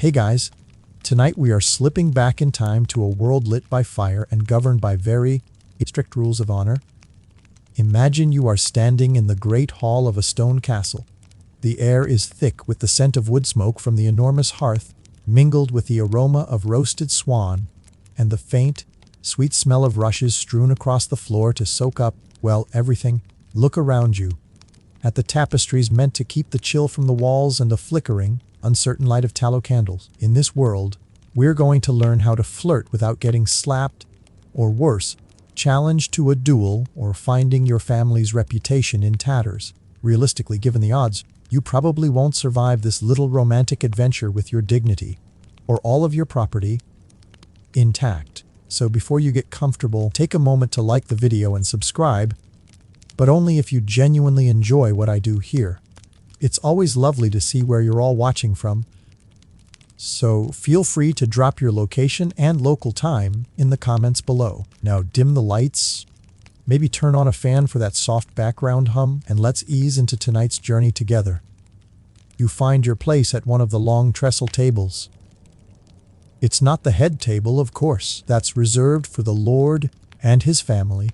Hey guys, tonight we are slipping back in time to a world lit by fire and governed by very strict rules of honor. Imagine you are standing in the great hall of a stone castle. The air is thick with the scent of wood smoke from the enormous hearth, mingled with the aroma of roasted swan, and the faint, sweet smell of rushes strewn across the floor to soak up, well, everything. Look around you, at the tapestries meant to keep the chill from the walls and the flickering, uncertain light of tallow candles. In this world, we're going to learn how to flirt without getting slapped, or worse, challenged to a duel or finding your family's reputation in tatters. Realistically, given the odds, you probably won't survive this little romantic adventure with your dignity, or all of your property, intact. So before you get comfortable, take a moment to like the video and subscribe, but only if you genuinely enjoy what I do here. It's always lovely to see where you're all watching from, so feel free to drop your location and local time in the comments below. Now dim the lights, maybe turn on a fan for that soft background hum, and let's ease into tonight's journey together. You find your place at one of the long trestle tables. It's not the head table, of course. That's reserved for the Lord and his family,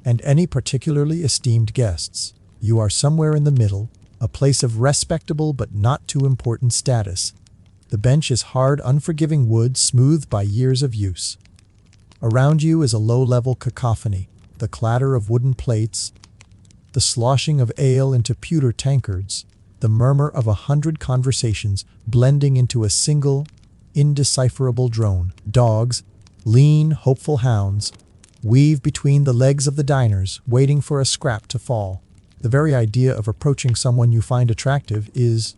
and any particularly esteemed guests. You are somewhere in the middle, a place of respectable but not too important status. The bench is hard, unforgiving wood, smoothed by years of use. Around you is a low-level cacophony, the clatter of wooden plates, the sloshing of ale into pewter tankards, the murmur of 100 conversations blending into a single, indecipherable drone. Dogs, lean, hopeful hounds, weave between the legs of the diners, waiting for a scrap to fall. The very idea of approaching someone you find attractive is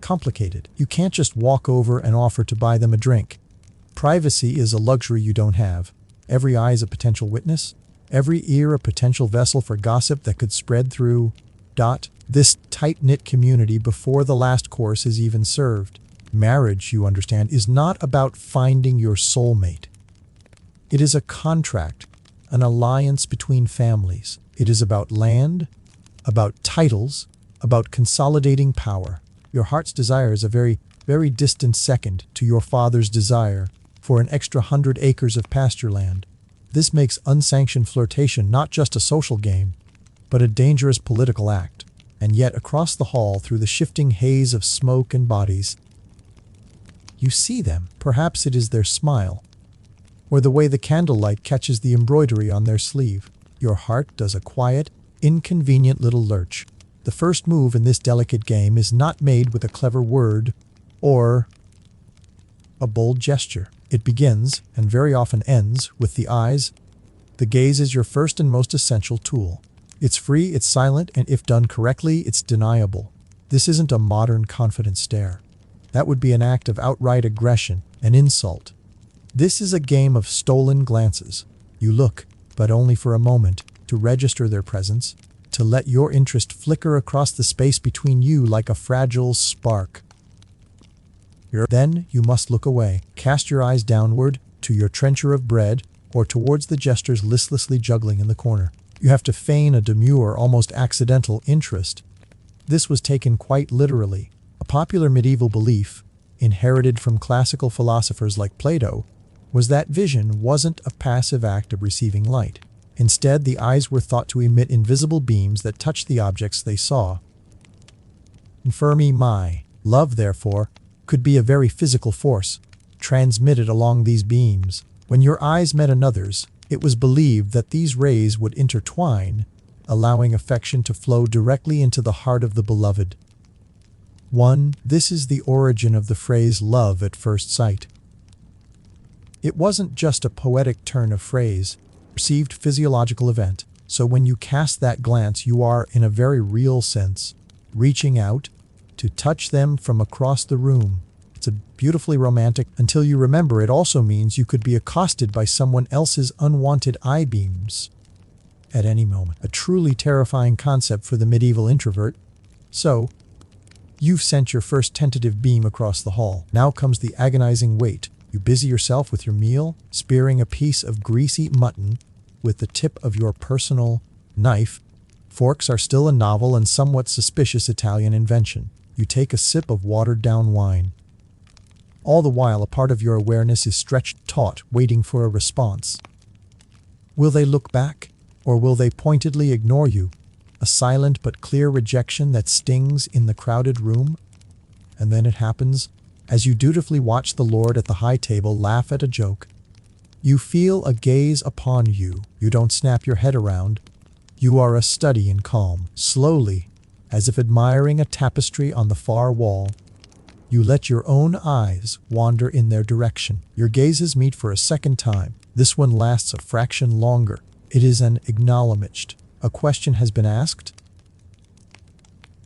complicated. You can't just walk over and offer to buy them a drink. Privacy is a luxury you don't have. Every eye is a potential witness, every ear a potential vessel for gossip that could spread through this tight-knit community before the last course is even served. Marriage, you understand, is not about finding your soulmate. It is a contract, an alliance between families. It is about land, about titles, about consolidating power. Your heart's desire is a very, very distant second to your father's desire for an extra 100 acres of pasture land. This makes unsanctioned flirtation not just a social game, but a dangerous political act. And yet, across the hall, through the shifting haze of smoke and bodies, you see them. Perhaps it is their smile, or the way the candlelight catches the embroidery on their sleeve. Your heart does a quiet, inconvenient little lurch. The first move in this delicate game is not made with a clever word or a bold gesture. It begins, and very often ends, with the eyes. The gaze is your first and most essential tool. It's free, it's silent, and if done correctly, it's deniable. This isn't a modern confident stare. That would be an act of outright aggression, an insult. This is a game of stolen glances. You look, but only for a moment, to register their presence, to let your interest flicker across the space between you like a fragile spark. Then you must look away. Cast your eyes downward, to your trencher of bread, or towards the jesters listlessly juggling in the corner. You have to feign a demure, almost accidental interest. This was taken quite literally. A popular medieval belief, inherited from classical philosophers like Plato, was that vision wasn't a passive act of receiving light. Instead, the eyes were thought to emit invisible beams that touched the objects they saw. Infermi mai. Love, therefore, could be a very physical force, transmitted along these beams. When your eyes met another's, it was believed that these rays would intertwine, allowing affection to flow directly into the heart of the beloved. 1. This is the origin of the phrase love at first sight. It wasn't just a poetic turn of phrase, perceived physiological event. So when you cast that glance, you are, in a very real sense, reaching out to touch them from across the room. It's a beautifully romantic, until you remember it also means you could be accosted by someone else's unwanted eye beams at any moment. A truly terrifying concept for the medieval introvert. So, you've sent your first tentative beam across the hall. Now comes the agonizing wait. You busy yourself with your meal, spearing a piece of greasy mutton with the tip of your personal knife. Forks are still a novel and somewhat suspicious Italian invention. You take a sip of watered-down wine. All the while, a part of your awareness is stretched taut, waiting for a response. Will they look back, or will they pointedly ignore you? A silent but clear rejection that stings in the crowded room? And then it happens, as you dutifully watch the Lord at the high table laugh at a joke. You feel a gaze upon you. You don't snap your head around. You are a study in calm. Slowly, as if admiring a tapestry on the far wall, you let your own eyes wander in their direction. Your gazes meet for a second time. This one lasts a fraction longer. It is an acknowledged. A question has been asked,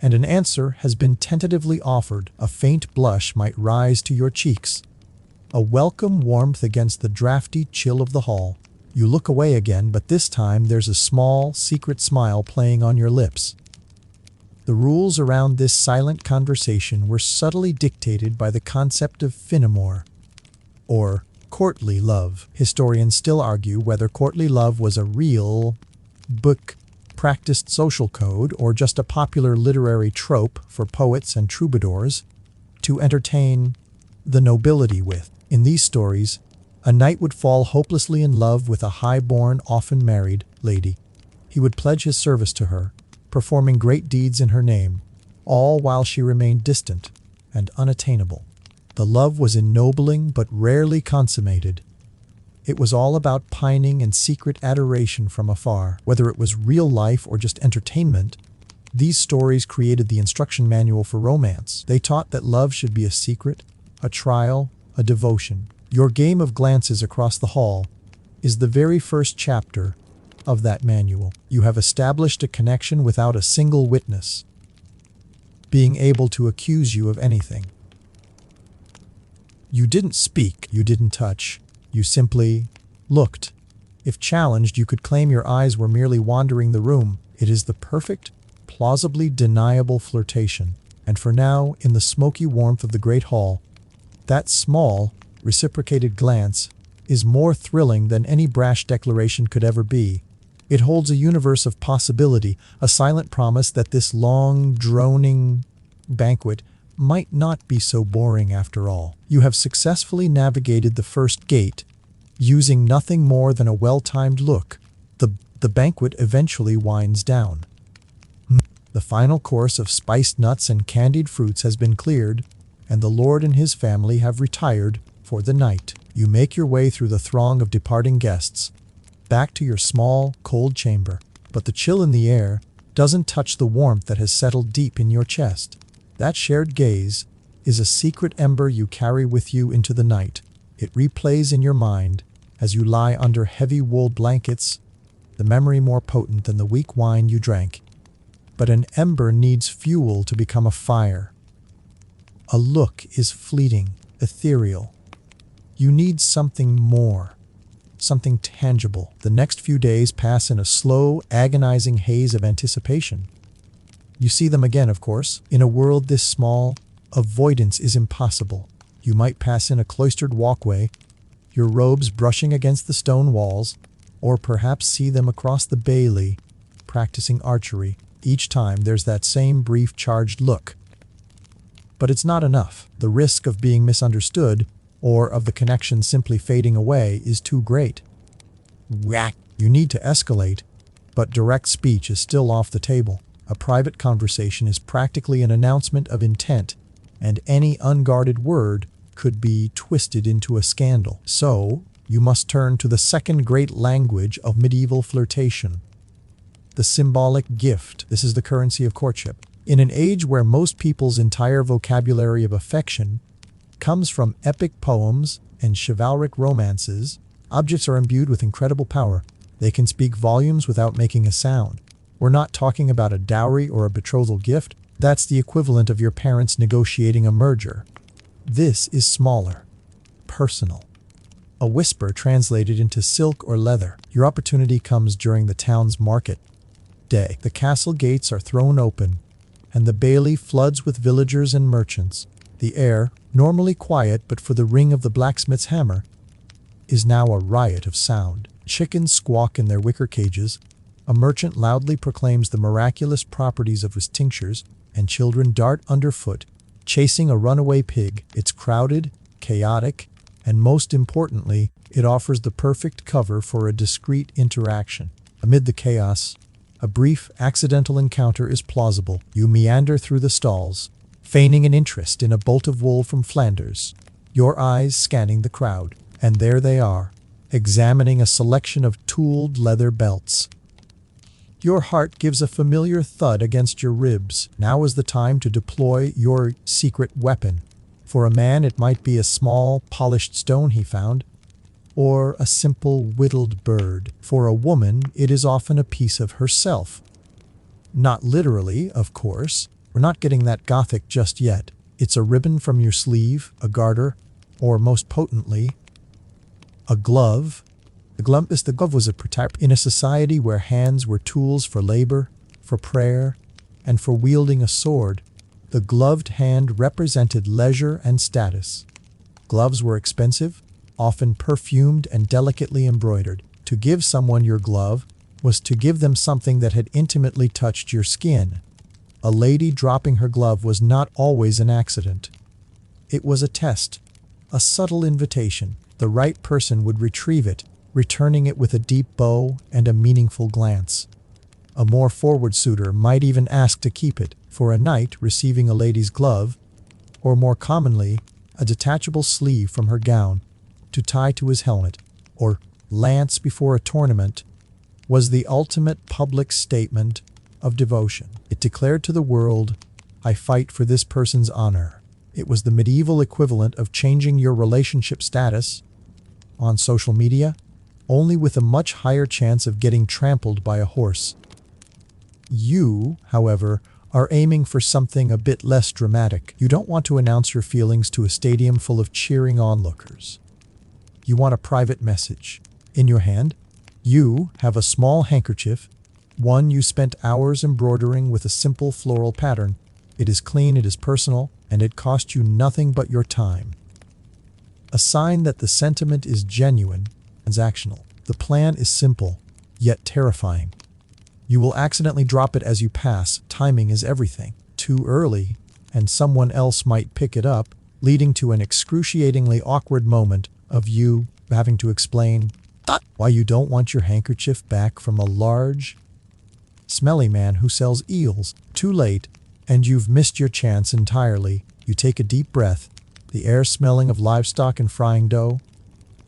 and an answer has been tentatively offered. A faint blush might rise to your cheeks, a welcome warmth against the drafty chill of the hall. You look away again, but this time there's a small, secret smile playing on your lips. The rules around this silent conversation were subtly dictated by the concept of finamore, or courtly love. Historians still argue whether courtly love was a real, book-practiced social code or just a popular literary trope for poets and troubadours to entertain the nobility with. In these stories, a knight would fall hopelessly in love with a high-born, often married lady. He would pledge his service to her, performing great deeds in her name, all while she remained distant and unattainable. The love was ennobling but rarely consummated. It was all about pining and secret adoration from afar. Whether it was real life or just entertainment, these stories created the instruction manual for romance. They taught that love should be a secret, a trial, a devotion. Your game of glances across the hall is the very first chapter of that manual. You have established a connection without a single witness being able to accuse you of anything. You didn't speak, you didn't touch, you simply looked. If challenged, you could claim your eyes were merely wandering the room. It is the perfect, plausibly deniable flirtation. And for now, in the smoky warmth of the great hall, that small, reciprocated glance is more thrilling than any brash declaration could ever be. It holds a universe of possibility, a silent promise that this long, droning banquet might not be so boring after all. You have successfully navigated the first gate, using nothing more than a well-timed look. The banquet eventually winds down. The final course of spiced nuts and candied fruits has been cleared, and the Lord and his family have retired for the night. You make your way through the throng of departing guests, back to your small, cold chamber. But the chill in the air doesn't touch the warmth that has settled deep in your chest. That shared gaze is a secret ember you carry with you into the night. It replays in your mind as you lie under heavy wool blankets, the memory more potent than the weak wine you drank. But an ember needs fuel to become a fire. A look is fleeting, ethereal. You need something more, something tangible. The next few days pass in a slow, agonizing haze of anticipation. You see them again, of course. In a world this small, avoidance is impossible. You might pass in a cloistered walkway, your robes brushing against the stone walls, or perhaps see them across the bailey, practicing archery. Each time there's that same brief charged look. But it's not enough. The risk of being misunderstood, or of the connection simply fading away, is too great. Whack! You need to escalate, but direct speech is still off the table. A private conversation is practically an announcement of intent, and any unguarded word could be twisted into a scandal. So, you must turn to the second great language of medieval flirtation, the symbolic gift. This is the currency of courtship. In an age where most people's entire vocabulary of affection comes from epic poems and chivalric romances, objects are imbued with incredible power. They can speak volumes without making a sound. We're not talking about a dowry or a betrothal gift. That's the equivalent of your parents negotiating a merger. This is smaller, personal. A whisper translated into silk or leather. Your opportunity comes during the town's market day. The castle gates are thrown open, and the bailey floods with villagers and merchants. The air, normally quiet but for the ring of the blacksmith's hammer, is now a riot of sound. Chickens squawk in their wicker cages, a merchant loudly proclaims the miraculous properties of his tinctures, and children dart underfoot, chasing a runaway pig. It's crowded, chaotic, and most importantly, it offers the perfect cover for a discreet interaction. Amid the chaos, a brief, accidental encounter is plausible. You meander through the stalls, feigning an interest in a bolt of wool from Flanders, your eyes scanning the crowd. And there they are, examining a selection of tooled leather belts. Your heart gives a familiar thud against your ribs. Now is the time to deploy your secret weapon. For a man, it might be a small, polished stone he found, or a simple, whittled bird. For a woman, it is often a piece of herself. Not literally, of course. We're not getting that gothic just yet. It's a ribbon from your sleeve, a garter, or most potently, a glove. The glove was a protection in a society where hands were tools for labor, for prayer, and for wielding a sword. The gloved hand represented leisure and status. Gloves were expensive, often perfumed and delicately embroidered. To give someone your glove was to give them something that had intimately touched your skin. A lady dropping her glove was not always an accident. It was a test, a subtle invitation. The right person would retrieve it, returning it with a deep bow and a meaningful glance. A more forward suitor might even ask to keep it for a knight receiving a lady's glove, or more commonly, a detachable sleeve from her gown to tie to his helmet, or lance before a tournament, was the ultimate public statement of devotion. It declared to the world, "I fight for this person's honor." It was the medieval equivalent of changing your relationship status on social media, only with a much higher chance of getting trampled by a horse. You, however, are aiming for something a bit less dramatic. You don't want to announce your feelings to a stadium full of cheering onlookers. You want a private message. In your hand, you have a small handkerchief, one you spent hours embroidering with a simple floral pattern. It is clean, it is personal, and it cost you nothing but your time. A sign that the sentiment is genuine, transactional. The plan is simple, yet terrifying. You will accidentally drop it as you pass. Timing is everything. Too early, and someone else might pick it up, leading to an excruciatingly awkward moment of you having to explain why you don't want your handkerchief back from a large, smelly man who sells eels. Too late, and you've missed your chance entirely. You take a deep breath, the air smelling of livestock and frying dough,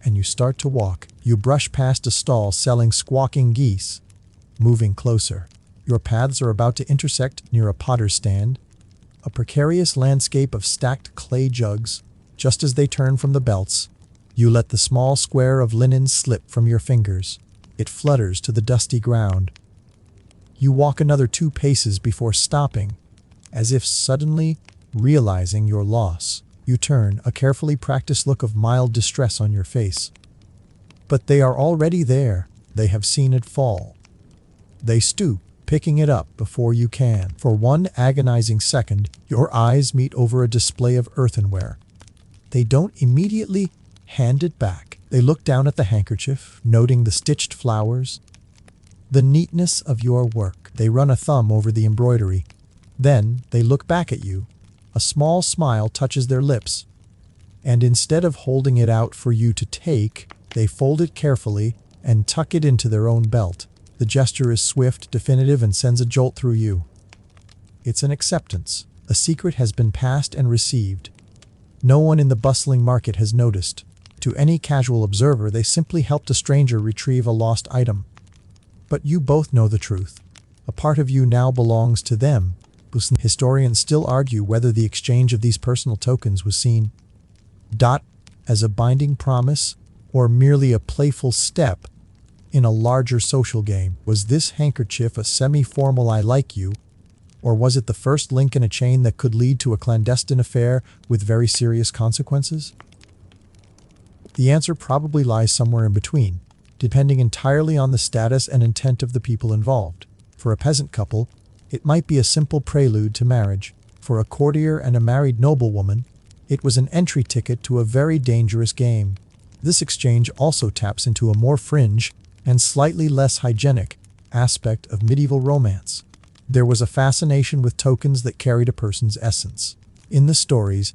and you start to walk. You brush past a stall selling squawking geese, moving closer. Your paths are about to intersect near a potter's stand, a precarious landscape of stacked clay jugs. Just as they turn from the belts, you let the small square of linen slip from your fingers. It flutters to the dusty ground. You walk another 2 paces before stopping, as if suddenly realizing your loss. You turn, a carefully practiced look of mild distress on your face. But they are already there. They have seen it fall. They stoop, picking it up before you can. For one agonizing second, your eyes meet over a display of earthenware. They don't immediately hand it back. They look down at the handkerchief, noting the stitched flowers, the neatness of your work. They run a thumb over the embroidery. Then they look back at you. A small smile touches their lips, and instead of holding it out for you to take, they fold it carefully and tuck it into their own belt. The gesture is swift, definitive, and sends a jolt through you. It's an acceptance. A secret has been passed and received. No one in the bustling market has noticed. To any casual observer, they simply helped a stranger retrieve a lost item. But you both know the truth. A part of you now belongs to them. Historians still argue whether the exchange of these personal tokens was seen as a binding promise or merely a playful step in a larger social game. Was this handkerchief a semi-formal "I like you," or was it the first link in a chain that could lead to a clandestine affair with very serious consequences? The answer probably lies somewhere in between, depending entirely on the status and intent of the people involved. For a peasant couple, it might be a simple prelude to marriage. For a courtier and a married noblewoman, it was an entry ticket to a very dangerous game. This exchange also taps into a more fringe and slightly less hygienic aspect of medieval romance. There was a fascination with tokens that carried a person's essence. In the stories,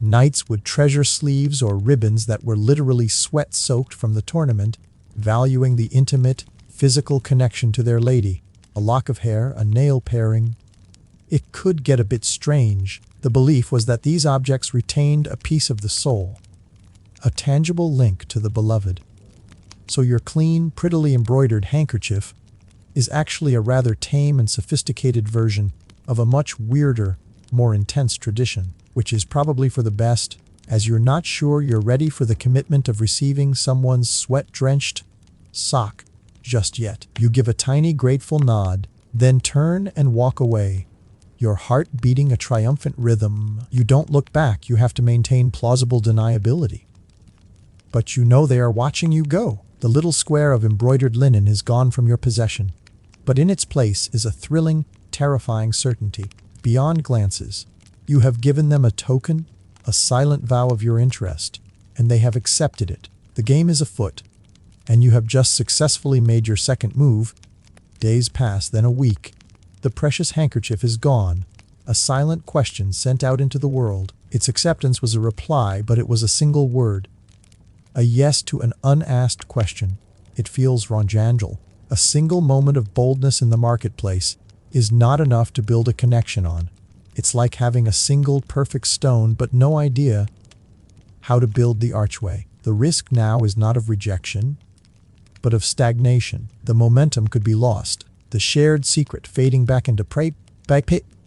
Knights would treasure sleeves or ribbons that were literally sweat-soaked from the tournament, valuing the intimate, physical connection to their lady. A lock of hair, a nail paring. It could get a bit strange. The belief was that these objects retained a piece of the soul, a tangible link to the beloved. So your clean, prettily embroidered handkerchief is actually a rather tame and sophisticated version of a much weirder, more intense tradition, which is probably for the best, as you're not sure you're ready for the commitment of receiving someone's sweat-drenched sock just yet. You give a tiny, grateful nod, then turn and walk away, your heart beating a triumphant rhythm. You don't look back, you have to maintain plausible deniability. But you know they are watching you go. The little square of embroidered linen is gone from your possession, but in its place is a thrilling, terrifying certainty. Beyond glances, you have given them a token, a silent vow of your interest, and they have accepted it. The game is afoot, and you have just successfully made your second move. Days pass, then a week. The precious handkerchief is gone, a silent question sent out into the world. Its acceptance was a reply, but it was a single word. A yes to an unasked question. It feels ranjangal. A single moment of boldness in the marketplace is not enough to build a connection on. It's like having a single perfect stone but no idea how to build the archway. The risk now is not of rejection, but of stagnation. The momentum could be lost, the shared secret fading back into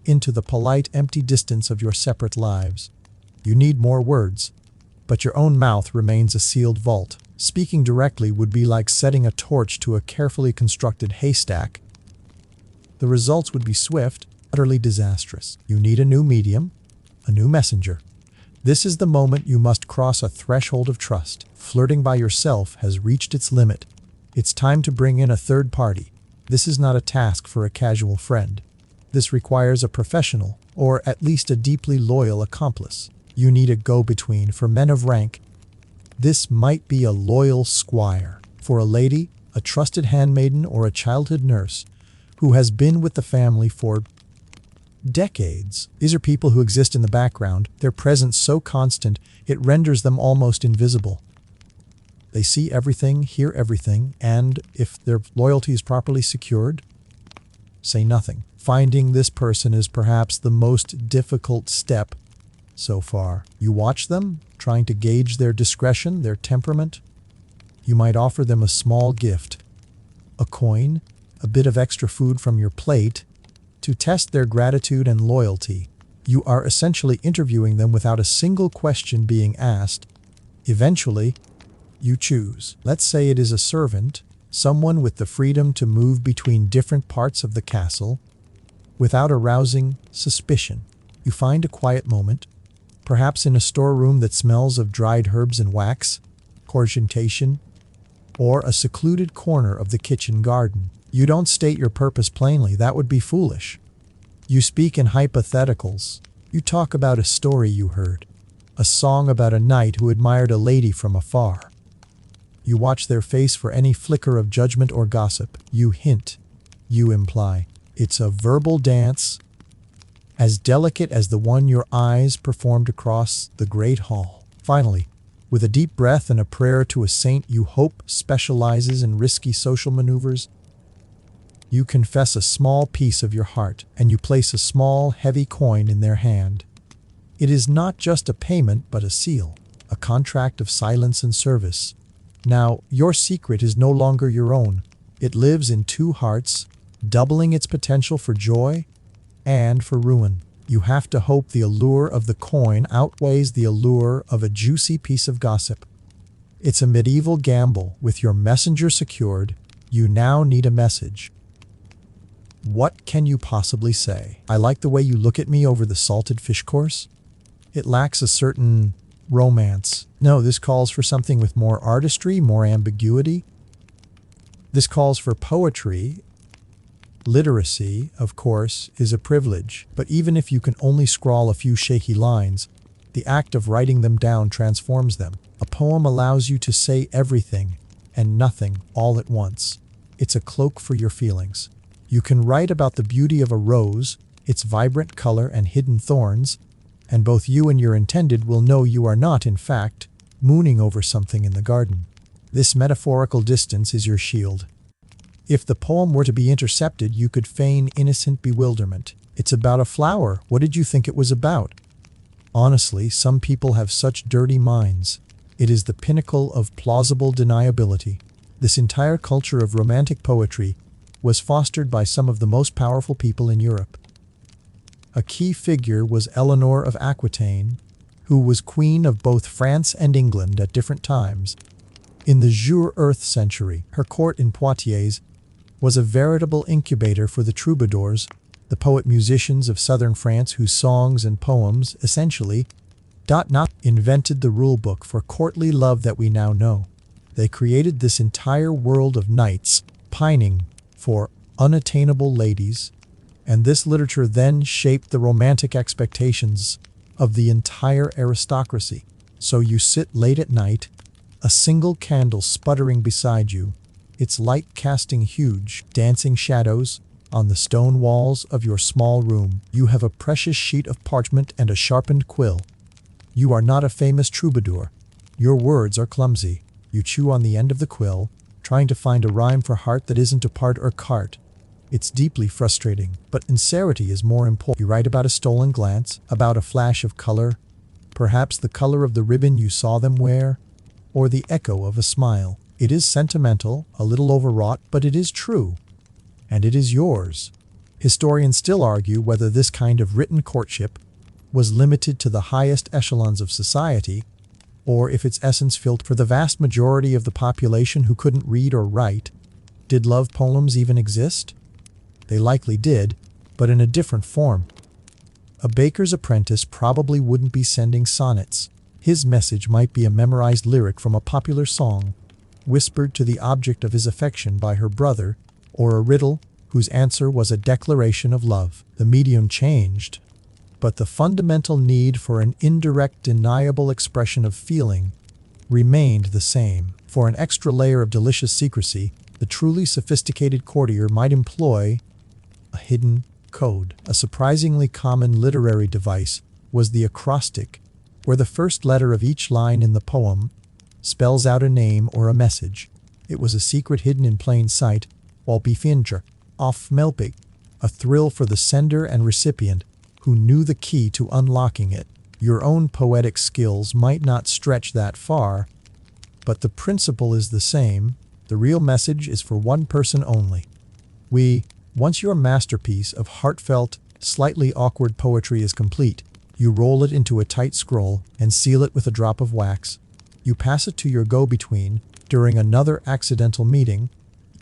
into the polite, empty distance of your separate lives. You need more words, but your own mouth remains a sealed vault. Speaking directly would be like setting a torch to a carefully constructed haystack. The results would be swift, utterly disastrous. You need a new medium, a new messenger. This is the moment you must cross a threshold of trust. Flirting by yourself has reached its limit. It's time to bring in a third party. This is not a task for a casual friend. This requires a professional, or at least a deeply loyal accomplice. You need a go-between. For men of rank, this might be a loyal squire. For a lady, a trusted handmaiden or a childhood nurse who has been with the family for decades. These are people who exist in the background, their presence so constant it renders them almost invisible. They see everything, hear everything, and if their loyalty is properly secured, say nothing. Finding this person is perhaps the most difficult step so far. You watch them, trying to gauge their discretion, their temperament. You might offer them a small gift, a coin, a bit of extra food from your plate, to test their gratitude and loyalty. You are essentially interviewing them without a single question being asked. Eventually, you choose. Let's say it is a servant, someone with the freedom to move between different parts of the castle without arousing suspicion. You find a quiet moment, perhaps in a storeroom that smells of dried herbs and wax, cogitation, or a secluded corner of the kitchen garden. You don't state your purpose plainly, that would be foolish. You speak in hypotheticals. You talk about a story you heard, a song about a knight who admired a lady from afar. You watch their face for any flicker of judgment or gossip. You hint, you imply. It's a verbal dance, as delicate as the one your eyes performed across the great hall. Finally, with a deep breath and a prayer to a saint you hope specializes in risky social maneuvers, you confess a small piece of your heart, and you place a small, heavy coin in their hand. It is not just a payment, but a seal, a contract of silence and service. Now, your secret is no longer your own. It lives in two hearts, doubling its potential for joy and for ruin. You have to hope the allure of the coin outweighs the allure of a juicy piece of gossip. It's a medieval gamble. With your messenger secured, you now need a message. What can you possibly say? I like the way you look at me over the salted fish course. It lacks a certain romance. No, this calls for something with more artistry, more ambiguity. This calls for poetry. Literacy, of course, is a privilege, but even if you can only scrawl a few shaky lines, the act of writing them down transforms them. A poem allows you to say everything and nothing all at once. It's a cloak for your feelings. You can write about the beauty of a rose, its vibrant color and hidden thorns, and both you and your intended will know you are not, in fact, mooning over something in the garden. This metaphorical distance is your shield. If the poem were to be intercepted, you could feign innocent bewilderment. It's about a flower. What did you think it was about? Honestly, some people have such dirty minds. It is the pinnacle of plausible deniability. This entire culture of romantic poetry was fostered by some of the most powerful people in Europe. A key figure was Eleanor of Aquitaine, who was queen of both France and England at different times. In the Jour-Earth century, her court in Poitiers was a veritable incubator for the troubadours, the poet-musicians of southern France whose songs and poems, essentially, invented the rulebook for courtly love that we now know. They created this entire world of knights pining for unattainable ladies, and this literature then shaped the romantic expectations of the entire aristocracy. So you sit late at night, a single candle sputtering beside you, its light casting huge, dancing shadows on the stone walls of your small room. You have a precious sheet of parchment and a sharpened quill. You are not a famous troubadour. Your words are clumsy. You chew on the end of the quill, trying to find a rhyme for heart that isn't a part or cart. It's deeply frustrating, but sincerity is more important. You write about a stolen glance, about a flash of color, perhaps the color of the ribbon you saw them wear, or the echo of a smile. It is sentimental, a little overwrought, but it is true. And it is yours. Historians still argue whether this kind of written courtship was limited to the highest echelons of society, or if its essence filtered for the vast majority of the population who couldn't read or write. Did love poems even exist? They likely did, but in a different form. A baker's apprentice probably wouldn't be sending sonnets. His message might be a memorized lyric from a popular song, whispered to the object of his affection by her brother, or a riddle whose answer was a declaration of love. The medium changed, but the fundamental need for an indirect, deniable expression of feeling remained the same. For an extra layer of delicious secrecy, the truly sophisticated courtier might employ a hidden code. A surprisingly common literary device was the acrostic, where the first letter of each line in the poem spells out a name or a message. It was a secret hidden in plain sight, while befinger, off melpig, a thrill for the sender and recipient who knew the key to unlocking it. Your own poetic skills might not stretch that far, but the principle is the same. The real message is for one person only. Once your masterpiece of heartfelt, slightly awkward poetry is complete, you roll it into a tight scroll and seal it with a drop of wax. You pass it to your go-between during another accidental meeting,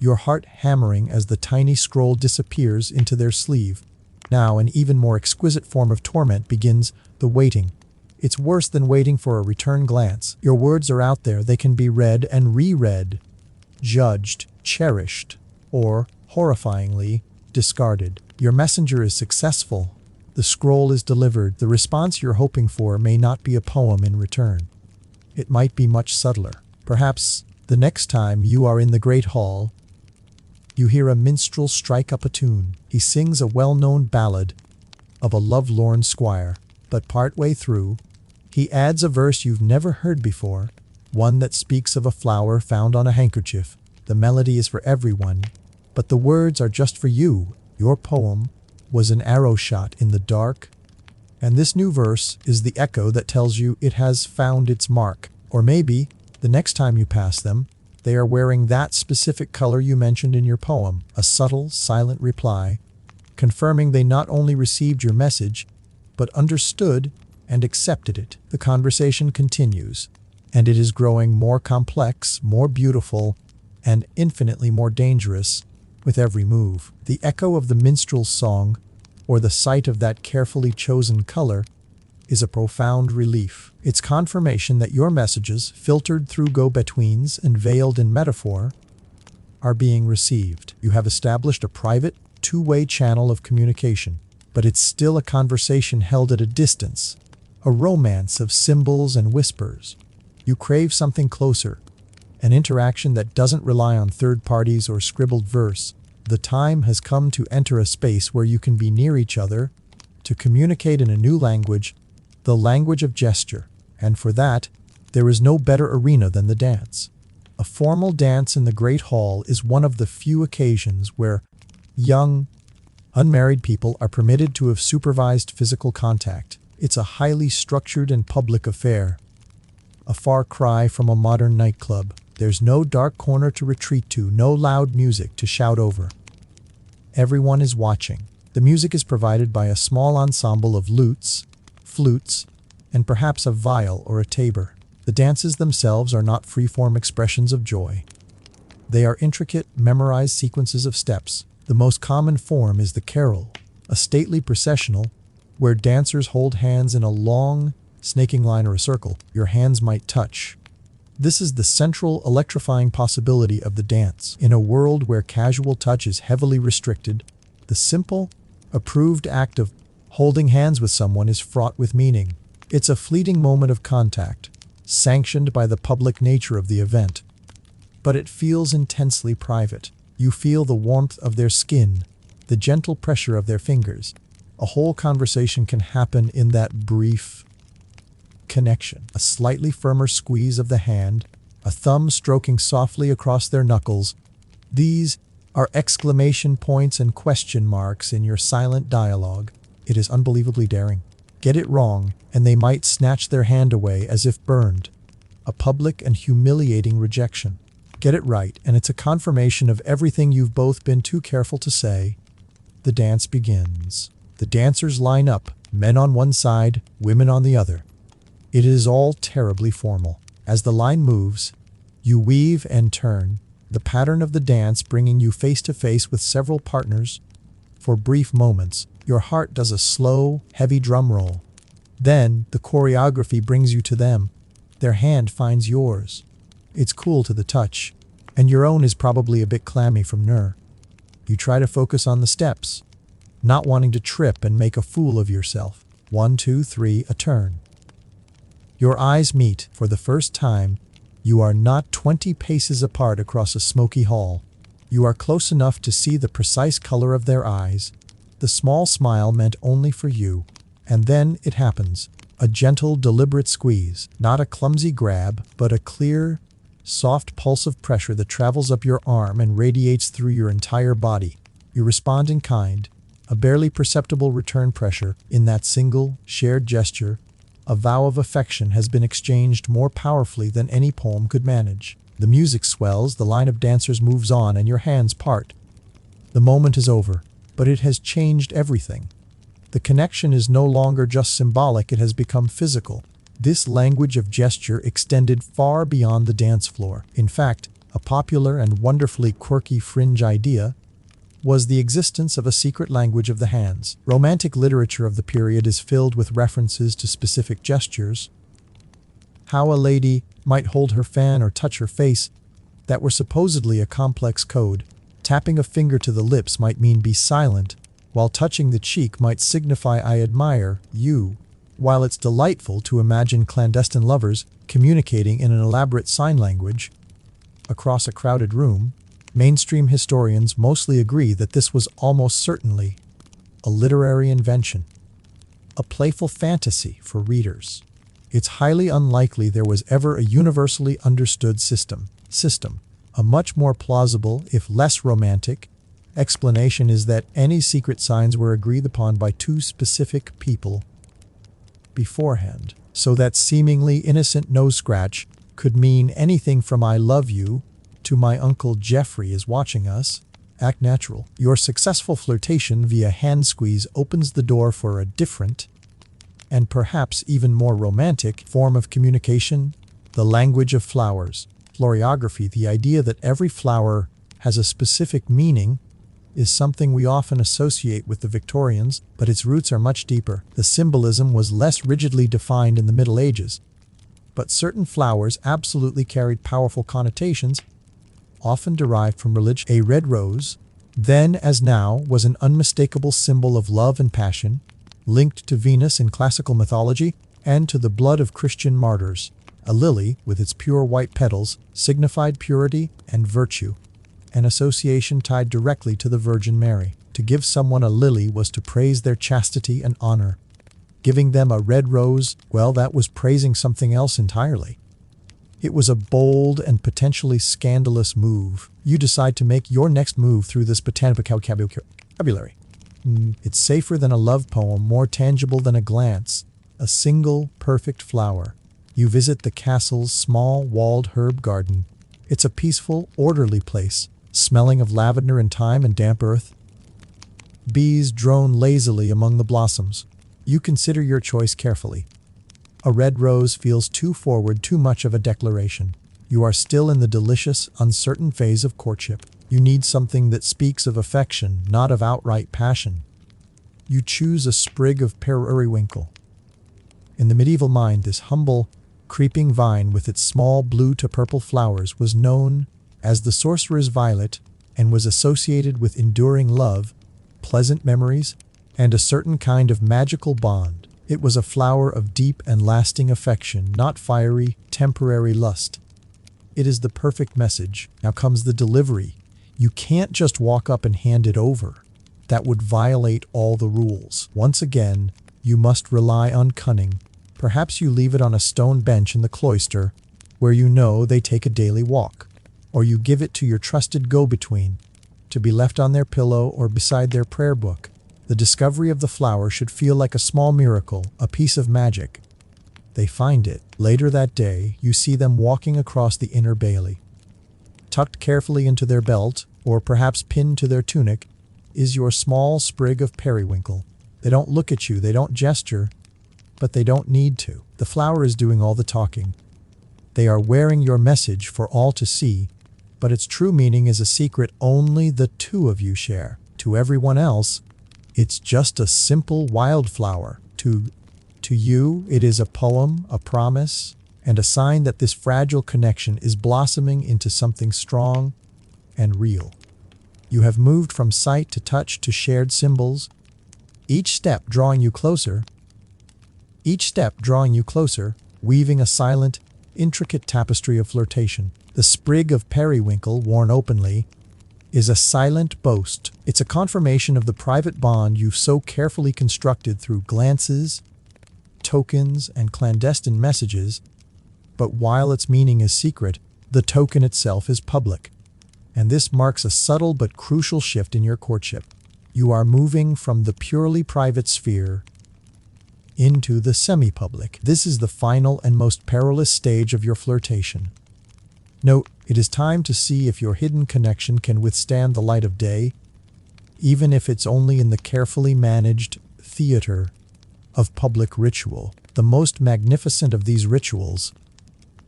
your heart hammering as the tiny scroll disappears into their sleeve. Now, an even more exquisite form of torment begins, the waiting. It's worse than waiting for a return glance. Your words are out there, they can be read and reread, judged, cherished, or, horrifyingly, discarded. Your messenger is successful. The scroll is delivered. The response you're hoping for may not be a poem in return. It might be much subtler. Perhaps, the next time you are in the great hall, you hear a minstrel strike up a tune. He sings a well-known ballad of a lovelorn squire, but partway through, he adds a verse you've never heard before, one that speaks of a flower found on a handkerchief. The melody is for everyone, but the words are just for you. Your poem was an arrow shot in the dark, and this new verse is the echo that tells you it has found its mark. Or maybe, the next time you pass them, they are wearing that specific color you mentioned in your poem, a subtle, silent reply, confirming they not only received your message, but understood and accepted it. The conversation continues, and it is growing more complex, more beautiful, and infinitely more dangerous with every move. The echo of the minstrel's song, or the sight of that carefully chosen color, is a profound relief. It's confirmation that your messages, filtered through go-betweens and veiled in metaphor, are being received. You have established a private, two-way channel of communication, but it's still a conversation held at a distance, a romance of symbols and whispers. You crave something closer, an interaction that doesn't rely on third parties or scribbled verse. The time has come to enter a space where you can be near each other, to communicate in a new language the language of gesture, and for that, there is no better arena than the dance. A formal dance in the Great Hall is one of the few occasions where young, unmarried people are permitted to have supervised physical contact. It's a highly structured and public affair. A far cry from a modern nightclub. There's no dark corner to retreat to, no loud music to shout over. Everyone is watching. The music is provided by a small ensemble of lutes, flutes, and perhaps a viol or a tabor. The dances themselves are not free-form expressions of joy. They are intricate, memorized sequences of steps. The most common form is the carol, a stately processional where dancers hold hands in a long, snaking line or a circle. Your hands might touch. This is the central, electrifying possibility of the dance. In a world where casual touch is heavily restricted, the simple, approved act of holding hands with someone is fraught with meaning. It's a fleeting moment of contact, sanctioned by the public nature of the event. But it feels intensely private. You feel the warmth of their skin, the gentle pressure of their fingers. A whole conversation can happen in that brief connection. A slightly firmer squeeze of the hand, a thumb stroking softly across their knuckles. These are exclamation points and question marks in your silent dialogue. It is unbelievably daring. Get it wrong, and they might snatch their hand away as if burned. A public and humiliating rejection. Get it right, and it's a confirmation of everything you've both been too careful to say. The dance begins. The dancers line up, men on one side, women on the other. It is all terribly formal. As the line moves, you weave and turn, the pattern of the dance bringing you face to face with several partners. For brief moments, your heart does a slow, heavy drum roll. Then, the choreography brings you to them. Their hand finds yours. It's cool to the touch, and your own is probably a bit clammy from nerve. You try to focus on the steps, not wanting to trip and make a fool of yourself. 1, 2, 3, a turn. Your eyes meet. For the first time, you are not 20 paces apart across a smoky hall. You are close enough to see the precise color of their eyes, the small smile meant only for you. And then it happens. A gentle, deliberate squeeze. Not a clumsy grab, but a clear, soft pulse of pressure that travels up your arm and radiates through your entire body. You respond in kind, a barely perceptible return pressure. In that single, shared gesture, a vow of affection has been exchanged more powerfully than any poem could manage. The music swells, the line of dancers moves on, and your hands part. The moment is over, but it has changed everything. The connection is no longer just symbolic, it has become physical. This language of gesture extended far beyond the dance floor. In fact, a popular and wonderfully quirky fringe idea was the existence of a secret language of the hands. Romantic literature of the period is filled with references to specific gestures. How a lady might hold her fan or touch her face that were supposedly a complex code. Tapping a finger to the lips might mean be silent, while touching the cheek might signify I admire you. While it's delightful to imagine clandestine lovers communicating in an elaborate sign language across a crowded room, mainstream historians mostly agree that this was almost certainly a literary invention, a playful fantasy for readers. It's highly unlikely there was ever a universally understood system. A much more plausible, if less romantic, explanation is that any secret signs were agreed upon by two specific people beforehand, so that seemingly innocent nose scratch could mean anything from I love you to my Uncle Jeffrey is watching us. Act natural. Your successful flirtation via hand squeeze opens the door for a different, and perhaps even more romantic, form of communication, the language of flowers. Florography, the idea that every flower has a specific meaning, is something we often associate with the Victorians, but its roots are much deeper. The symbolism was less rigidly defined in the Middle Ages, but certain flowers absolutely carried powerful connotations, often derived from religion. A red rose, then as now, was an unmistakable symbol of love and passion, linked to Venus in classical mythology and to the blood of Christian martyrs. A lily, with its pure white petals, signified purity and virtue, an association tied directly to the Virgin Mary. To give someone a lily was to praise their chastity and honor. Giving them a red rose, well, that was praising something else entirely. It was a bold and potentially scandalous move. You decide to make your next move through this botanical vocabulary. It's safer than a love poem, more tangible than a glance. A single, perfect flower. You visit the castle's small, walled herb garden. It's a peaceful, orderly place, smelling of lavender and thyme and damp earth. Bees drone lazily among the blossoms. You consider your choice carefully. A red rose feels too forward, too much of a declaration. You are still in the delicious, uncertain phase of courtship. You need something that speaks of affection, not of outright passion. You choose a sprig of periwinkle. In the medieval mind, this humble, creeping vine with its small blue to purple flowers was known as the sorcerer's violet and was associated with enduring love, pleasant memories, and a certain kind of magical bond. It was a flower of deep and lasting affection, not fiery, temporary lust. It is the perfect message. Now comes the delivery. You can't just walk up and hand it over. That would violate all the rules. Once again, you must rely on cunning. Perhaps you leave it on a stone bench in the cloister, where you know they take a daily walk. Or you give it to your trusted go-between, to be left on their pillow or beside their prayer book. The discovery of the flower should feel like a small miracle, a piece of magic. They find it. Later that day, you see them walking across the inner bailey. Tucked carefully into their belt, or perhaps pinned to their tunic, is your small sprig of periwinkle. They don't look at you, they don't gesture, but they don't need to. The flower is doing all the talking. They are wearing your message for all to see, but its true meaning is a secret only the two of you share. To everyone else, it's just a simple wildflower. To you, it is a poem, a promise, and a sign that this fragile connection is blossoming into something strong and real. You have moved from sight to touch to shared symbols, each step drawing you closer, weaving a silent, intricate tapestry of flirtation. The sprig of periwinkle, worn openly, is a silent boast. It's a confirmation of the private bond you've so carefully constructed through glances, tokens, and clandestine messages, but while its meaning is secret, the token itself is public. And this marks a subtle but crucial shift in your courtship. You are moving from the purely private sphere into the semi-public. This is the final and most perilous stage of your flirtation. Note, it is time to see if your hidden connection can withstand the light of day, even if it's only in the carefully managed theater of public ritual. The most magnificent of these rituals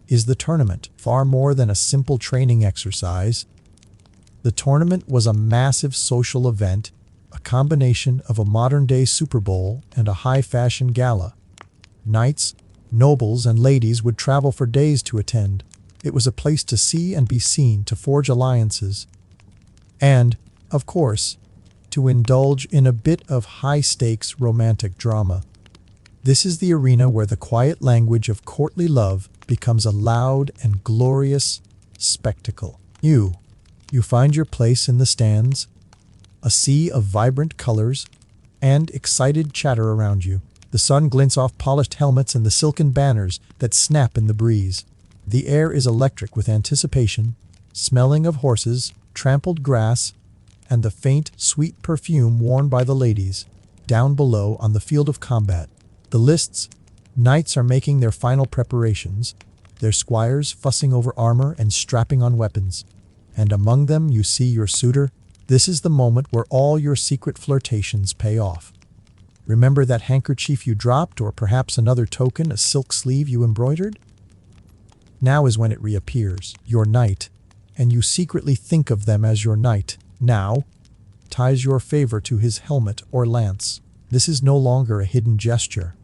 is the tournament. Far more than a simple training exercise, the tournament was a massive social event, a combination of a modern-day Super Bowl and a high-fashion gala. Knights, nobles, and ladies would travel for days to attend. It was a place to see and be seen, to forge alliances, and, of course, to indulge in a bit of high-stakes romantic drama. This is the arena where the quiet language of courtly love becomes a loud and glorious spectacle. You find your place in the stands, a sea of vibrant colors and excited chatter around you. The sun glints off polished helmets and the silken banners that snap in the breeze. The air is electric with anticipation, smelling of horses, trampled grass, and the faint, sweet perfume worn by the ladies. Down below on the field of combat, the knights are making their final preparations, their squires fussing over armor and strapping on weapons. And among them you see your suitor. This is the moment where all your secret flirtations pay off. Remember that handkerchief you dropped, or perhaps another token, a silk sleeve you embroidered? Now is when it reappears, your knight, and you secretly think of them as your knight. Now ties your favor to his helmet or lance. This is no longer a hidden gesture.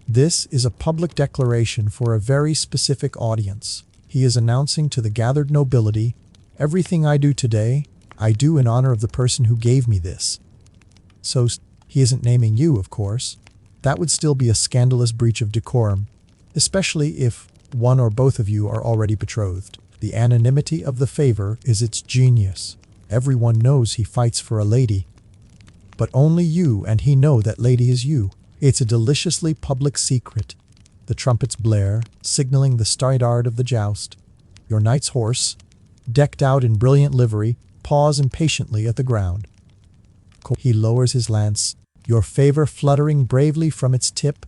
This is a public declaration for a very specific audience. He is announcing to the gathered nobility, everything I do today, I do in honor of the person who gave me this. So he isn't naming you, of course. That would still be a scandalous breach of decorum, especially if one or both of you are already betrothed. The anonymity of the favor is its genius. Everyone knows he fights for a lady, but only you and he know that lady is you. It's a deliciously public secret. The trumpets blare, signaling the start of the joust. Your knight's horse, decked out in brilliant livery, paws impatiently at the ground. He lowers his lance, your favor fluttering bravely from its tip,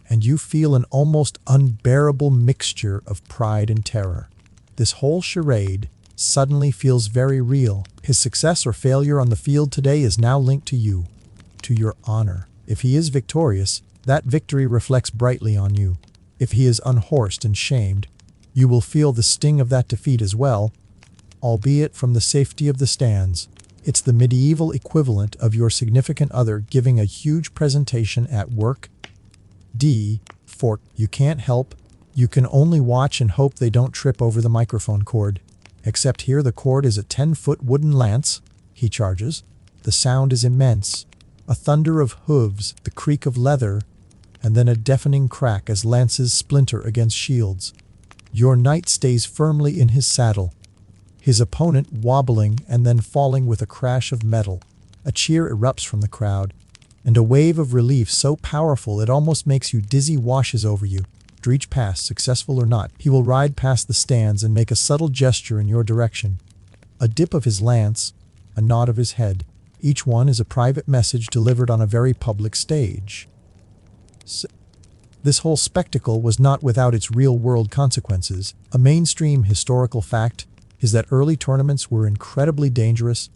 and you feel an almost unbearable mixture of pride and terror. This whole charade suddenly feels very real. His success or failure on the field today is now linked to you, to your honor. If he is victorious, that victory reflects brightly on you. If he is unhorsed and shamed, you will feel the sting of that defeat as well, albeit from the safety of the stands. It's the medieval equivalent of your significant other giving a huge presentation at work. Fort, you can't help. You can only watch and hope they don't trip over the microphone cord. Except here the cord is a 10-foot wooden lance. He charges. The sound is immense. A thunder of hooves, the creak of leather, and then a deafening crack as lances splinter against shields. Your knight stays firmly in his saddle, his opponent wobbling and then falling with a crash of metal. A cheer erupts from the crowd, and a wave of relief so powerful it almost makes you dizzy washes over you. After each pass, successful or not, he will ride past the stands and make a subtle gesture in your direction. A dip of his lance, a nod of his head. Each one is a private message delivered on a very public stage. This whole spectacle was not without its real-world consequences. A mainstream historical fact is that early tournaments were incredibly dangerous,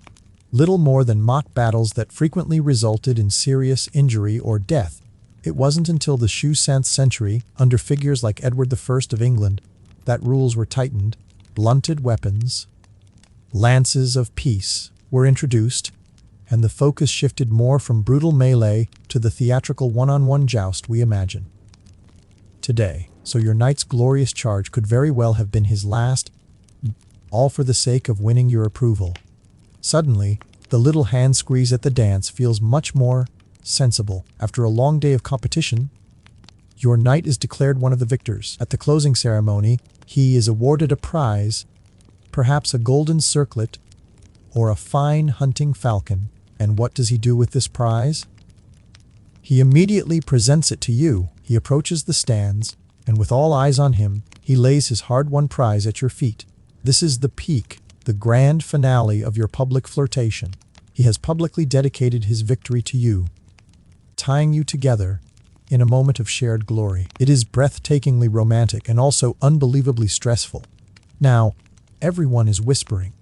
little more than mock battles that frequently resulted in serious injury or death. It wasn't until the 16th century, under figures like Edward I of England, that rules were tightened. Blunted weapons, lances of peace, were introduced, and the focus shifted more from brutal melee to the theatrical one-on-one joust we imagine today. So your knight's glorious charge could very well have been his last, all for the sake of winning your approval. Suddenly, the little hand squeeze at the dance feels much more sensible. After a long day of competition, your knight is declared one of the victors. At the closing ceremony, he is awarded a prize, perhaps a golden circlet or a fine hunting falcon. And what does he do with this prize? He immediately presents it to you. He approaches the stands, and with all eyes on him, he lays his hard-won prize at your feet. This is the peak, the grand finale of your public flirtation. He has publicly dedicated his victory to you, tying you together in a moment of shared glory. It is breathtakingly romantic and also unbelievably stressful. Now, everyone is whispering,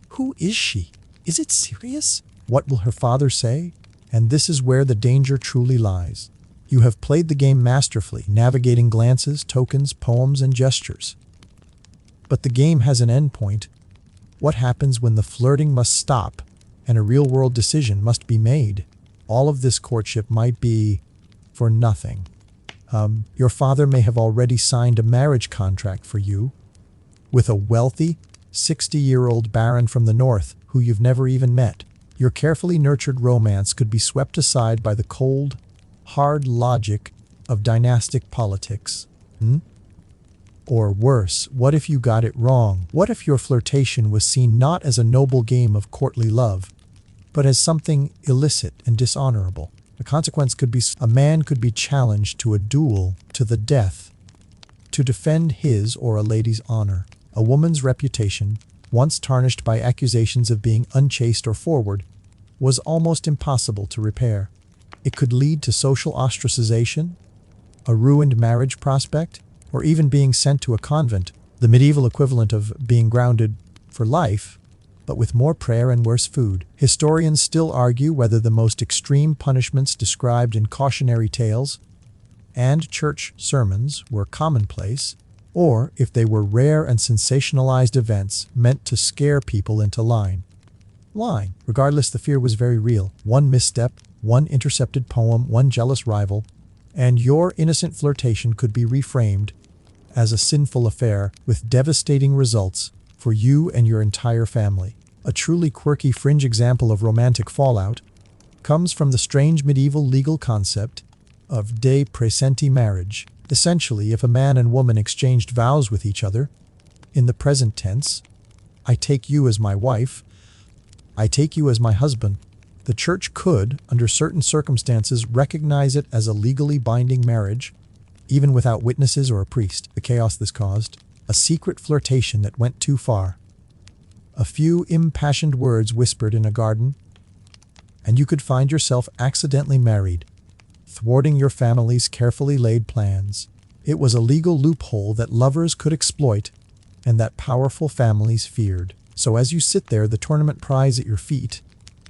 "Who is she? Is it serious? What will her father say?" And this is where the danger truly lies. You have played the game masterfully, navigating glances, tokens, poems, and gestures. But the game has an endpoint. What happens when the flirting must stop and a real-world decision must be made? All of this courtship might be for nothing. Your father may have already signed a marriage contract for you with a wealthy, 60-year-old baron from the north who you've never even met. Your carefully nurtured romance could be swept aside by the cold, hard logic of dynastic politics. Or worse, what if you got it wrong? What if your flirtation was seen not as a noble game of courtly love, but as something illicit and dishonorable? The consequence could be a man could be challenged to a duel to the death to defend his or a lady's honor. A woman's reputation, once tarnished by accusations of being unchaste or forward, was almost impossible to repair. It could lead to social ostracization, a ruined marriage prospect, or even being sent to a convent, the medieval equivalent of being grounded for life, but with more prayer and worse food. Historians still argue whether the most extreme punishments described in cautionary tales and church sermons were commonplace, or if they were rare and sensationalized events meant to scare people into line. Regardless, the fear was very real. One misstep, one intercepted poem, one jealous rival, and your innocent flirtation could be reframed as a sinful affair with devastating results for you and your entire family. A truly quirky fringe example of romantic fallout comes from the strange medieval legal concept of de presenti marriage. Essentially, if a man and woman exchanged vows with each other, in the present tense, "I take you as my wife," "I take you as my husband," The church could, under certain circumstances, recognize it as a legally binding marriage, even without witnesses or a priest. The chaos this caused, a secret flirtation that went too far. A few impassioned words whispered in a garden, and you could find yourself accidentally married, thwarting your family's carefully laid plans. It was a legal loophole that lovers could exploit and that powerful families feared. So as you sit there, the tournament prize at your feet,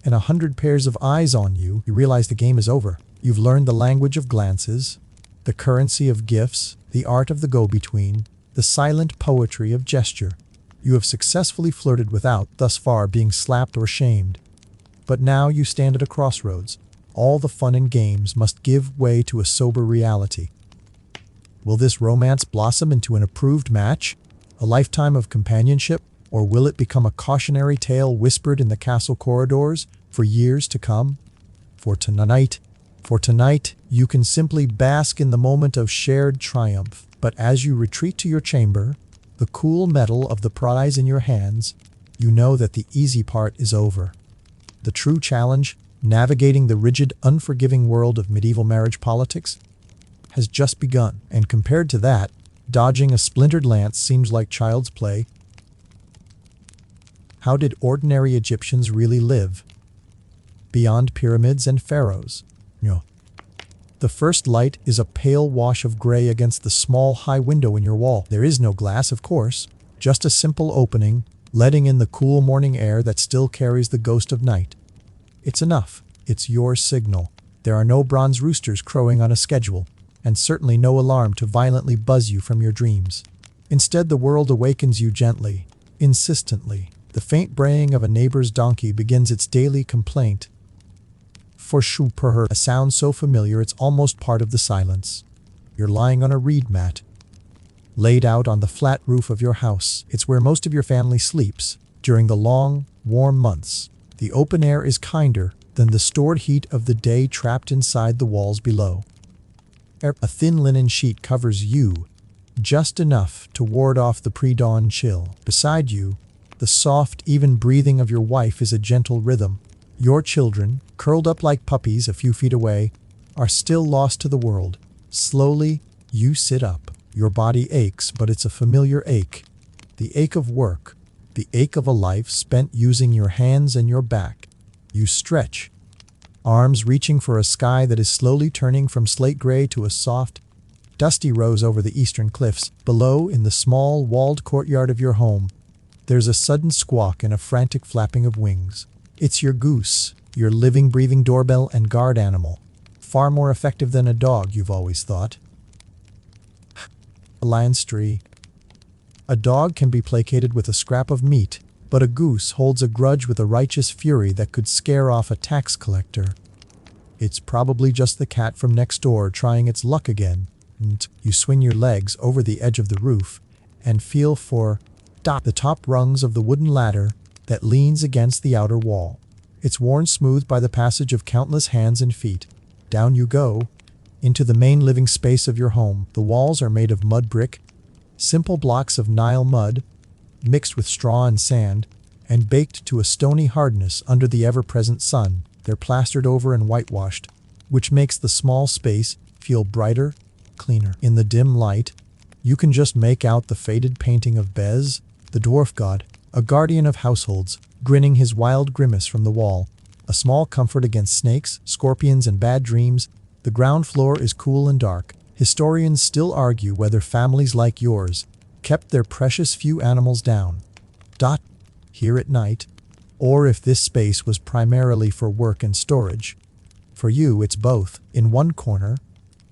and 100 pairs of eyes on you, you realize the game is over. You've learned the language of glances, the currency of gifts, the art of the go-between, the silent poetry of gesture. You have successfully flirted without, thus far, being slapped or shamed. But now you stand at a crossroads. All the fun and games must give way to a sober reality. Will this romance blossom into an approved match, a lifetime of companionship, or will it become a cautionary tale whispered in the castle corridors for years to come? For tonight, you can simply bask in the moment of shared triumph. But as you retreat to your chamber, the cool metal of the prize in your hands, you know that the easy part is over. The true challenge, navigating the rigid, unforgiving world of medieval marriage politics, has just begun. And compared to that, dodging a splintered lance seems like child's play. How did ordinary Egyptians really live? Beyond pyramids and pharaohs. The first light is a pale wash of gray against the small high window in your wall. There is no glass, of course, just a simple opening, letting in the cool morning air that still carries the ghost of night. It's enough. It's your signal. There are no bronze roosters crowing on a schedule, and certainly no alarm to violently buzz you from your dreams. Instead, the world awakens you gently, insistently. The faint braying of a neighbor's donkey begins its daily complaint. For a sound so familiar it's almost part of the silence. You're lying on a reed mat, laid out on the flat roof of your house. It's where most of your family sleeps during the long, warm months. The open air is kinder than the stored heat of the day trapped inside the walls below. A thin linen sheet covers you, just enough to ward off the pre-dawn chill. Beside you, the soft, even breathing of your wife is a gentle rhythm. Your children, curled up like puppies a few feet away, are still lost to the world. Slowly, you sit up. Your body aches, but it's a familiar ache. The ache of work. The ache of a life spent using your hands and your back. You stretch, arms reaching for a sky that is slowly turning from slate gray to a soft, dusty rose over the eastern cliffs. Below, in the small, walled courtyard of your home, there's a sudden squawk and a frantic flapping of wings. It's your goose, your living, breathing doorbell and guard animal. Far more effective than a dog, you've always thought. A lion's tree. A dog can be placated with a scrap of meat, but a goose holds a grudge with a righteous fury that could scare off a tax collector. It's probably just the cat from next door trying its luck again. And you swing your legs over the edge of the roof and feel for the top rungs of the wooden ladder that leans against the outer wall. It's worn smooth by the passage of countless hands and feet. Down you go, into the main living space of your home. The walls are made of mud brick, simple blocks of Nile mud, mixed with straw and sand, and baked to a stony hardness under the ever-present sun. They're plastered over and whitewashed, which makes the small space feel brighter, cleaner. In the dim light, you can just make out the faded painting of Bez, the dwarf god, a guardian of households, grinning his wild grimace from the wall. A small comfort against snakes, scorpions, and bad dreams. The ground floor is cool and dark. Historians still argue whether families like yours kept their precious few animals down, here at night, or if this space was primarily for work and storage. For you, it's both. In one corner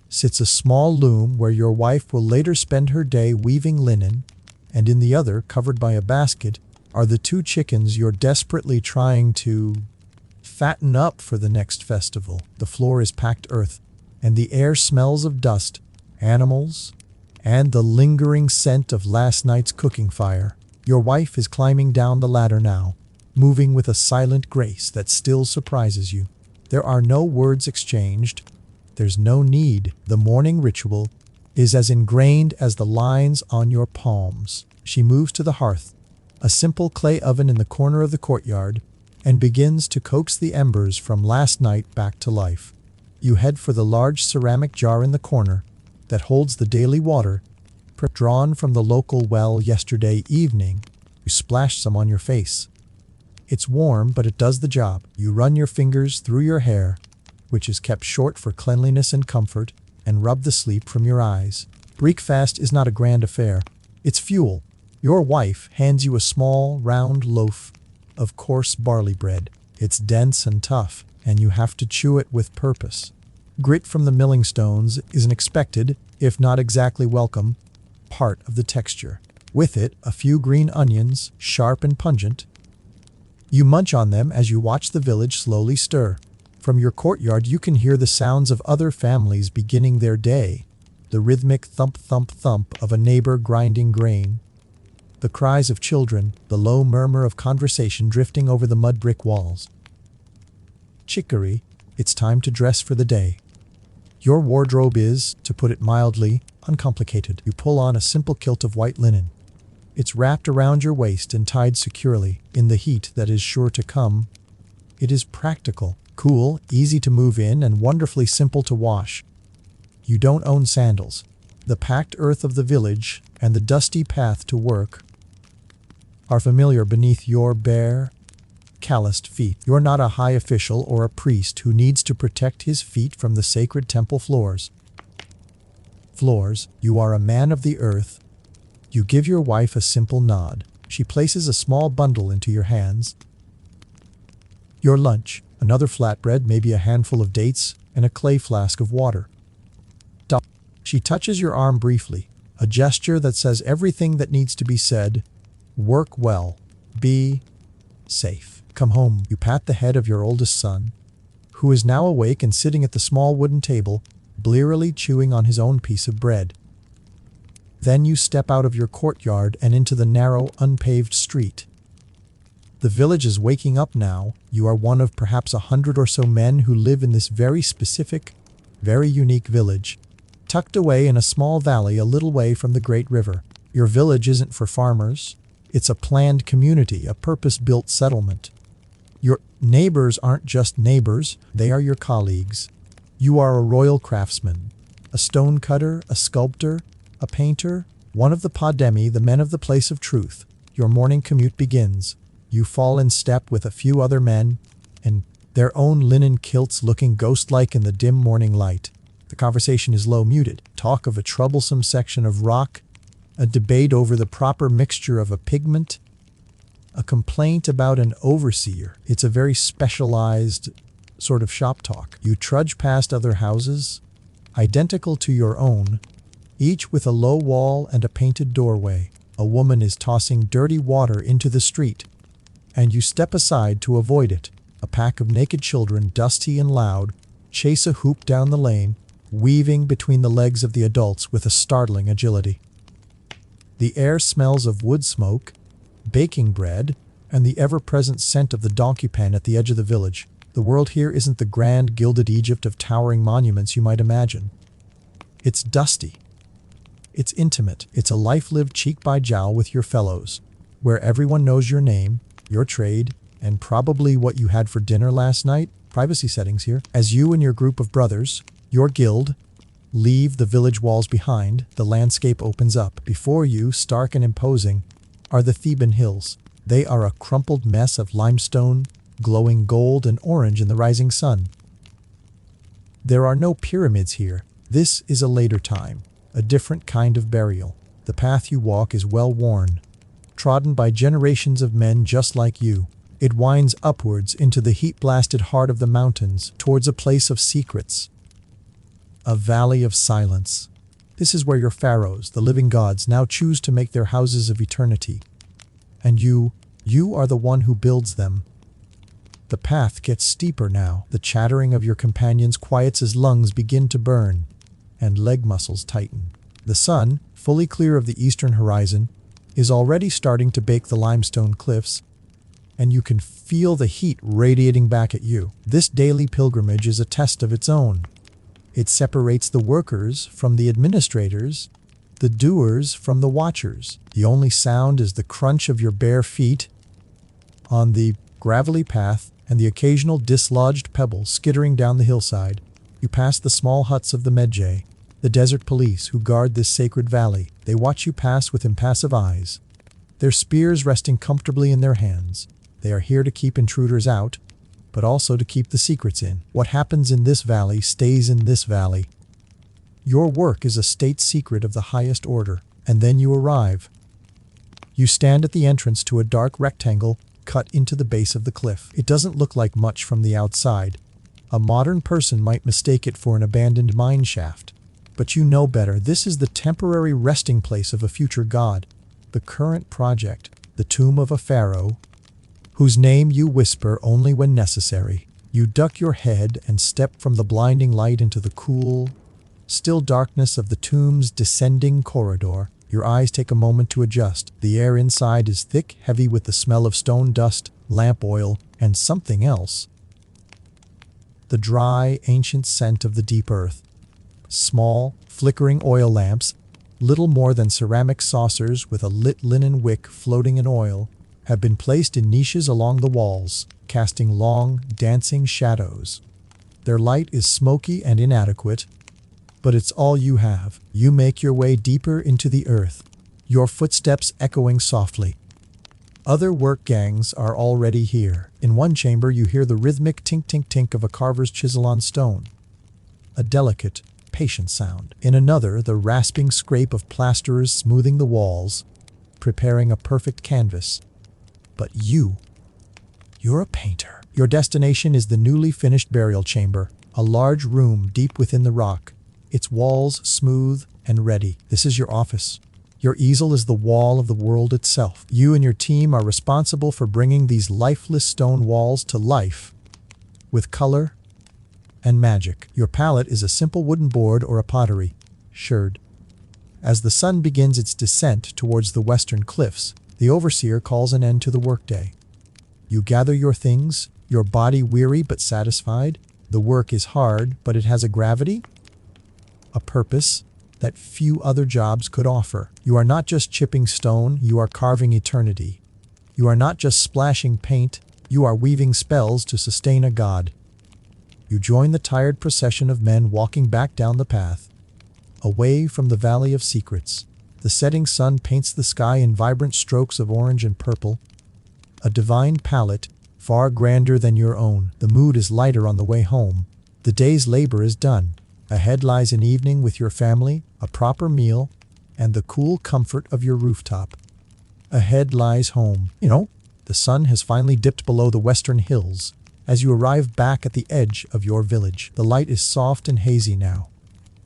sits a small loom where your wife will later spend her day weaving linen, and in the other, covered by a basket, are the 2 chickens you're desperately trying to fatten up for the next festival. The floor is packed earth, and the air smells of dust, animals, and the lingering scent of last night's cooking fire. Your wife is climbing down the ladder now, moving with a silent grace that still surprises you. There are no words exchanged. There's no need. The morning ritual is as ingrained as the lines on your palms. She moves to the hearth, a simple clay oven in the corner of the courtyard, and begins to coax the embers from last night back to life. You head for the large ceramic jar in the corner that holds the daily water, drawn from the local well yesterday evening. You splash some on your face. It's warm, but it does the job. You run your fingers through your hair, which is kept short for cleanliness and comfort, and rub the sleep from your eyes. Breakfast is not a grand affair. It's fuel. Your wife hands you a small, round loaf of coarse barley bread. It's dense and tough, and you have to chew it with purpose. Grit from the milling stones is an expected, if not exactly welcome, part of the texture. With it, a few green onions, sharp and pungent. You munch on them as you watch the village slowly stir. From your courtyard you can hear the sounds of other families beginning their day, the rhythmic thump-thump-thump of a neighbor grinding grain, the cries of children, the low murmur of conversation drifting over the mud brick walls. Chicory, it's time to dress for the day. Your wardrobe is, to put it mildly, uncomplicated. You pull on a simple kilt of white linen. It's wrapped around your waist and tied securely. In the heat that is sure to come, it is practical, cool, easy to move in, and wonderfully simple to wash. You don't own sandals. The packed earth of the village and the dusty path to work are familiar beneath your bare, calloused feet. You're not a high official or a priest who needs to protect his feet from the sacred temple floors. You are a man of the earth. You give your wife a simple nod. She places a small bundle into your hands. Your lunch, another flatbread, maybe a handful of dates, and a clay flask of water. She touches your arm briefly, a gesture that says everything that needs to be said. Work well. Be safe. Come home. You pat the head of your oldest son, who is now awake and sitting at the small wooden table, blearily chewing on his own piece of bread. Then you step out of your courtyard and into the narrow, unpaved street. The village is waking up now. You are one of perhaps 100 or so men who live in this very specific, very unique village, tucked away in a small valley a little way from the great river. Your village isn't for farmers. It's a planned community, a purpose-built settlement. Your neighbors aren't just neighbors, they are your colleagues. You are a royal craftsman, a stone cutter, a sculptor, a painter, one of the Pademi, the men of the place of truth. Your morning commute begins. You fall in step with a few other men, and their own linen kilts looking ghost-like in the dim morning light. The conversation is low, muted. Talk of a troublesome section of rock, a debate over the proper mixture of a pigment, a complaint about an overseer. It's a very specialized sort of shop talk. You trudge past other houses, identical to your own, each with a low wall and a painted doorway. A woman is tossing dirty water into the street, and you step aside to avoid it. A pack of naked children, dusty and loud, chase a hoop down the lane, weaving between the legs of the adults with a startling agility. The air smells of wood smoke, baking bread, and the ever-present scent of the donkey pen at the edge of the village. The world here isn't the grand gilded Egypt of towering monuments you might imagine. It's dusty. It's intimate. It's a life lived cheek by jowl with your fellows, where everyone knows your name, your trade, and probably what you had for dinner last night. Privacy settings here. As you and your group of brothers, your guild, leave the village walls behind, the landscape opens up. Before you, stark and imposing, are the Theban hills. They are a crumpled mess of limestone, glowing gold and orange in the rising sun. There are no pyramids here. This is a later time, a different kind of burial. The path you walk is well worn, trodden by generations of men just like you. It winds upwards into the heat-blasted heart of the mountains, towards a place of secrets, a valley of silence. This is where your pharaohs, the living gods, now choose to make their houses of eternity. And you are the one who builds them. The path gets steeper now. The chattering of your companions quiets as lungs begin to burn and leg muscles tighten. The sun, fully clear of the eastern horizon, is already starting to bake the limestone cliffs, and you can feel the heat radiating back at you. This daily pilgrimage is a test of its own. It separates the workers from the administrators, the doers from the watchers. The only sound is the crunch of your bare feet on the gravelly path, and the occasional dislodged pebble skittering down the hillside, you pass the small huts of the Medjay, the desert police who guard this sacred valley. They watch you pass with impassive eyes, their spears resting comfortably in their hands. They are here to keep intruders out, but also to keep the secrets in. What happens in this valley stays in this valley. Your work is a state secret of the highest order. And then you arrive. You stand at the entrance to a dark rectangle cut into the base of the cliff. It doesn't look like much from the outside. A modern person might mistake it for an abandoned mine shaft. But you know better. This is the temporary resting place of a future god. The current project, the tomb of a pharaoh, whose name you whisper only when necessary. You duck your head and step from the blinding light into the cool, still darkness of the tomb's descending corridor. Your eyes take a moment to adjust. The air inside is thick, heavy with the smell of stone dust, lamp oil, and something else. The dry, ancient scent of the deep earth. Small, flickering oil lamps, little more than ceramic saucers with a lit linen wick floating in oil, have been placed in niches along the walls, casting long, dancing shadows. Their light is smoky and inadequate, but it's all you have. You make your way deeper into the earth, your footsteps echoing softly. Other work gangs are already here. In one chamber you hear the rhythmic tink-tink-tink of a carver's chisel on stone, a delicate, patient sound. In another, the rasping scrape of plasterers smoothing the walls, preparing a perfect canvas. But you're a painter. Your destination is the newly finished burial chamber, a large room deep within the rock, its walls smooth and ready. This is your office. Your easel is the wall of the world itself. You and your team are responsible for bringing these lifeless stone walls to life with color and magic. Your palette is a simple wooden board or a pottery sherd. As the sun begins its descent towards the western cliffs, the overseer calls an end to the workday. You gather your things, your body weary but satisfied. The work is hard, but it has a gravity, a purpose that few other jobs could offer. You are not just chipping stone, you are carving eternity. You are not just splashing paint, you are weaving spells to sustain a god. You join the tired procession of men walking back down the path, away from the Valley of Secrets. The setting sun paints the sky in vibrant strokes of orange and purple, a divine palette far grander than your own. The mood is lighter on the way home. The day's labor is done. Ahead lies an evening with your family, a proper meal, and the cool comfort of your rooftop. Ahead lies home. The sun has finally dipped below the western hills as you arrive back at the edge of your village. The light is soft and hazy now,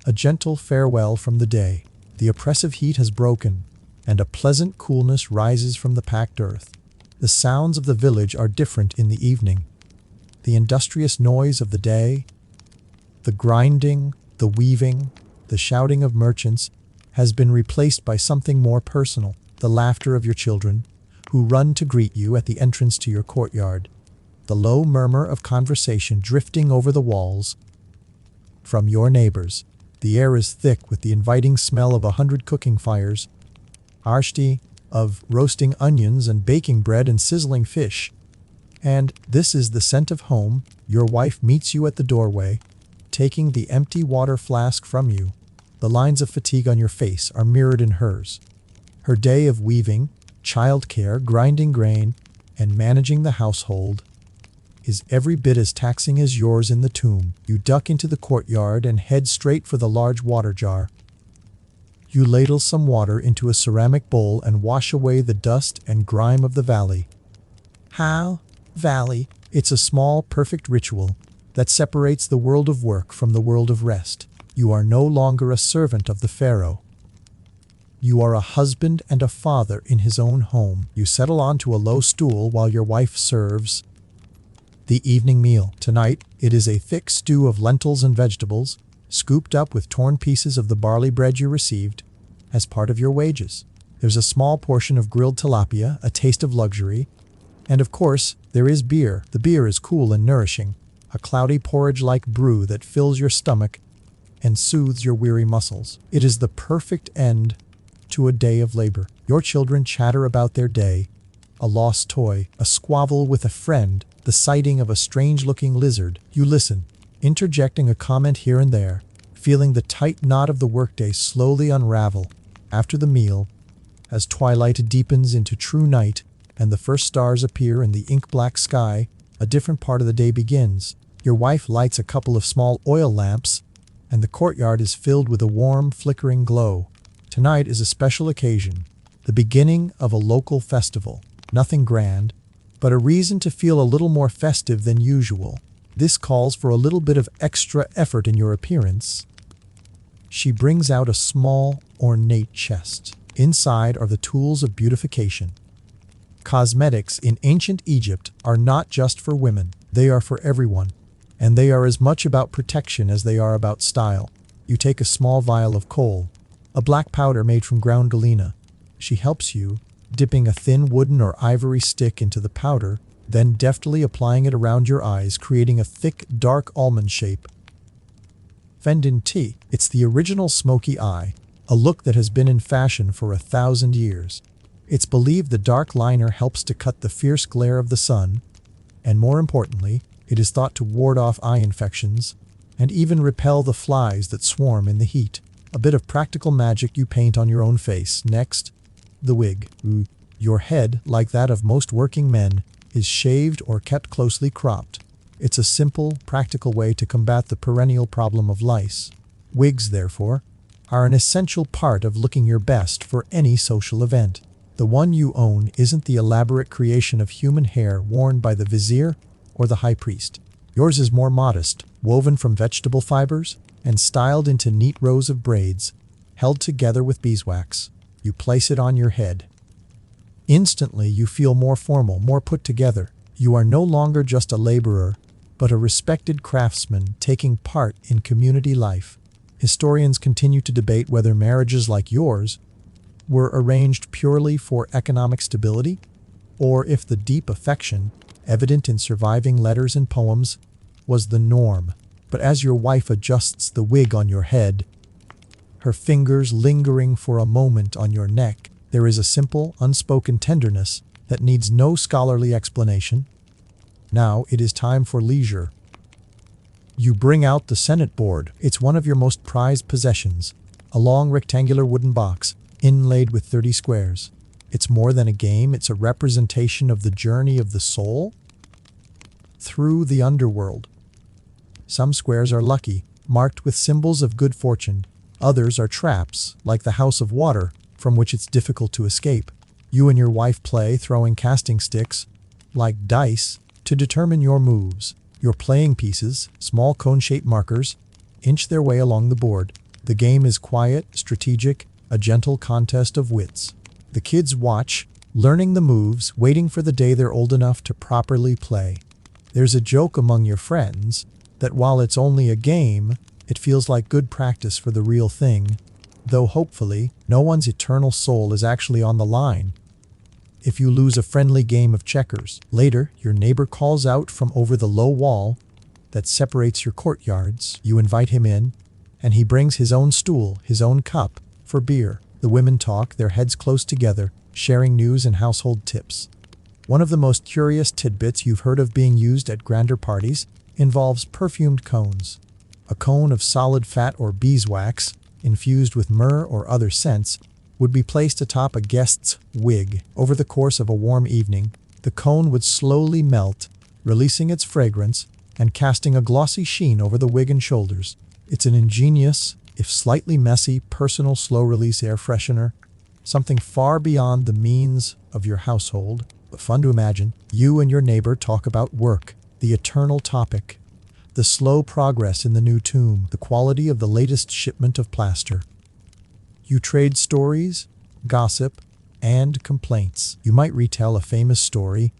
a gentle farewell from the day. The oppressive heat has broken, and a pleasant coolness rises from the packed earth. The sounds of the village are different in the evening. The industrious noise of the day, the grinding, the weaving, the shouting of merchants has been replaced by something more personal. The laughter of your children, who run to greet you at the entrance to your courtyard. The low murmur of conversation drifting over the walls from your neighbors. The air is thick with the inviting smell of 100 cooking fires, arshti, of roasting onions and baking bread and sizzling fish. And this is the scent of home. Your wife meets you at the doorway, taking the empty water flask from you. The lines of fatigue on your face are mirrored in hers. Her day of weaving, childcare, grinding grain, and managing the household is every bit as taxing as yours in the tomb. You duck into the courtyard and head straight for the large water jar. You ladle some water into a ceramic bowl and wash away the dust and grime of the valley. Valley. It's a small, perfect ritual that separates the world of work from the world of rest. You are no longer a servant of the pharaoh. You are a husband and a father in his own home. You settle onto a low stool while your wife serves the evening meal. Tonight, it is a thick stew of lentils and vegetables, scooped up with torn pieces of the barley bread you received as part of your wages. There's a small portion of grilled tilapia, a taste of luxury, and of course, there is beer. The beer is cool and nourishing, a cloudy porridge-like brew that fills your stomach and soothes your weary muscles. It is the perfect end to a day of labor. Your children chatter about their day, a lost toy, a squabble with a friend, the sighting of a strange-looking lizard. You listen, interjecting a comment here and there, feeling the tight knot of the workday slowly unravel. After the meal, as twilight deepens into true night and the first stars appear in the ink-black sky, a different part of the day begins. Your wife lights a couple of small oil lamps, and the courtyard is filled with a warm, flickering glow. Tonight is a special occasion, the beginning of a local festival. Nothing grand, but a reason to feel a little more festive than usual. This calls for a little bit of extra effort in your appearance. She brings out a small, ornate chest. Inside are the tools of beautification. Cosmetics in ancient Egypt are not just for women, they are for everyone, and they are as much about protection as they are about style. You take a small vial of kohl, a black powder made from ground galena. She helps you, dipping a thin wooden or ivory stick into the powder, then deftly applying it around your eyes, creating a thick, dark almond shape. Fendant tea, it's the original smoky eye, a look that has been in fashion for 1,000 years. It's believed the dark liner helps to cut the fierce glare of the sun, and more importantly, it is thought to ward off eye infections and even repel the flies that swarm in the heat. A bit of practical magic you paint on your own face. Next, the wig. Your head, like that of most working men, is shaved or kept closely cropped. It's a simple, practical way to combat the perennial problem of lice. Wigs, therefore, are an essential part of looking your best for any social event. The one you own isn't the elaborate creation of human hair worn by the vizier or the high priest. Yours is more modest, woven from vegetable fibers and styled into neat rows of braids, held together with beeswax. You place it on your head. Instantly, you feel more formal, more put together. You are no longer just a laborer, but a respected craftsman taking part in community life. Historians continue to debate whether marriages like yours were arranged purely for economic stability, or if the deep affection, evident in surviving letters and poems, was the norm. But as your wife adjusts the wig on your head, her fingers lingering for a moment on your neck, there is a simple, unspoken tenderness that needs no scholarly explanation. Now it is time for leisure. You bring out the Senate board. It's one of your most prized possessions, a long rectangular wooden box, inlaid with 30 squares. It's more than a game, it's a representation of the journey of the soul through the underworld. Some squares are lucky, marked with symbols of good fortune. Others are traps, like the House of Water, from which it's difficult to escape. You and your wife play, throwing casting sticks, like dice, to determine your moves. Your playing pieces, small cone-shaped markers, inch their way along the board. The game is quiet, strategic, a gentle contest of wits. The kids watch, learning the moves, waiting for the day they're old enough to properly play. There's a joke among your friends that while it's only a game, it feels like good practice for the real thing, though hopefully, no one's eternal soul is actually on the line. If you lose a friendly game of checkers, later, your neighbor calls out from over the low wall that separates your courtyards. You invite him in, and he brings his own stool, his own cup, for beer. The women talk, their heads close together, sharing news and household tips. One of the most curious tidbits you've heard of being used at grander parties involves perfumed cones. A cone of solid fat or beeswax, infused with myrrh or other scents, would be placed atop a guest's wig. Over the course of a warm evening, the cone would slowly melt, releasing its fragrance and casting a glossy sheen over the wig and shoulders. It's an ingenious, if slightly messy, personal slow-release air freshener, something far beyond the means of your household, but fun to imagine. You and your neighbor talk about work, the eternal topic, the slow progress in the new tomb, the quality of the latest shipment of plaster. You trade stories, gossip, and complaints. You might retell a famous story,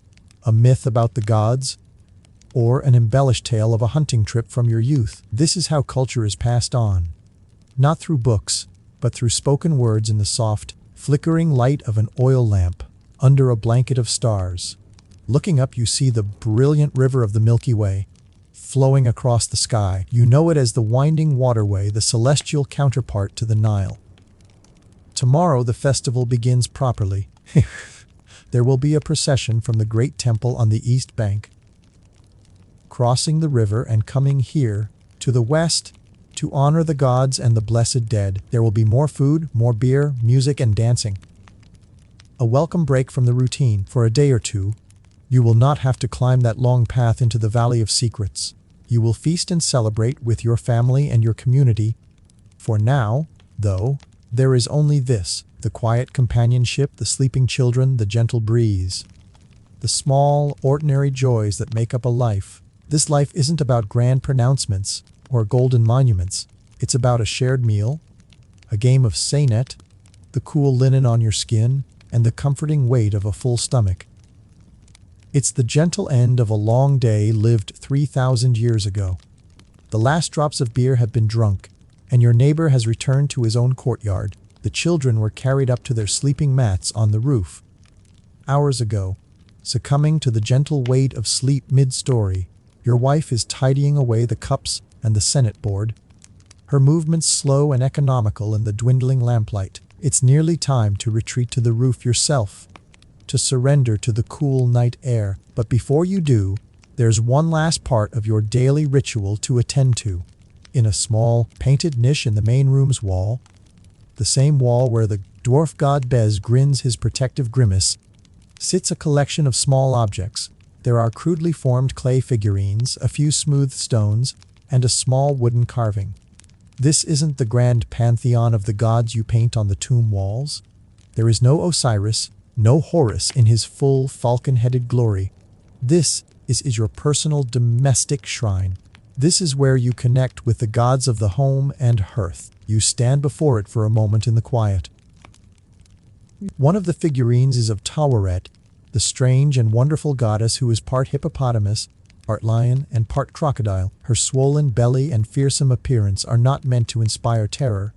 a myth about the gods, or an embellished tale of a hunting trip from your youth. This is how culture is passed on. Not through books, but through spoken words in the soft, flickering light of an oil lamp under a blanket of stars. Looking up, you see the brilliant river of the Milky Way, flowing across the sky. You know it as the winding waterway, the celestial counterpart to the Nile. Tomorrow the festival begins properly. there will be a procession from the great temple on the east bank, crossing the river and coming here, to the west, to honor the gods and the blessed dead. There will be more food, more beer, music, and dancing. A welcome break from the routine. For a day or two, you will not have to climb that long path into the Valley of Secrets. You will feast and celebrate with your family and your community. For now, though, there is only this: the quiet companionship, the sleeping children, the gentle breeze. The small, ordinary joys that make up a life. This life isn't about grand pronouncements or golden monuments. It's about a shared meal, a game of say-net, the cool linen on your skin, and the comforting weight of a full stomach. It's the gentle end of a long day lived 3,000 years ago. The last drops of beer have been drunk, and your neighbor has returned to his own courtyard. The children were carried up to their sleeping mats on the roof. Hours ago, succumbing to the gentle weight of sleep mid-story, your wife is tidying away the cups and the Senate board, her movements slow and economical in the dwindling lamplight. It's nearly time to retreat to the roof yourself, to surrender to the cool night air. But before you do, there's one last part of your daily ritual to attend to. In a small, painted niche in the main room's wall, the same wall where the dwarf god Bez grins his protective grimace, sits a collection of small objects. There are crudely formed clay figurines, a few smooth stones, and a small wooden carving. This isn't the grand pantheon of the gods you paint on the tomb walls. There is no Osiris, no Horus in his full falcon-headed glory. This is your personal domestic shrine. This is where you connect with the gods of the home and hearth. You stand before it for a moment in the quiet. One of the figurines is of Taweret, the strange and wonderful goddess who is part hippopotamus, part lion, and part crocodile. Her swollen belly and fearsome appearance are not meant to inspire terror,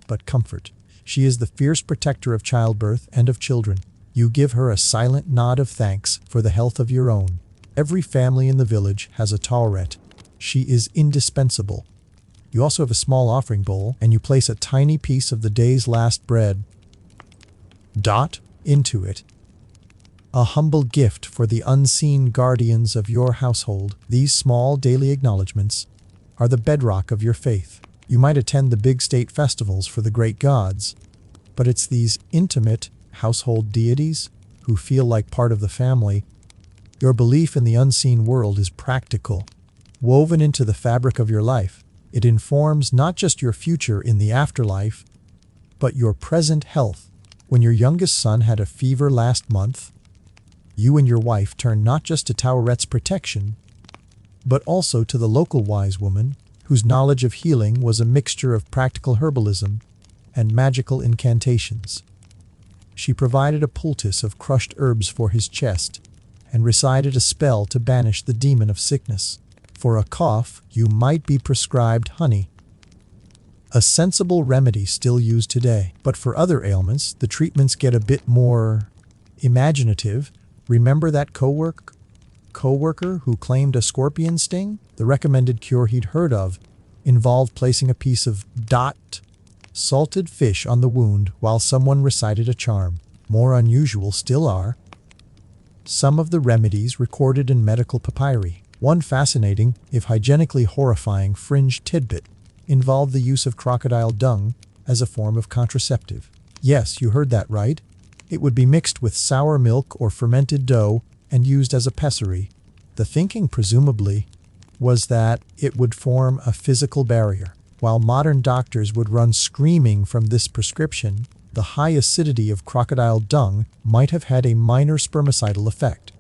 but comfort. She is the fierce protector of childbirth and of children. You give her a silent nod of thanks for the health of your own. Every family in the village has a Taweret. She is indispensable. You also have a small offering bowl, and you place a tiny piece of the day's last bread into it. A humble gift for the unseen guardians of your household. These small daily acknowledgments are the bedrock of your faith. You might attend the big state festivals for the great gods, but it's these intimate household deities who feel like part of the family. Your belief in the unseen world is practical, woven into the fabric of your life. It informs not just your future in the afterlife, but your present health. When your youngest son had a fever last month, you and your wife turned not just to Tawaret's protection, but also to the local wise woman, whose knowledge of healing was a mixture of practical herbalism and magical incantations. She provided a poultice of crushed herbs for his chest, and recited a spell to banish the demon of sickness. For a cough, you might be prescribed honey, a sensible remedy still used today. But for other ailments, the treatments get a bit more imaginative. Remember that coworker who claimed a scorpion sting? The recommended cure he'd heard of involved placing a piece of salted fish on the wound while someone recited a charm. More unusual still are some of the remedies recorded in medical papyri. One fascinating, if hygienically horrifying, fringe tidbit involved the use of crocodile dung as a form of contraceptive. Yes, you heard that right. It would be mixed with sour milk or fermented dough and used as a pessary. The thinking, presumably, was that it would form a physical barrier. While modern doctors would run screaming from this prescription, the high acidity of crocodile dung might have had a minor spermicidal effect.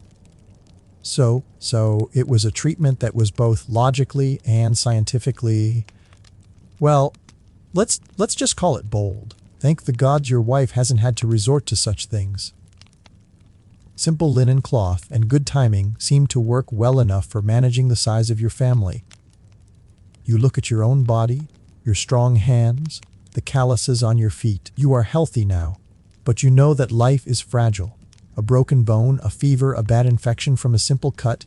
So it was a treatment that was both logically and scientifically, well, let's just call it bold. Thank the gods your wife hasn't had to resort to such things. Simple linen cloth and good timing seem to work well enough for managing the size of your family. You look at your own body, your strong hands, the calluses on your feet. You are healthy now, but you know that life is fragile. A broken bone, a fever, a bad infection from a simple cut,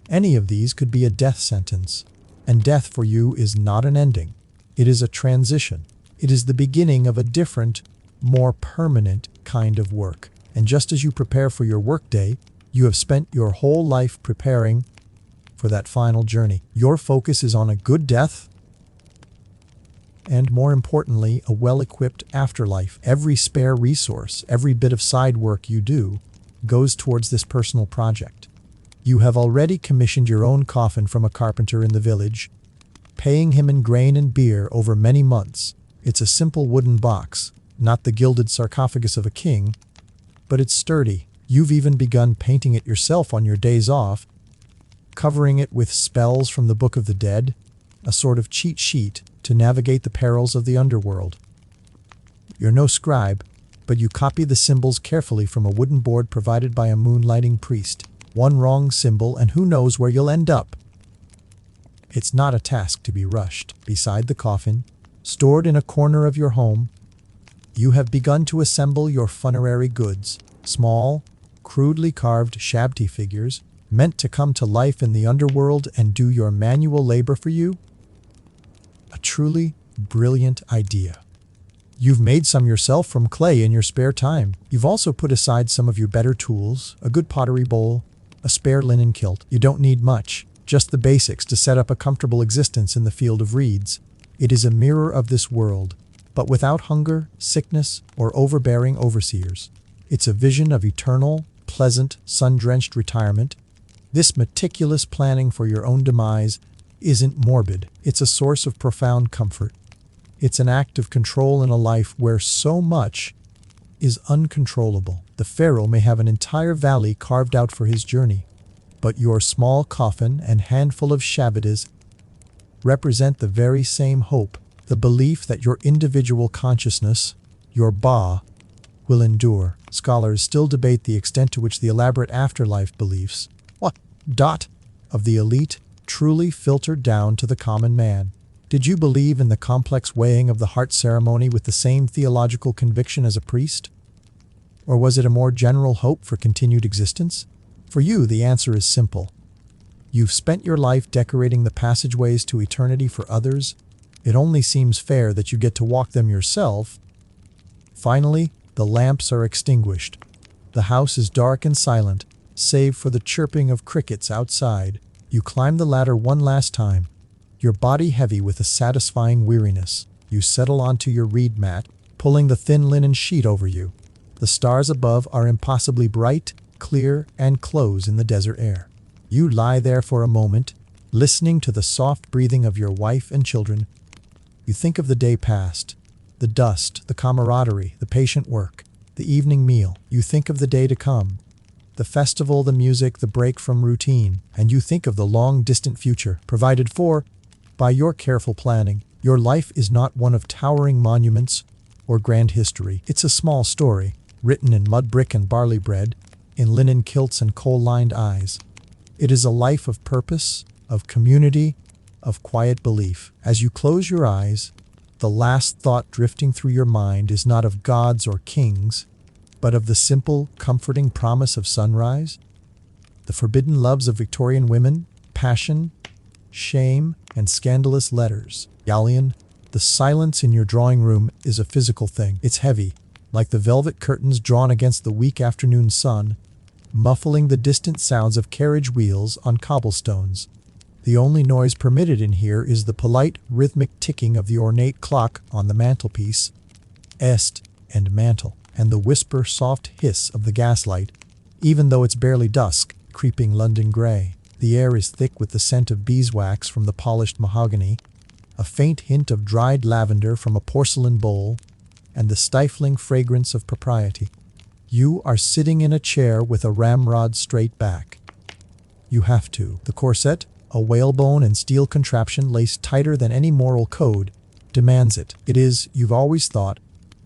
any of these could be a death sentence. And death for you is not an ending. It is a transition. It is the beginning of a different, more permanent kind of work. And just as you prepare for your workday, you have spent your whole life preparing for that final journey. Your focus is on a good death and, more importantly, a well-equipped afterlife. Every spare resource, every bit of side work you do, goes towards this personal project. You have already commissioned your own coffin from a carpenter in the village, paying him in grain and beer over many months. It's a simple wooden box, not the gilded sarcophagus of a king, but it's sturdy. You've even begun painting it yourself on your days off, covering it with spells from the Book of the Dead, a sort of cheat sheet to navigate the perils of the underworld. You're no scribe, but you copy the symbols carefully from a wooden board provided by a moonlighting priest. One wrong symbol, and who knows where you'll end up. It's not a task to be rushed. Beside the coffin, stored in a corner of your home, you have begun to assemble your funerary goods. Small, crudely carved shabti figures, meant to come to life in the underworld and do your manual labor for you. A truly brilliant idea. You've made some yourself from clay in your spare time. You've also put aside some of your better tools, a good pottery bowl, a spare linen kilt. You don't need much, just the basics to set up a comfortable existence in the field of reeds. It is a mirror of this world, but without hunger, sickness, or overbearing overseers. It's a vision of eternal, pleasant, sun-drenched retirement. This meticulous planning for your own demise isn't morbid. It's a source of profound comfort. It's an act of control in a life where so much is uncontrollable. The pharaoh may have an entire valley carved out for his journey, but your small coffin and handful of shabbatas represent the very same hope, the belief that your individual consciousness, your ba, will endure. Scholars still debate the extent to which the elaborate afterlife beliefs of the elite truly filtered down to the common man. Did you believe in the complex weighing of the heart ceremony with the same theological conviction as a priest? Or was it a more general hope for continued existence? For you, the answer is simple. You've spent your life decorating the passageways to eternity for others. It only seems fair that you get to walk them yourself. Finally, the lamps are extinguished. The house is dark and silent, save for the chirping of crickets outside. You climb the ladder one last time, your body heavy with a satisfying weariness. You settle onto your reed mat, pulling the thin linen sheet over you. The stars above are impossibly bright, clear, and close in the desert air. You lie there for a moment, listening to the soft breathing of your wife and children. You think of the day past, the dust, the camaraderie, the patient work, the evening meal. You think of the day to come, the festival, the music, the break from routine, and you think of the long, distant future provided for by your careful planning. Your life is not one of towering monuments or grand history. It's a small story, written in mud brick and barley bread, in linen kilts and coal-lined eyes. It is a life of purpose, of community, of quiet belief. As you close your eyes, the last thought drifting through your mind is not of gods or kings, but of the simple, comforting promise of sunrise, the forbidden loves of Victorian women, passion, shame, and scandalous letters. Galleon, the silence in your drawing room is a physical thing. It's heavy, like the velvet curtains drawn against the weak afternoon sun, muffling the distant sounds of carriage wheels on cobblestones. The only noise permitted in here is the polite, rhythmic ticking of the ornate clock on the mantelpiece, est and mantle, and the whisper-soft hiss of the gaslight, even though it's barely dusk, creeping London grey. The air is thick with the scent of beeswax from the polished mahogany, a faint hint of dried lavender from a porcelain bowl, and the stifling fragrance of propriety. You are sitting in a chair with a ramrod straight back. You have to. The corset, a whalebone and steel contraption laced tighter than any moral code, demands it. It is, you've always thought,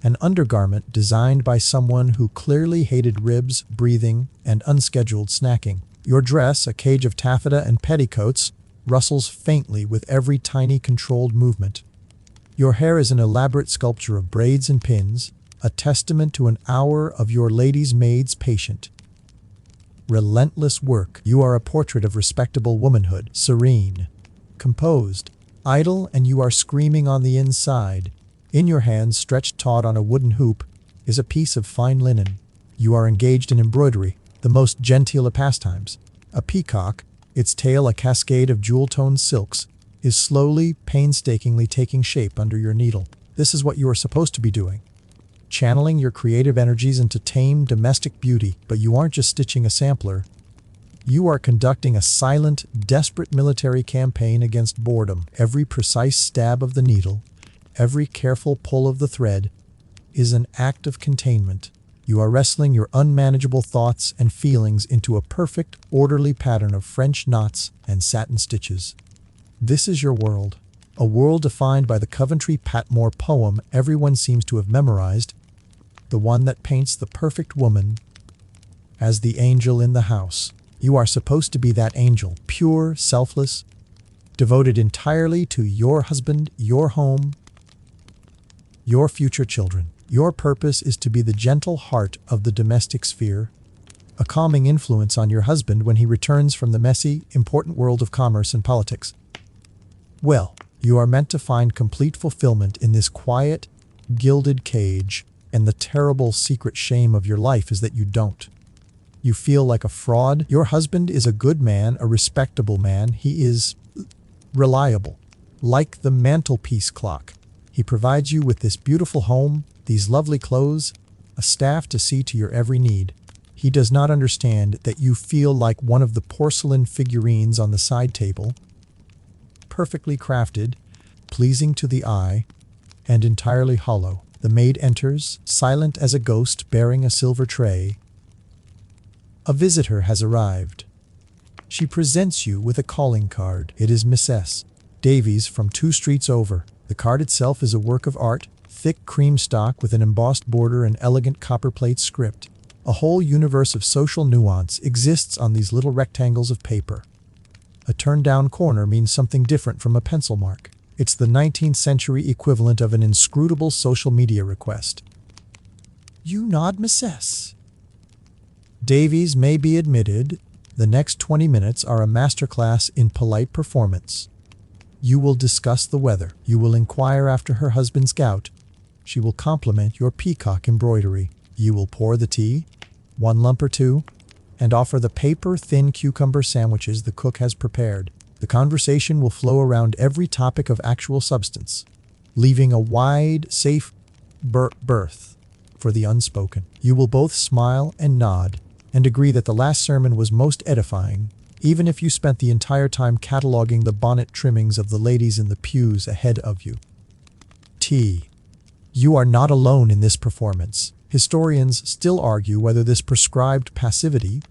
an undergarment designed by someone who clearly hated ribs, breathing, and unscheduled snacking. Your dress, a cage of taffeta and petticoats, rustles faintly with every tiny controlled movement. Your hair is an elaborate sculpture of braids and pins, a testament to an hour of your lady's maid's patient, relentless work. You are a portrait of respectable womanhood, serene, composed, idle, and you are screaming on the inside. In your hands, stretched taut on a wooden hoop, is a piece of fine linen. You are engaged in embroidery, the most genteel of pastimes. A peacock, its tail a cascade of jewel-toned silks, is slowly, painstakingly taking shape under your needle. This is what you are supposed to be doing. Channeling your creative energies into tame, domestic beauty, but you aren't just stitching a sampler. You are conducting a silent, desperate military campaign against boredom. Every precise stab of the needle, every careful pull of the thread, is an act of containment. You are wrestling your unmanageable thoughts and feelings into a perfect, orderly pattern of French knots and satin stitches. This is your world, a world defined by the Coventry Patmore poem everyone seems to have memorized, the one that paints the perfect woman as the angel in the house. You are supposed to be that angel, pure, selfless, devoted entirely to your husband, your home, your future children. Your purpose is to be the gentle heart of the domestic sphere, a calming influence on your husband when he returns from the messy, important world of commerce and politics. Well, you are meant to find complete fulfillment in this quiet, gilded cage, and the terrible secret shame of your life is that you don't. You feel like a fraud. Your husband is a good man, a respectable man. He is reliable, like the mantelpiece clock. He provides you with this beautiful home, these lovely clothes, a staff to see to your every need. He does not understand that you feel like one of the porcelain figurines on the side table, perfectly crafted, pleasing to the eye, and entirely hollow. The maid enters, silent as a ghost bearing a silver tray. A visitor has arrived. She presents you with a calling card. It is Mrs. Davies from 2 streets over. The card itself is a work of art, thick cream stock with an embossed border and elegant copperplate script. A whole universe of social nuance exists on these little rectangles of paper. A turned-down corner means something different from a pencil mark. It's the 19th century equivalent of an inscrutable social media request. You nod, Mrs. Davies may be admitted. The next 20 minutes are a masterclass in polite performance. You will discuss the weather. You will inquire after her husband's gout. She will compliment your peacock embroidery. You will pour the tea, 1 lump or 2, and offer the paper-thin cucumber sandwiches the cook has prepared. The conversation will flow around every topic of actual substance, leaving a wide, safe berth for the unspoken. You will both smile and nod, and agree that the last sermon was most edifying, even if you spent the entire time cataloging the bonnet trimmings of the ladies in the pews ahead of you. T. You are not alone in this performance. Historians still argue whether this prescribed passivity,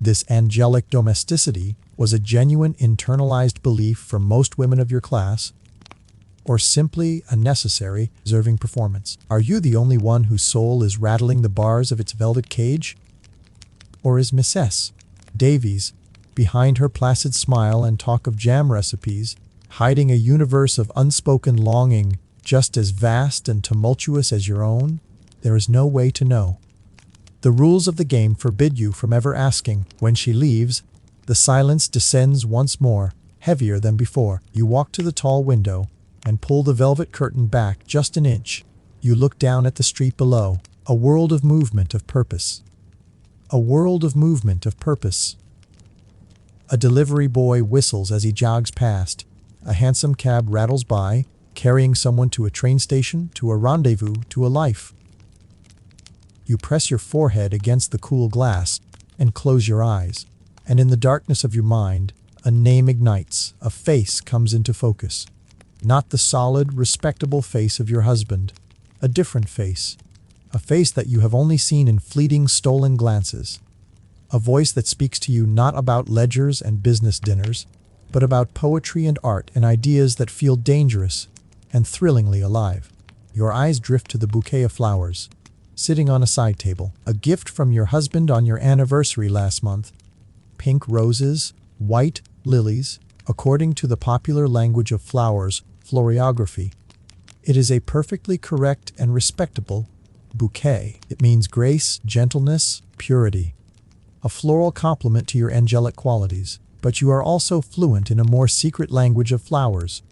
this angelic domesticity, was a genuine internalized belief from most women of your class, or simply a necessary, deserving performance. Are you the only one whose soul is rattling the bars of its velvet cage? Or is Mrs. Davies, behind her placid smile and talk of jam recipes, hiding a universe of unspoken longing just as vast and tumultuous as your own? There is no way to know. The rules of the game forbid you from ever asking. When she leaves, the silence descends once more, heavier than before. You walk to the tall window and pull the velvet curtain back just an inch. You look down at the street below, a world of movement, of purpose. A world of movement, of purpose. A delivery boy whistles as he jogs past. A hansom cab rattles by, carrying someone to a train station, to a rendezvous, to a life. You press your forehead against the cool glass and close your eyes, and in the darkness of your mind, a name ignites, a face comes into focus. Not the solid, respectable face of your husband, a different face, a face that you have only seen in fleeting, stolen glances. A voice that speaks to you not about ledgers and business dinners, but about poetry and art and ideas that feel dangerous and thrillingly alive. Your eyes drift to the bouquet of flowers, sitting on a side table, a gift from your husband on your anniversary last month. Pink roses, white lilies, according to the popular language of flowers, floriography. It is a perfectly correct and respectable bouquet. It means grace, gentleness, purity. A floral compliment to your angelic qualities, but you are also fluent in a more secret language of flowers,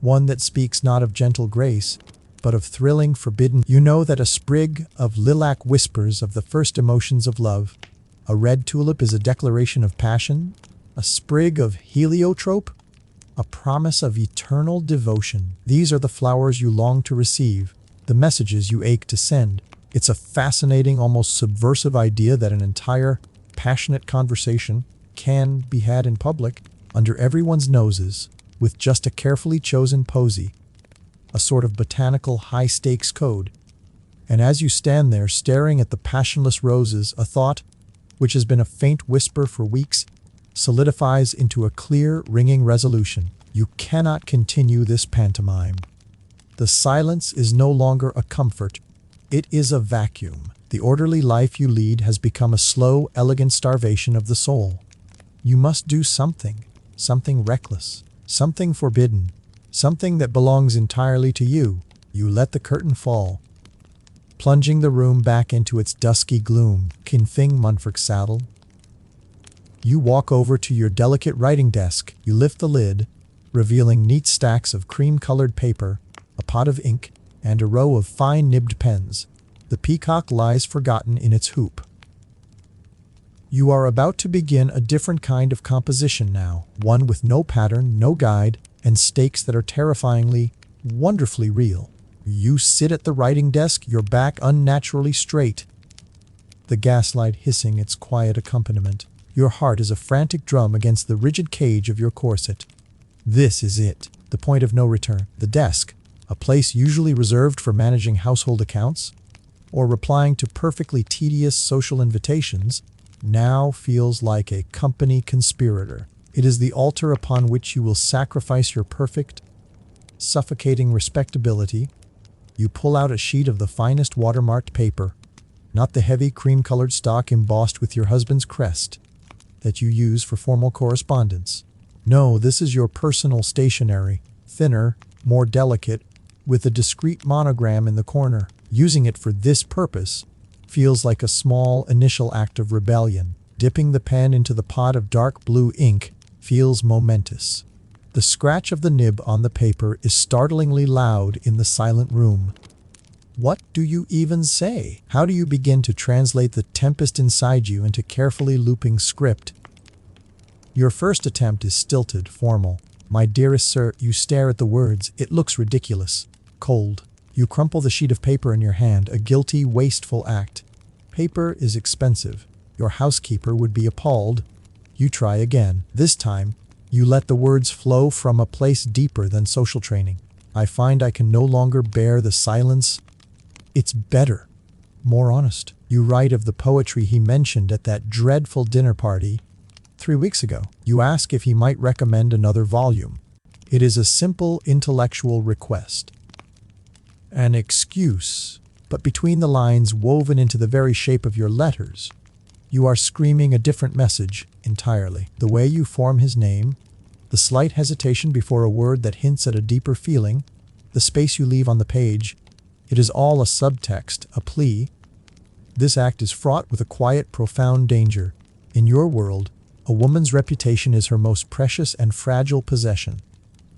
one that speaks not of gentle grace, but of thrilling, forbidden. You know that a sprig of lilac whispers of the first emotions of love. A red tulip is a declaration of passion. A sprig of heliotrope, a promise of eternal devotion. These are the flowers you long to receive, the messages you ache to send. It's a fascinating, almost subversive idea that an entire, passionate conversation can be had in public, under everyone's noses, with just a carefully chosen posy, a sort of botanical high-stakes code. And as you stand there staring at the passionless roses, a thought, which has been a faint whisper for weeks, solidifies into a clear, ringing resolution. You cannot continue this pantomime. The silence is no longer a comfort. It is a vacuum. The orderly life you lead has become a slow, elegant starvation of the soul. You must do something, something reckless, something forbidden, something that belongs entirely to you. You let the curtain fall, plunging the room back into its dusky gloom. Kinfing Munfric saddle. You walk over to your delicate writing desk. You lift the lid, revealing neat stacks of cream-colored paper, a pot of ink, and a row of fine-nibbed pens. The peacock lies forgotten in its hoop. You are about to begin a different kind of composition now, one with no pattern, no guide, and stakes that are terrifyingly, wonderfully real. You sit at the writing desk, your back unnaturally straight, the gaslight hissing its quiet accompaniment. Your heart is a frantic drum against the rigid cage of your corset. This is it, the point of no return. The desk, a place usually reserved for managing household accounts or replying to perfectly tedious social invitations, now feels like a company conspirator. It is the altar upon which you will sacrifice your perfect, suffocating respectability. You pull out a sheet of the finest watermarked paper, not the heavy cream-colored stock embossed with your husband's crest that you use for formal correspondence. No, this is your personal stationery, thinner, more delicate, with a discreet monogram in the corner. Using it for this purpose feels like a small initial act of rebellion. Dipping the pen into the pot of dark blue ink feels momentous. The scratch of the nib on the paper is startlingly loud in the silent room. What do you even say? How do you begin to translate the tempest inside you into carefully looping script? Your first attempt is stilted, formal. My dearest sir, you stare at the words. It looks ridiculous, cold. You crumple the sheet of paper in your hand, a guilty, wasteful act. Paper is expensive. Your housekeeper would be appalled. You try again. This time, you let the words flow from a place deeper than social training. I find I can no longer bear the silence. It's better, more honest. You write of the poetry he mentioned at that dreadful dinner party 3 weeks ago. You ask if he might recommend another volume. It is a simple intellectual request. An excuse, but between the lines woven into the very shape of your letters, you are screaming a different message entirely. The way you form his name, the slight hesitation before a word that hints at a deeper feeling, the space you leave on the page, it is all a subtext, a plea. This act is fraught with a quiet, profound danger. In your world, a woman's reputation is her most precious and fragile possession,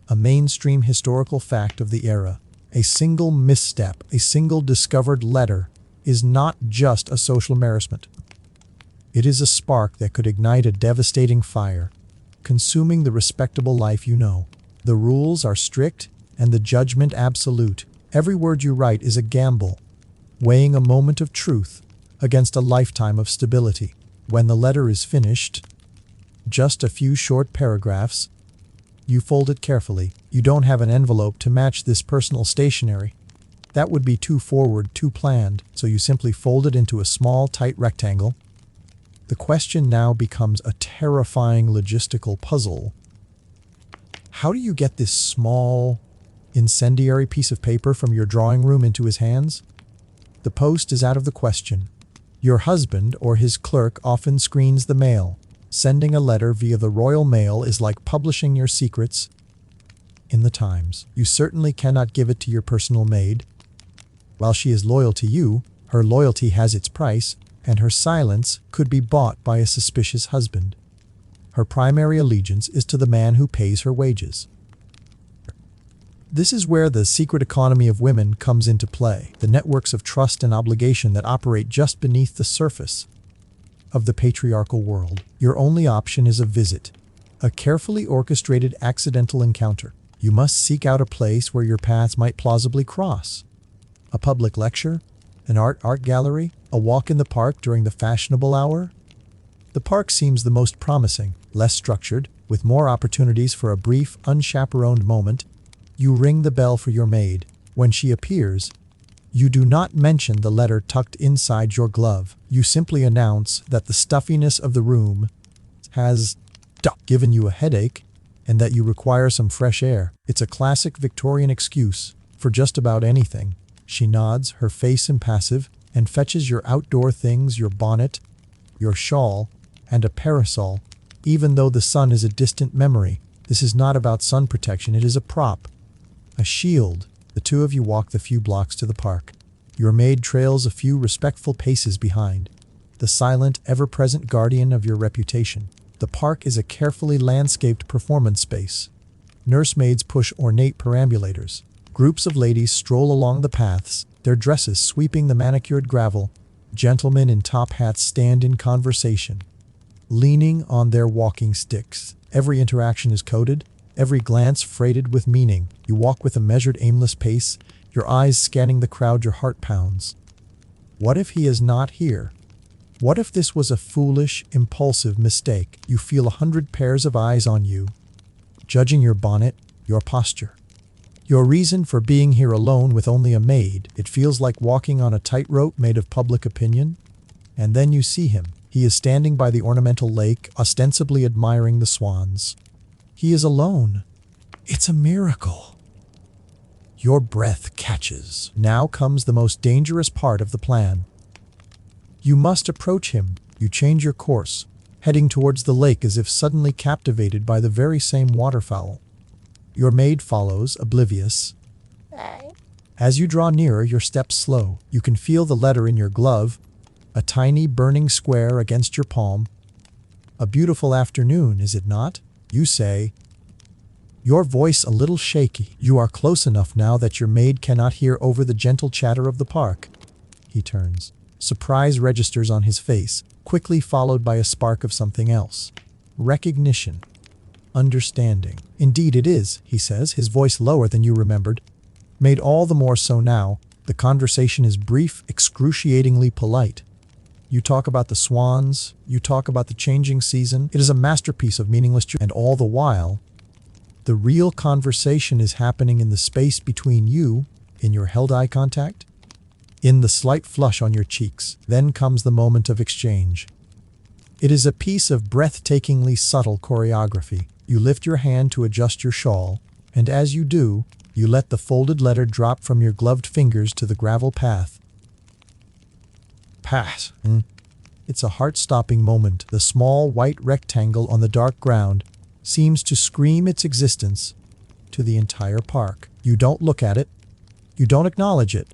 a mainstream historical fact of the era. A single misstep, a single discovered letter, is not just a social embarrassment. It is a spark that could ignite a devastating fire, consuming the respectable life you know. The rules are strict and the judgment absolute. Every word you write is a gamble, weighing a moment of truth against a lifetime of stability. When the letter is finished, just a few short paragraphs, you fold it carefully. You don't have an envelope to match this personal stationery. That would be too forward, too planned, so you simply fold it into a small, tight rectangle. The question now becomes a terrifying logistical puzzle. How do you get this small, incendiary piece of paper from your drawing room into his hands? The post is out of the question. Your husband or his clerk often screens the mail. Sending a letter via the Royal Mail is like publishing your secrets in the Times. You certainly cannot give it to your personal maid. While she is loyal to you, her loyalty has its price, and her silence could be bought by a suspicious husband. Her primary allegiance is to the man who pays her wages. This is where the secret economy of women comes into play, the networks of trust and obligation that operate just beneath the surface of the patriarchal world. Your only option is a visit, a carefully orchestrated accidental encounter. You must seek out a place where your paths might plausibly cross. A public lecture, an art gallery, a walk in the park during the fashionable hour. The park seems the most promising, less structured, with more opportunities for a brief, unchaperoned moment. You ring the bell for your maid. When she appears, you do not mention the letter tucked inside your glove. You simply announce that the stuffiness of the room has given you a headache and that you require some fresh air. It's a classic Victorian excuse for just about anything. She nods, her face impassive, and fetches your outdoor things, your bonnet, your shawl, and a parasol, even though the sun is a distant memory. This is not about sun protection, it is a prop, a shield. The two of you walk the few blocks to the park. Your maid trails a few respectful paces behind, the silent, ever-present guardian of your reputation. The park is a carefully landscaped performance space. Nursemaids push ornate perambulators. Groups of ladies stroll along the paths, their dresses sweeping the manicured gravel. Gentlemen in top hats stand in conversation, leaning on their walking sticks. Every interaction is coded, every glance freighted with meaning. You walk with a measured, aimless pace, your eyes scanning the crowd, your heart pounds. What if he is not here? What if this was a foolish, impulsive mistake? You feel 100 pairs of eyes on you, judging your bonnet, your posture, your reason for being here alone with only a maid. It feels like walking on a tightrope made of public opinion. And then you see him. He is standing by the ornamental lake, ostensibly admiring the swans. He is alone. It's a miracle. Your breath catches. Now comes the most dangerous part of the plan. You must approach him. You change your course, heading towards the lake as if suddenly captivated by the very same waterfowl. Your maid follows, oblivious. As you draw nearer, your steps slow. You can feel the letter in your glove, a tiny burning square against your palm. A beautiful afternoon, is it not? You say, your voice a little shaky. You are close enough now that your maid cannot hear over the gentle chatter of the park. He turns. Surprise registers on his face, quickly followed by a spark of something else. Recognition. Understanding. Indeed it is, he says, his voice lower than you remembered. Made all the more so now, the conversation is brief, excruciatingly polite. You talk about the swans, you talk about the changing season. It is a masterpiece of meaningless and all the while, the real conversation is happening in the space between you, in your held eye contact, in the slight flush on your cheeks. Then comes the moment of exchange. It is a piece of breathtakingly subtle choreography. You lift your hand to adjust your shawl, and as you do, you let the folded letter drop from your gloved fingers to the gravel path. Pass. It's a heart-stopping moment. The small white rectangle on the dark ground seems to scream its existence to the entire park. You don't look at it. You don't acknowledge it.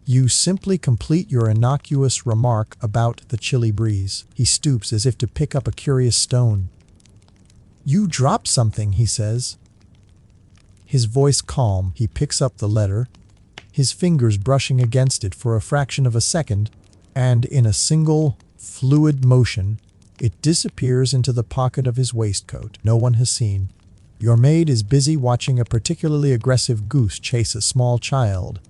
You simply complete your innocuous remark about the chilly breeze. He stoops as if to pick up a curious stone. You dropped something, he says. His voice calm, he picks up the letter, his fingers brushing against it for a fraction of a second, and in a single, fluid motion, it disappears into the pocket of his waistcoat. No one has seen. Your maid is busy watching a particularly aggressive goose chase a small child.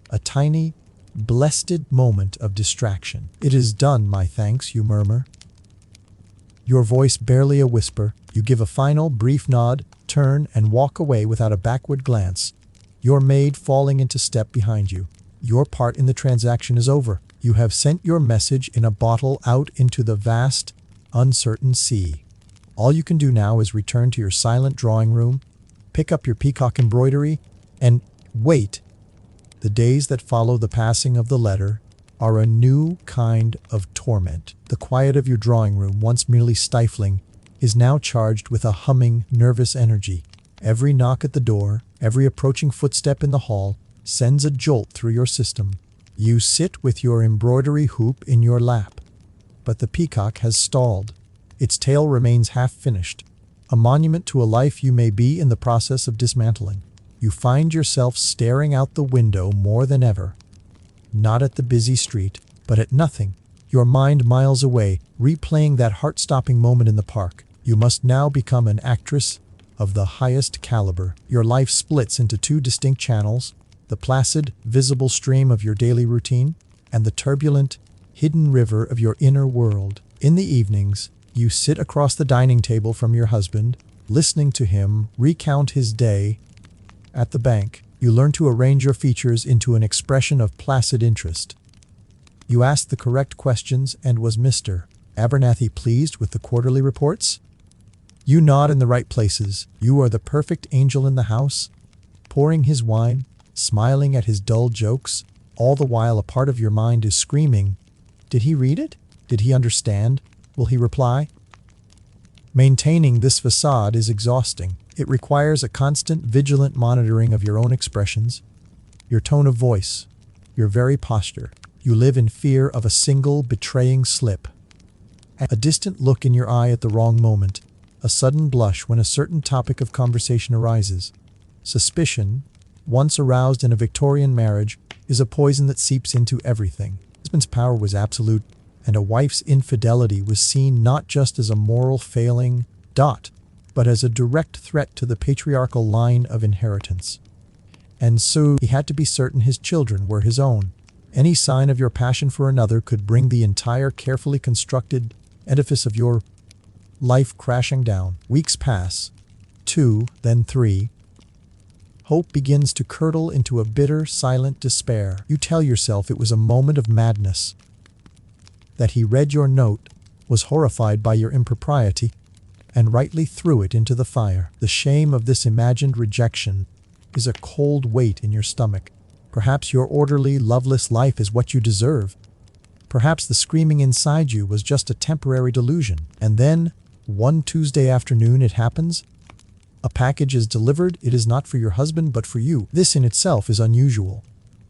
A tiny, blessed moment of distraction. It is done, my thanks, you murmur. Your voice barely a whisper. You give a final, brief nod, turn, and walk away without a backward glance. Your maid falling into step behind you. Your part in the transaction is over. You have sent your message in a bottle out into the vast, uncertain sea. All you can do now is return to your silent drawing room, pick up your peacock embroidery, and wait. The days that follow the passing of the letter are a new kind of torment. The quiet of your drawing room, once merely stifling, is now charged with a humming, nervous energy. Every knock at the door, every approaching footstep in the hall, sends a jolt through your system. You sit with your embroidery hoop in your lap. But the peacock has stalled. Its tail remains half-finished, a monument to a life you may be in the process of dismantling. You find yourself staring out the window more than ever. Not at the busy street, but at nothing. Your mind miles away, replaying that heart-stopping moment in the park. You must now become an actress of the highest caliber. Your life splits into two distinct channels: the placid, visible stream of your daily routine, and the turbulent, hidden river of your inner world. In the evenings, you sit across the dining table from your husband, listening to him recount his day at the bank. You learn to arrange your features into an expression of placid interest. You ask the correct questions, and was Mr. Abernathy pleased with the quarterly reports? You nod in the right places. You are the perfect angel in the house, pouring his wine, smiling at his dull jokes. All the while a part of your mind is screaming, "Did he read it? Did he understand? Will he reply?" Maintaining this facade is exhausting. It requires a constant, vigilant monitoring of your own expressions, your tone of voice, your very posture. You live in fear of a single betraying slip. A distant look in your eye at the wrong moment, a sudden blush when a certain topic of conversation arises. Suspicion, once aroused in a Victorian marriage, is a poison that seeps into everything. A husband's power was absolute, and a wife's infidelity was seen not just as a moral failing, but as a direct threat to the patriarchal line of inheritance. And so he had to be certain his children were his own. Any sign of your passion for another could bring the entire carefully constructed edifice of your life crashing down. Weeks pass, 2, then 3. Hope begins to curdle into a bitter, silent despair. You tell yourself it was a moment of madness, that he read your note, was horrified by your impropriety, and rightly threw it into the fire. The shame of this imagined rejection is a cold weight in your stomach. Perhaps your orderly, loveless life is what you deserve. Perhaps the screaming inside you was just a temporary delusion. And then, one Tuesday afternoon, it happens. A package is delivered. It is not for your husband, but for you. This in itself is unusual.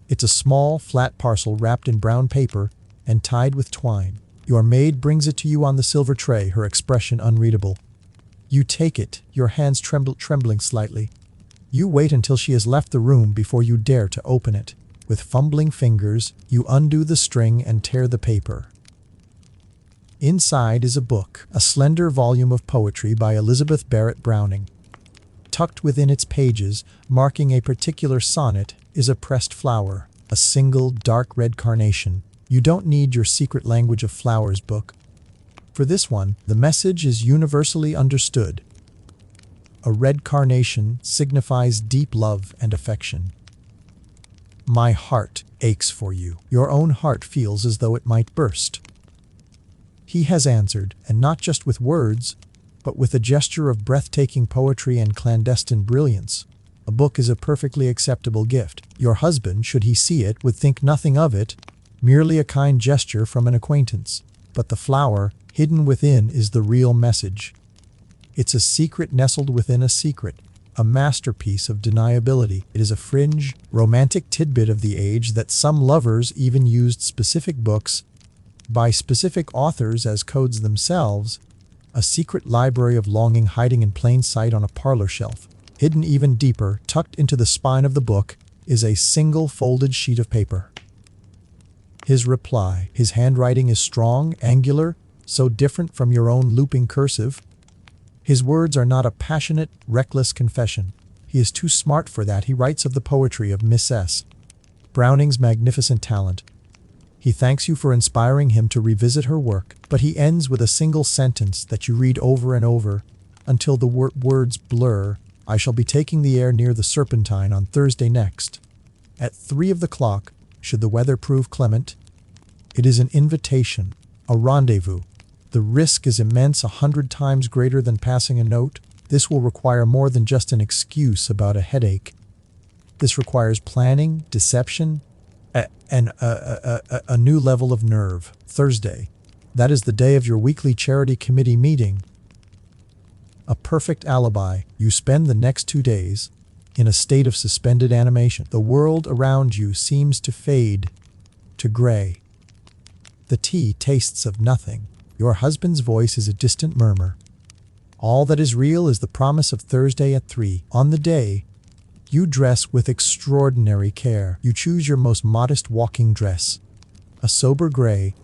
It's a small, flat parcel wrapped in brown paper and tied with twine. Your maid brings it to you on the silver tray, her expression unreadable. You take it, your hands trembling slightly. You wait until she has left the room before you dare to open it. With fumbling fingers, you undo the string and tear the paper. Inside is a book, a slender volume of poetry by Elizabeth Barrett Browning. Tucked within its pages, marking a particular sonnet, is a pressed flower, a single dark red carnation. You don't need your secret language of flowers book. For this one, the message is universally understood. A red carnation signifies deep love and affection. My heart aches for you. Your own heart feels as though it might burst. He has answered, and not just with words, but with a gesture of breathtaking poetry and clandestine brilliance. A book is a perfectly acceptable gift. Your husband, should he see it, would think nothing of it, merely a kind gesture from an acquaintance. But the flower, hidden within, is the real message. It's a secret nestled within a secret, a masterpiece of deniability. It is a fringe, romantic tidbit of the age that some lovers even used specific books by specific authors as codes themselves, a secret library of longing hiding in plain sight on a parlor shelf. Hidden even deeper, tucked into the spine of the book, is a single folded sheet of paper. His reply. His handwriting is strong, angular, so different from your own looping cursive. His words are not a passionate, reckless confession. He is too smart for that. He writes of the poetry of Miss S. Browning's magnificent talent. He thanks you for inspiring him to revisit her work, but he ends with a single sentence that you read over and over until the words blur. I shall be taking the air near the Serpentine on Thursday next. At 3 o'clock, should the weather prove clement. It is an invitation, a rendezvous. The risk is immense, 100 times greater than passing a note. This will require more than just an excuse about a headache. This requires planning, deception, and a new level of nerve. Thursday. That is the day of your weekly charity committee meeting. A perfect alibi. You spend the next 2 days in a state of suspended animation. The world around you seems to fade to gray. The tea tastes of nothing. Your husband's voice is a distant murmur. All that is real is the promise of Thursday at 3. On the day, You dress with extraordinary care. You choose your most modest walking dress, a sober gray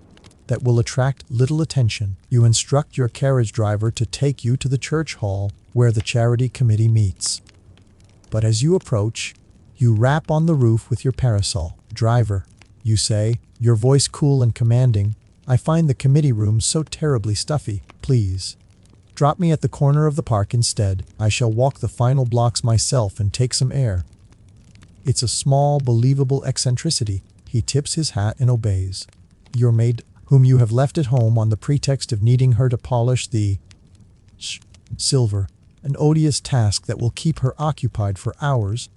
that will attract little attention. You instruct your carriage driver to take you to the church hall where the charity committee meets. But as you approach, you rap on the roof with your parasol. "Driver," you say, your voice cool and commanding, "I find the committee room so terribly stuffy. Please drop me at the corner of the park instead. I shall walk the final blocks myself and take some air." It's a small, believable eccentricity. He tips his hat and obeys. Your maid, whom you have left at home on the pretext of needing her to polish the silver, an odious task that will keep her occupied for hours,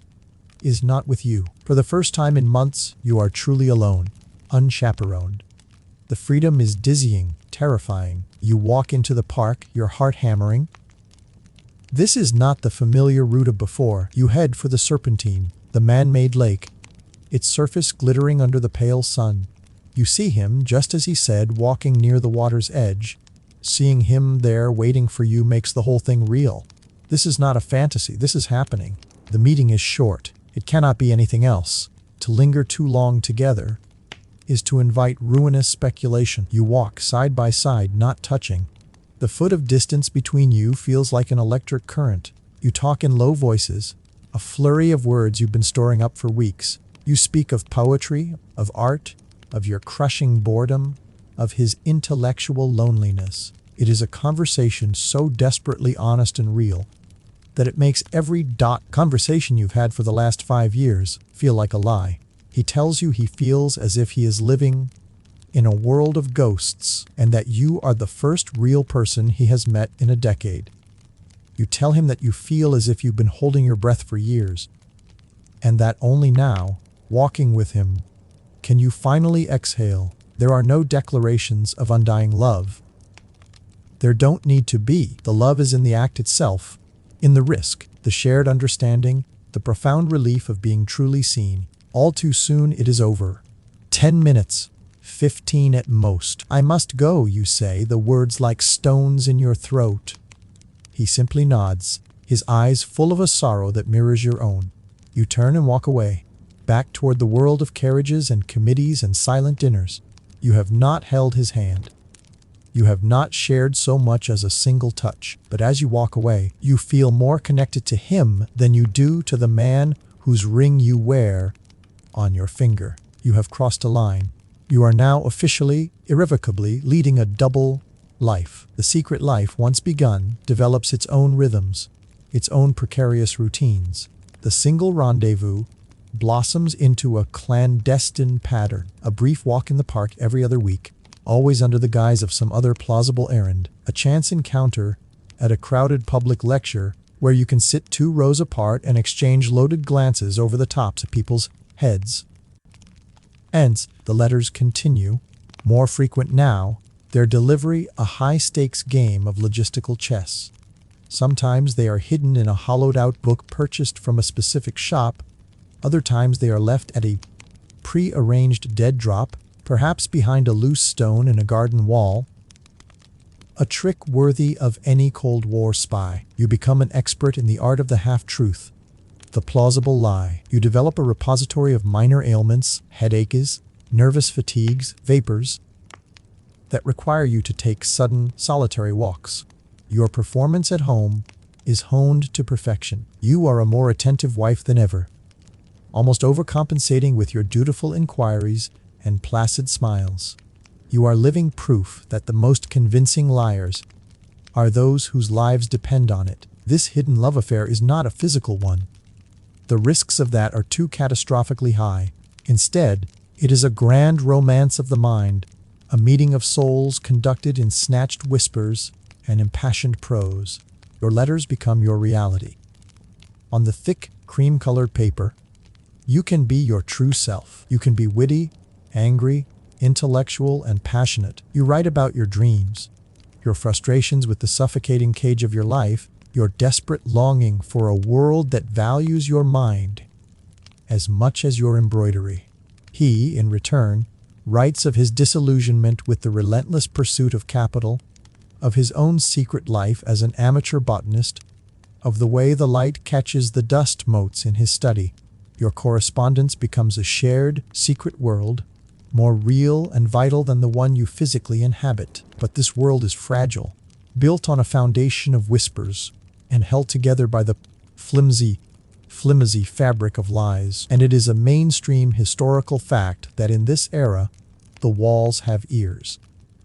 is not with you. For the first time in months, you are truly alone, unchaperoned. The freedom is dizzying, terrifying. You walk into the park, your heart hammering. This is not the familiar route of before. You head for the Serpentine, the man-made lake, its surface glittering under the pale sun. You see him, just as he said, walking near the water's edge. Seeing him there waiting for you makes the whole thing real. This is not a fantasy, this is happening. The meeting is short. It cannot be anything else. To linger too long together is to invite ruinous speculation. You walk side by side, not touching. The foot of distance between you feels like an electric current. You talk in low voices, a flurry of words you've been storing up for weeks. You speak of poetry, of art, of your crushing boredom, of his intellectual loneliness. It is a conversation so desperately honest and real that it makes every conversation you've had for the last 5 years feel like a lie. He tells you he feels as if he is living in a world of ghosts and that you are the first real person he has met in a decade. You tell him that you feel as if you've been holding your breath for years and that only now, walking with him, can you finally exhale. There are no declarations of undying love. There don't need to be. The love is in the act itself, in the risk, the shared understanding, the profound relief of being truly seen. All too soon it is over. 10 minutes, 15 at most. "I must go," you say, the words like stones in your throat. He simply nods, his eyes full of a sorrow that mirrors your own. You turn and walk away, back toward the world of carriages and committees and silent dinners. You have not held his hand. You have not shared so much as a single touch. But as you walk away, you feel more connected to him than you do to the man whose ring you wear on your finger. You have crossed a line. You are now officially, irrevocably leading a double life. The secret life, once begun, develops its own rhythms, its own precarious routines. The single rendezvous blossoms into a clandestine pattern, a brief walk in the park every other week, always under the guise of some other plausible errand, a chance encounter at a crowded public lecture where you can sit 2 rows apart and exchange loaded glances over the tops of people's heads. Hence, the letters continue, more frequent now, their delivery a high-stakes game of logistical chess. Sometimes they are hidden in a hollowed-out book purchased from a specific shop. Other times they are left at a pre-arranged dead drop, perhaps behind a loose stone in a garden wall. A trick worthy of any Cold War spy. You become an expert in the art of the half-truth, the plausible lie. You develop a repository of minor ailments, headaches, nervous fatigues, vapors that require you to take sudden, solitary walks. Your performance at home is honed to perfection. You are a more attentive wife than ever, almost overcompensating with your dutiful inquiries and placid smiles. You are living proof that the most convincing liars are those whose lives depend on it. This hidden love affair is not a physical one. The risks of that are too catastrophically high. Instead, it is a grand romance of the mind, a meeting of souls conducted in snatched whispers and impassioned prose. Your letters become your reality. On the thick, cream-colored paper, you can be your true self. You can be witty, angry, intellectual, and passionate. You write about your dreams, your frustrations with the suffocating cage of your life, your desperate longing for a world that values your mind as much as your embroidery. He, in return, writes of his disillusionment with the relentless pursuit of capital, of his own secret life as an amateur botanist, of the way the light catches the dust motes in his study. Your correspondence becomes a shared, secret world, more real and vital than the one you physically inhabit. But this world is fragile, built on a foundation of whispers, and held together by the flimsy fabric of lies. And it is a mainstream historical fact that in this era, the walls have ears.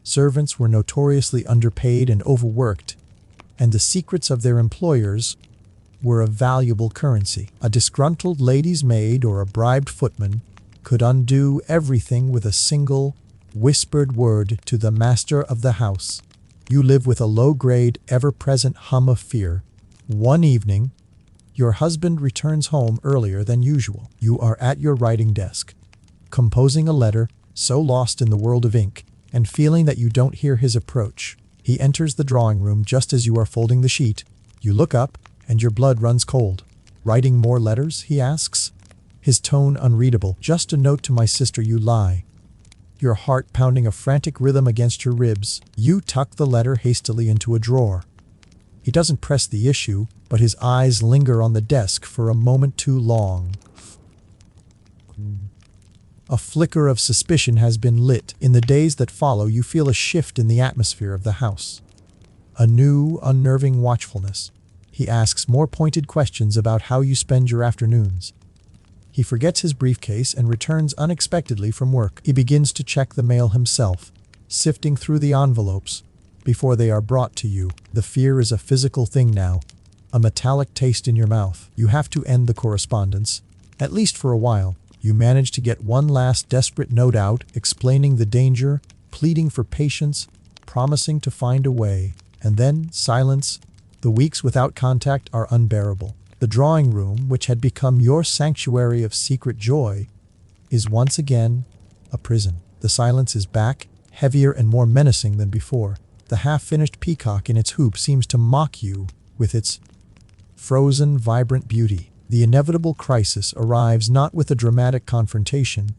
Servants were notoriously underpaid and overworked, and the secrets of their employers were a valuable currency. A disgruntled lady's maid or a bribed footman could undo everything with a single, whispered word to the master of the house. You live with a low-grade, ever-present hum of fear. One evening, your husband returns home earlier than usual. You are at your writing desk, composing a letter, so lost in the world of ink, and feeling that you don't hear his approach. He enters the drawing room just as you are folding the sheet. You look up, and your blood runs cold. "Writing more letters?" he asks, his tone unreadable. "Just a note to my sister, you lie." Your heart pounding a frantic rhythm against your ribs. You tuck the letter hastily into a drawer. He doesn't press the issue, but his eyes linger on the desk for a moment too long. A flicker of suspicion has been lit. In the days that follow, you feel a shift in the atmosphere of the house. A new, unnerving watchfulness. He asks more pointed questions about how you spend your afternoons. He forgets his briefcase and returns unexpectedly from work. He begins to check the mail himself, sifting through the envelopes before they are brought to you. The fear is a physical thing now, a metallic taste in your mouth. You have to end the correspondence, at least for a while. You manage to get one last desperate note out, explaining the danger, pleading for patience, promising to find a way. And then silence. The weeks without contact are unbearable. The drawing room, which had become your sanctuary of secret joy, is once again a prison. The silence is back, heavier and more menacing than before. The half-finished peacock in its hoop seems to mock you with its frozen, vibrant beauty. The inevitable crisis arrives not with a dramatic confrontation,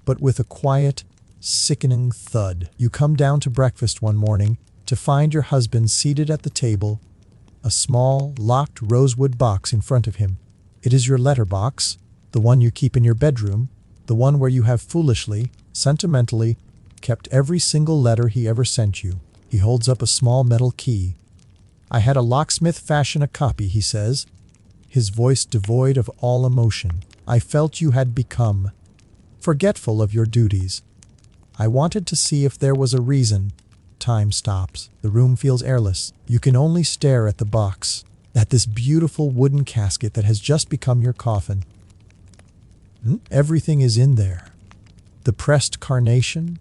but with a quiet, sickening thud. You come down to breakfast one morning to find your husband seated at the table, a small, locked rosewood box in front of him. It is your letter box, the one you keep in your bedroom, the one where you have foolishly, sentimentally, kept every single letter he ever sent you. He holds up a small metal key. "I had a locksmith fashion a copy," he says, his voice devoid of all emotion. "I felt you had become forgetful of your duties. I wanted to see if there was a reason." Time stops. The room feels airless. You can only stare at the box, at this beautiful wooden casket that has just become your coffin. Everything is in there. The pressed carnation,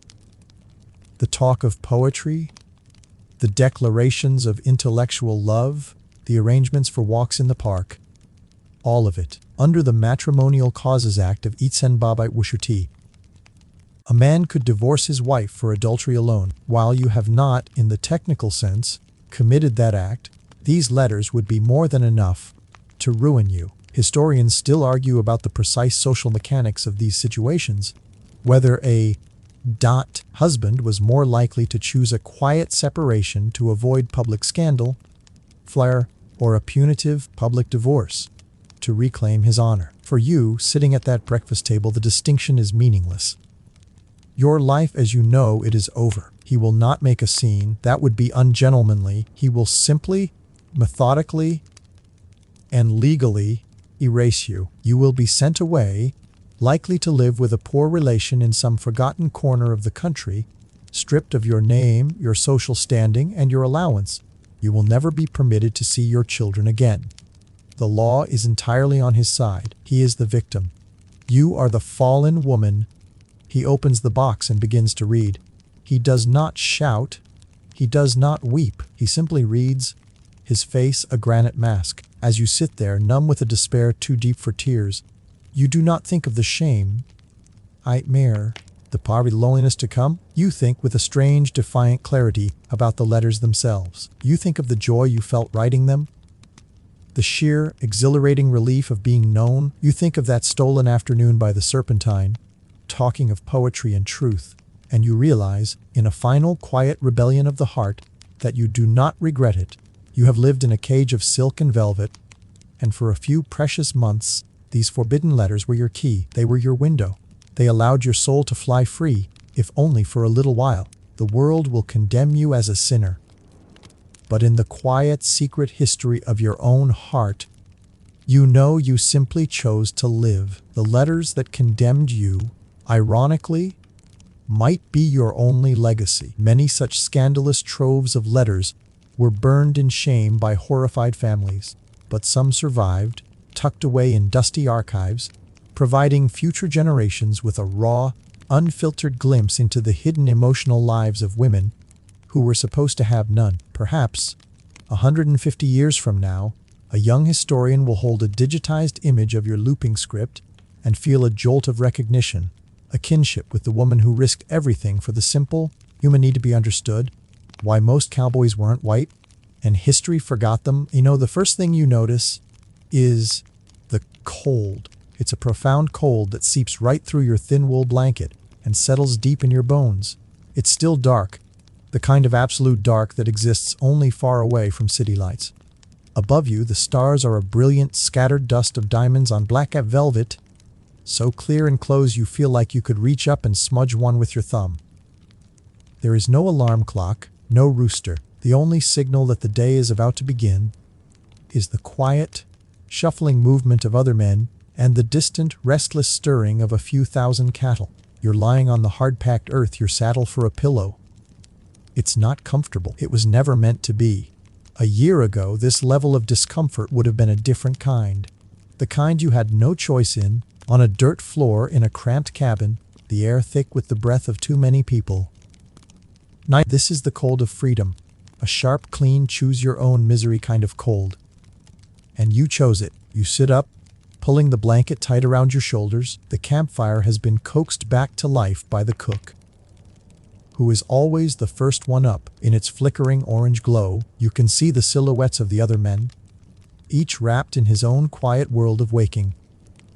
the talk of poetry, the declarations of intellectual love, the arrangements for walks in the park. All of it, under the Matrimonial Causes Act of Itsenbabite Wushuti. A man could divorce his wife for adultery alone. While you have not, in the technical sense, committed that act, these letters would be more than enough to ruin you. Historians still argue about the precise social mechanics of these situations, whether a husband was more likely to choose a quiet separation to avoid public scandal, flair, or a punitive public divorce to reclaim his honor. For you, sitting at that breakfast table, the distinction is meaningless. Your life as you know it is over. He will not make a scene. That would be ungentlemanly. He will simply, methodically, and legally erase you. You will be sent away, likely to live with a poor relation in some forgotten corner of the country, stripped of your name, your social standing, and your allowance. You will never be permitted to see your children again. The law is entirely on his side. He is the victim. You are the fallen woman. He opens the box and begins to read. He does not shout. He does not weep. He simply reads, his face a granite mask. As you sit there, numb with a despair too deep for tears, you do not think of the shame, nightmare, the poverty, loneliness to come. You think with a strange, defiant clarity about the letters themselves. You think of the joy you felt writing them, the sheer, exhilarating relief of being known. You think of that stolen afternoon by the Serpentine, talking of poetry and truth, and you realize, in a final, quiet rebellion of the heart, that you do not regret it. You have lived in a cage of silk and velvet, And for a few precious months, these forbidden letters were your key. They were your window. They allowed your soul to fly free, if only for a little while. The world will condemn you as a sinner. But in the quiet, secret history of your own heart, you know you simply chose to live. The letters that condemned you, ironically, might be your only legacy. Many such scandalous troves of letters were burned in shame by horrified families, but some survived, tucked away in dusty archives, providing future generations with a raw, unfiltered glimpse into the hidden emotional lives of women who were supposed to have none. Perhaps, 150 years from now, a young historian will hold a digitized image of your looping script and feel a jolt of recognition, a kinship with the woman who risked everything for the simple, human need to be understood, why most cowboys weren't white, and history forgot them. You know, the first thing you notice is the cold. It's a profound cold that seeps right through your thin wool blanket and settles deep in your bones. It's still dark, the kind of absolute dark that exists only far away from city lights. Above you, the stars are a brilliant, scattered dust of diamonds on black velvet, so clear and close you feel like you could reach up and smudge one with your thumb. There is no alarm clock, no rooster. The only signal that the day is about to begin is the quiet, shuffling movement of other men and the distant, restless stirring of a few thousand cattle. You're lying on the hard-packed earth, your saddle for a pillow. It's not comfortable. It was never meant to be. A year ago, this level of discomfort would have been a different kind. The kind you had no choice in, on a dirt floor in a cramped cabin, the air thick with the breath of too many people. This is the cold of freedom, a sharp, clean, choose-your-own-misery kind of cold. And you chose it. You sit up, pulling the blanket tight around your shoulders. The campfire has been coaxed back to life by the cook, who is always the first one up. In its flickering orange glow, you can see the silhouettes of the other men, each wrapped in his own quiet world of waking.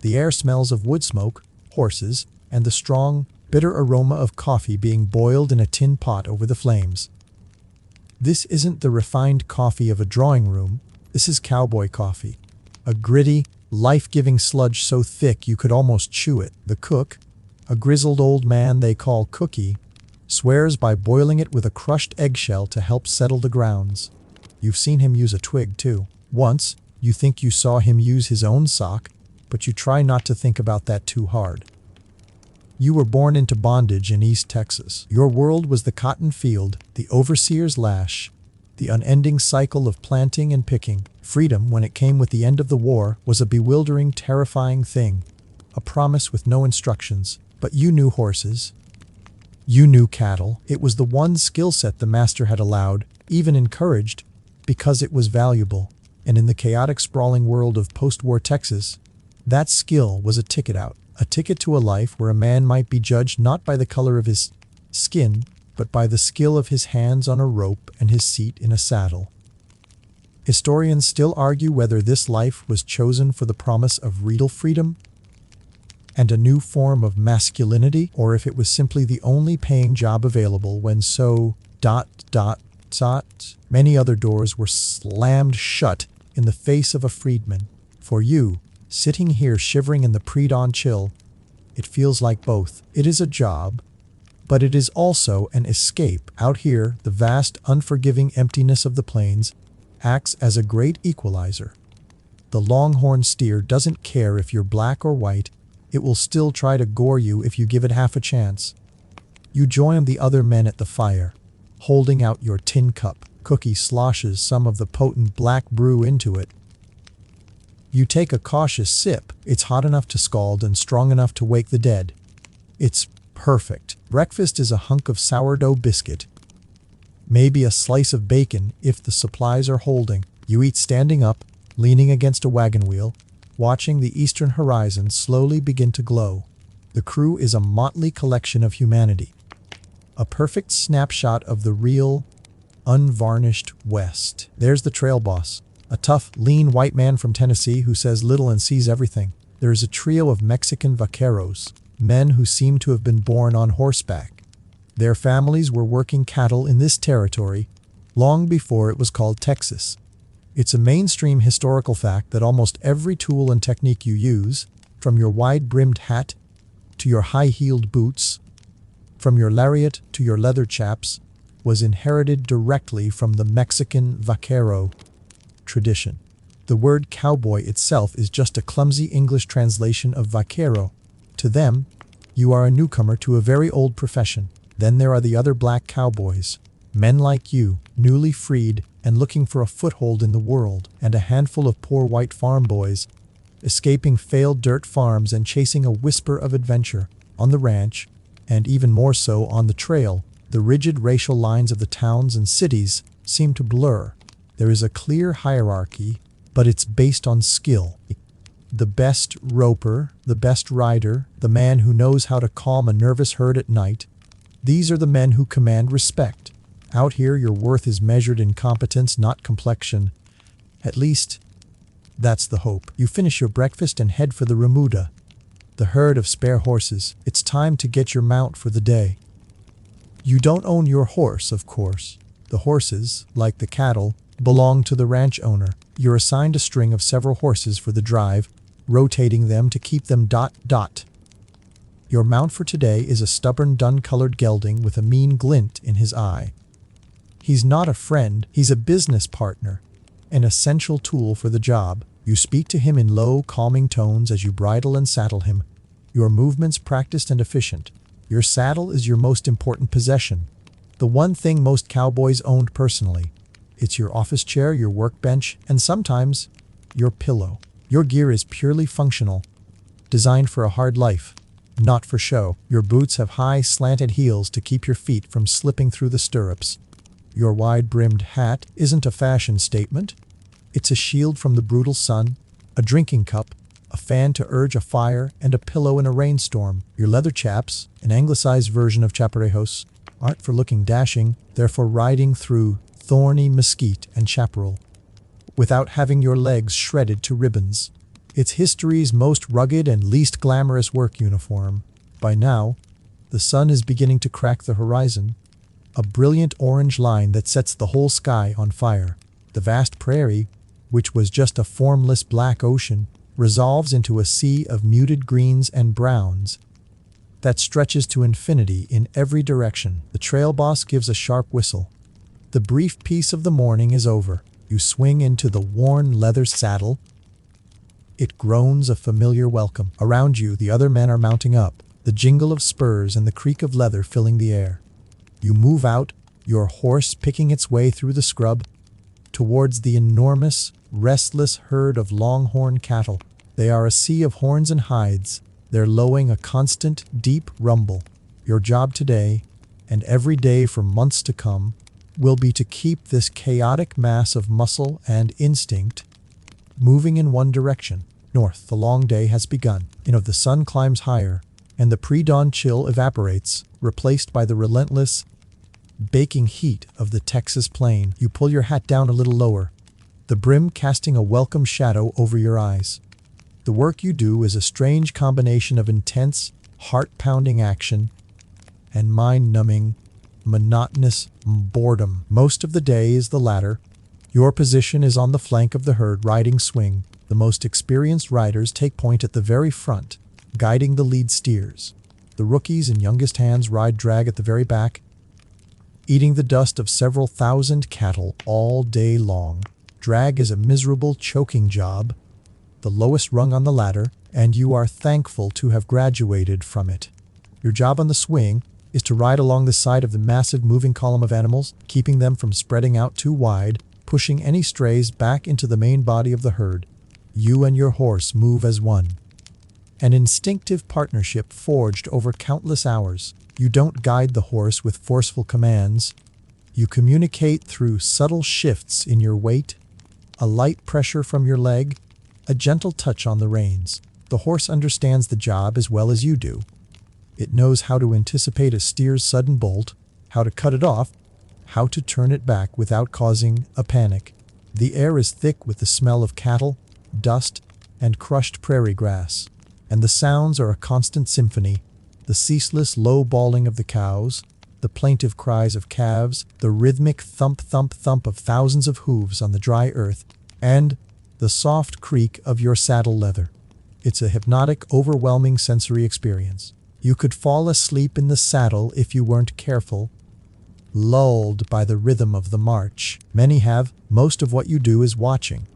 The air smells of wood smoke, horses, and the strong, bitter aroma of coffee being boiled in a tin pot over the flames. This isn't the refined coffee of a drawing room. This is cowboy coffee, a gritty, life-giving sludge so thick you could almost chew it. The cook, a grizzled old man they call Cookie, swears by boiling it with a crushed eggshell to help settle the grounds. You've seen him use a twig, too. Once, you think you saw him use his own sock, but you try not to think about that too hard. You were born into bondage in East Texas. Your world was the cotton field, the overseer's lash, the unending cycle of planting and picking. Freedom, when it came with the end of the war, was a bewildering, terrifying thing, a promise with no instructions. But you knew horses. You knew cattle. It was the one skill set the master had allowed, even encouraged, because it was valuable. And in the chaotic, sprawling world of post-war Texas, that skill was a ticket out. A ticket to a life where a man might be judged not by the color of his skin, but by the skill of his hands on a rope and his seat in a saddle. Historians still argue whether this life was chosen for the promise of real freedom and a new form of masculinity, or if it was simply the only paying job available when many other doors were slammed shut in the face of a freedman. For you, sitting here shivering in the pre-dawn chill, it feels like both. It is a job, but it is also an escape. Out here, the vast, unforgiving emptiness of the plains acts as a great equalizer. The longhorn steer doesn't care if you're black or white. It will still try to gore you if you give it half a chance. You join the other men at the fire, holding out your tin cup. Cookie sloshes some of the potent black brew into it. You take a cautious sip. It's hot enough to scald and strong enough to wake the dead. It's perfect. Breakfast is a hunk of sourdough biscuit, maybe a slice of bacon if the supplies are holding. You eat standing up, leaning against a wagon wheel, watching the eastern horizon slowly begin to glow. The crew is a motley collection of humanity, a perfect snapshot of the real, unvarnished West. There's the trail boss, a tough, lean white man from Tennessee who says little and sees everything. There is a trio of Mexican vaqueros, men who seem to have been born on horseback. Their families were working cattle in this territory long before it was called Texas. It's a mainstream historical fact that almost every tool and technique you use, from your wide-brimmed hat to your high-heeled boots, from your lariat to your leather chaps, was inherited directly from the Mexican vaquero tradition. The word cowboy itself is just a clumsy English translation of vaquero. To them, you are a newcomer to a very old profession. Then there are the other black cowboys, men like you, newly freed and looking for a foothold in the world, and a handful of poor white farm boys, escaping failed dirt farms and chasing a whisper of adventure on the ranch, and even more so on the trail. The rigid racial lines of the towns and cities seem to blur. There is a clear hierarchy, but it's based on skill. The best roper, the best rider, the man who knows how to calm a nervous herd at night, these are the men who command respect. Out here, your worth is measured in competence, not complexion. At least, that's the hope. You finish your breakfast and head for the remuda, the herd of spare horses. It's time to get your mount for the day. You don't own your horse, of course. The horses, like the cattle, belong to the ranch owner. You're assigned a string of several horses for the drive, rotating them to keep them ... Your mount for today is a stubborn, dun-colored gelding with a mean glint in his eye. He's not a friend, he's a business partner, an essential tool for the job. You speak to him in low, calming tones as you bridle and saddle him, your movements practiced and efficient. Your saddle is your most important possession, the one thing most cowboys owned personally. It's your office chair, your workbench, and sometimes your pillow. Your gear is purely functional, designed for a hard life, not for show. Your boots have high, slanted heels to keep your feet from slipping through the stirrups. Your wide-brimmed hat isn't a fashion statement. It's a shield from the brutal sun, a drinking cup, a fan to urge a fire, and a pillow in a rainstorm. Your leather chaps, an anglicized version of chaparejos, aren't for looking dashing, they're for riding through thorny mesquite and chaparral without having your legs shredded to ribbons. It's history's most rugged and least glamorous work uniform. By now, the sun is beginning to crack the horizon, a brilliant orange line that sets the whole sky on fire. The vast prairie, which was just a formless black ocean, resolves into a sea of muted greens and browns that stretches to infinity in every direction. The trail boss gives a sharp whistle. The brief peace of the morning is over. You swing into the worn leather saddle. It groans a familiar welcome. Around you, the other men are mounting up, the jingle of spurs and the creak of leather filling the air. You move out, your horse picking its way through the scrub towards the enormous, restless herd of longhorn cattle. They are a sea of horns and hides. They're lowing a constant, deep rumble. Your job today, and every day for months to come, will be to keep this chaotic mass of muscle and instinct moving in one direction, north. The long day has begun. The sun climbs higher, and the pre-dawn chill evaporates, replaced by the relentless, baking heat of the Texas plain. You pull your hat down a little lower, the brim casting a welcome shadow over your eyes. The work you do is a strange combination of intense, heart-pounding action and mind-numbing, monotonous boredom. Most of the day is the latter. Your position is on the flank of the herd, riding swing. The most experienced riders take point at the very front, guiding the lead steers. The rookies and youngest hands ride drag at the very back, eating the dust of several thousand cattle all day long. Drag is a miserable, choking job, the lowest rung on the ladder, and you are thankful to have graduated from it. Your job on the swing is to ride along the side of the massive moving column of animals, keeping them from spreading out too wide, pushing any strays back into the main body of the herd. You and your horse move as one. An instinctive partnership forged over countless hours. You don't guide the horse with forceful commands. You communicate through subtle shifts in your weight, a light pressure from your leg, a gentle touch on the reins. The horse understands the job as well as you do. It knows how to anticipate a steer's sudden bolt, how to cut it off, how to turn it back without causing a panic. The air is thick with the smell of cattle, dust, and crushed prairie grass, and the sounds are a constant symphony. The ceaseless low bawling of the cows, the plaintive cries of calves, the rhythmic thump-thump-thump of thousands of hooves on the dry earth. and the soft creak of your saddle leather. It's a hypnotic, overwhelming sensory experience. You could fall asleep in the saddle if you weren't careful, lulled by the rhythm of the march. Many have. Most of what you do is watching.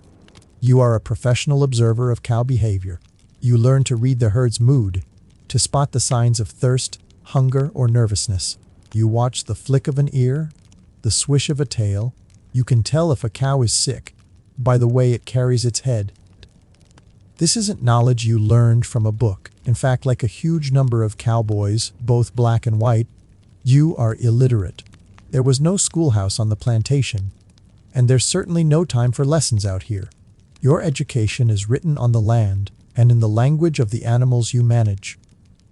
You are a professional observer of cow behavior. You learn to read the herd's mood, to spot the signs of thirst, hunger, or nervousness. You watch the flick of an ear, the swish of a tail. You can tell if a cow is sick by the way it carries its head. This isn't knowledge you learned from a book. In fact, like a huge number of cowboys, both black and white, you are illiterate. There was no schoolhouse on the plantation, and there's certainly no time for lessons out here. Your education is written on the land and in the language of the animals you manage.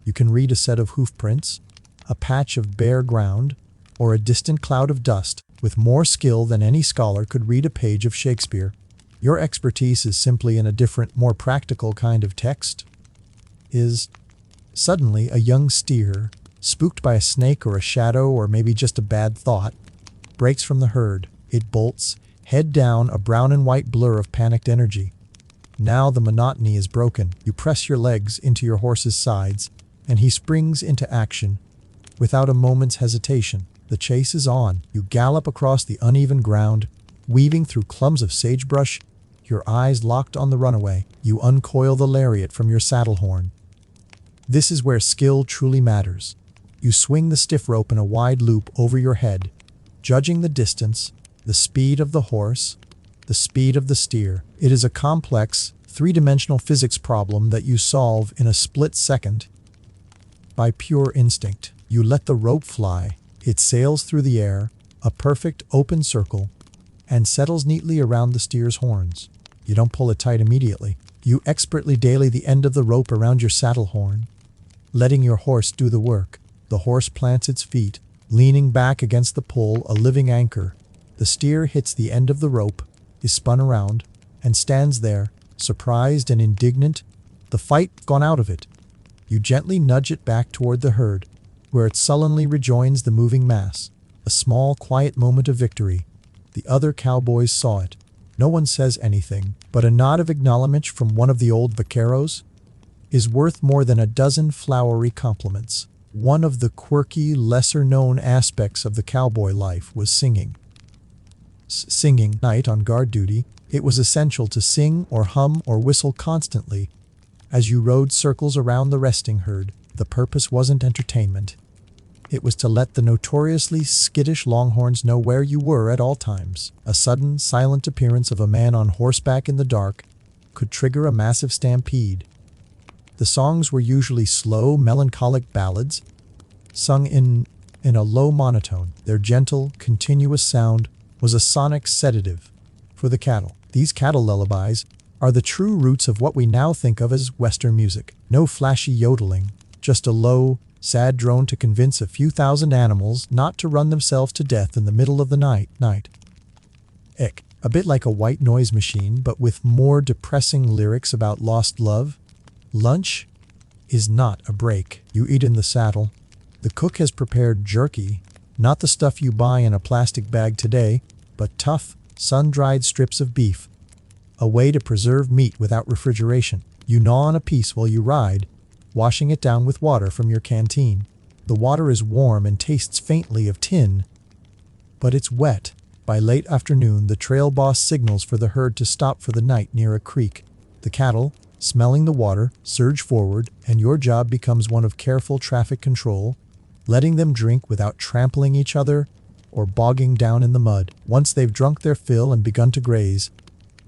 You can read a set of hoof prints, a patch of bare ground, or a distant cloud of dust with more skill than any scholar could read a page of Shakespeare. Your expertise is simply in a different, more practical kind of text. Suddenly, a young steer, spooked by a snake or a shadow or maybe just a bad thought, breaks from the herd. It bolts, head down, a brown and white blur of panicked energy. Now the monotony is broken. You press your legs into your horse's sides, and he springs into action without a moment's hesitation. The chase is on. You gallop across the uneven ground, weaving through clumps of sagebrush, your eyes locked on the runaway. You uncoil the lariat from your saddle horn. This is where skill truly matters. You swing the stiff rope in a wide loop over your head, judging the distance, the speed of the horse, the speed of the steer. It is a complex, three-dimensional physics problem that you solve in a split second. By pure instinct, you let the rope fly. It sails through the air, a perfect open circle, and settles neatly around the steer's horns. You don't pull it tight immediately. You expertly daily the end of the rope around your saddle horn, letting your horse do the work. The horse plants its feet, leaning back against the pull, a living anchor. The steer hits the end of the rope, is spun around, and stands there, surprised and indignant, the fight gone out of it. You gently nudge it back toward the herd, where it sullenly rejoins the moving mass. A small, quiet moment of victory. The other cowboys saw it. No one says anything, but a nod of acknowledgment from one of the old vaqueros is worth more than a dozen flowery compliments. One of the quirky, lesser-known aspects of the cowboy life was singing. Singing. Night on guard duty, it was essential to sing or hum or whistle constantly as you rode circles around the resting herd. The purpose wasn't entertainment. It was to let the notoriously skittish longhorns know where you were at all times. A sudden, silent appearance of a man on horseback in the dark could trigger a massive stampede. The songs were usually slow, melancholic ballads, sung in a low monotone. Their gentle, continuous sound was a sonic sedative for the cattle. These cattle lullabies are the true roots of what we now think of as Western music. No flashy yodeling, just a low, sad drone to convince a few thousand animals not to run themselves to death in the middle of the night. A bit like a white noise machine, but with more depressing lyrics about lost love. Lunch is not a break. You eat in the saddle. The cook has prepared jerky, not the stuff you buy in a plastic bag today, but tough, sun-dried strips of beef. A way to preserve meat without refrigeration. You gnaw on a piece while you ride, washing it down with water from your canteen. The water is warm and tastes faintly of tin, but it's wet. By late afternoon, the trail boss signals for the herd to stop for the night near a creek. The cattle, smelling the water, surge forward, and your job becomes one of careful traffic control, letting them drink without trampling each other or bogging down in the mud. Once they've drunk their fill and begun to graze,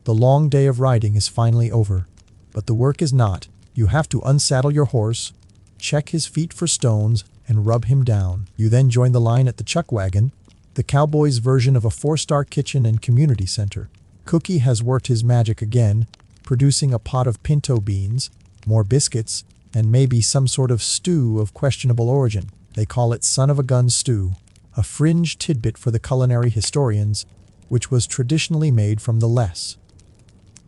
the long day of riding is finally over. But the work is not. You have to unsaddle your horse, check his feet for stones, and rub him down. You then join the line at the chuck wagon, the cowboy's version of a 4-star kitchen and community center. Cookie has worked his magic again, producing a pot of pinto beans, more biscuits, and maybe some sort of stew of questionable origin. They call it son-of-a-gun stew, a fringe tidbit for the culinary historians, which was traditionally made from the less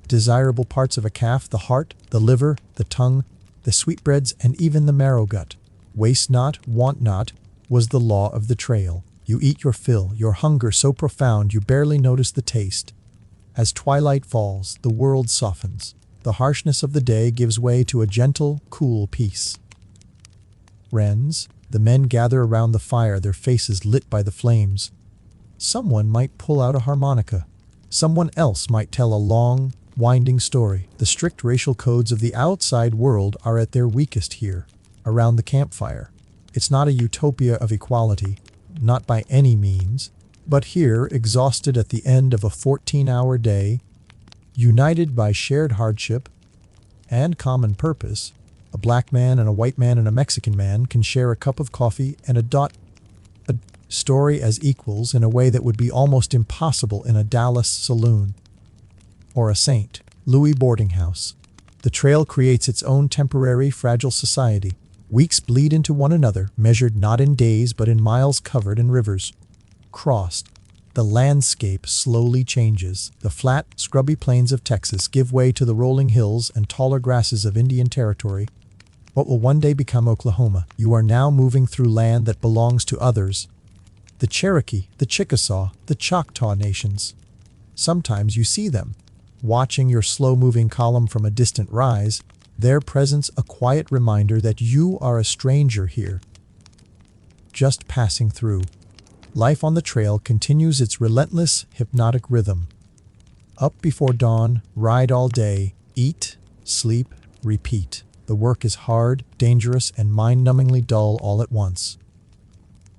desirable parts of a calf: the heart, the liver, the tongue, the sweetbreads, and even the marrow gut. Waste not, want not, was the law of the trail. You eat your fill, your hunger so profound you barely notice the taste. As twilight falls, the world softens. The harshness of the day gives way to a gentle, cool peace. Wrens, the men gather around the fire, their faces lit by the flames. Someone might pull out a harmonica. Someone else might tell a long, winding story. The strict racial codes of the outside world are at their weakest here, around the campfire. It's not a utopia of equality, not by any means, but here, exhausted at the end of a 14-hour day, united by shared hardship and common purpose, a black man and a white man and a Mexican man can share a cup of coffee and a story as equals in a way that would be almost impossible in a Dallas saloon or a St. Louis boarding house. The trail creates its own temporary, fragile society. Weeks bleed into one another, measured not in days but in miles covered and rivers crossed. The landscape slowly changes. The flat, scrubby plains of Texas give way to the rolling hills and taller grasses of Indian Territory, what will one day become Oklahoma. You are now moving through land that belongs to others. The Cherokee, the Chickasaw, the Choctaw nations. Sometimes you see them, watching your slow-moving column from a distant rise, their presence a quiet reminder that you are a stranger here, just passing through. Life on the trail continues its relentless, hypnotic rhythm. Up before dawn, ride all day, eat, sleep, repeat. The work is hard, dangerous, and mind-numbingly dull all at once.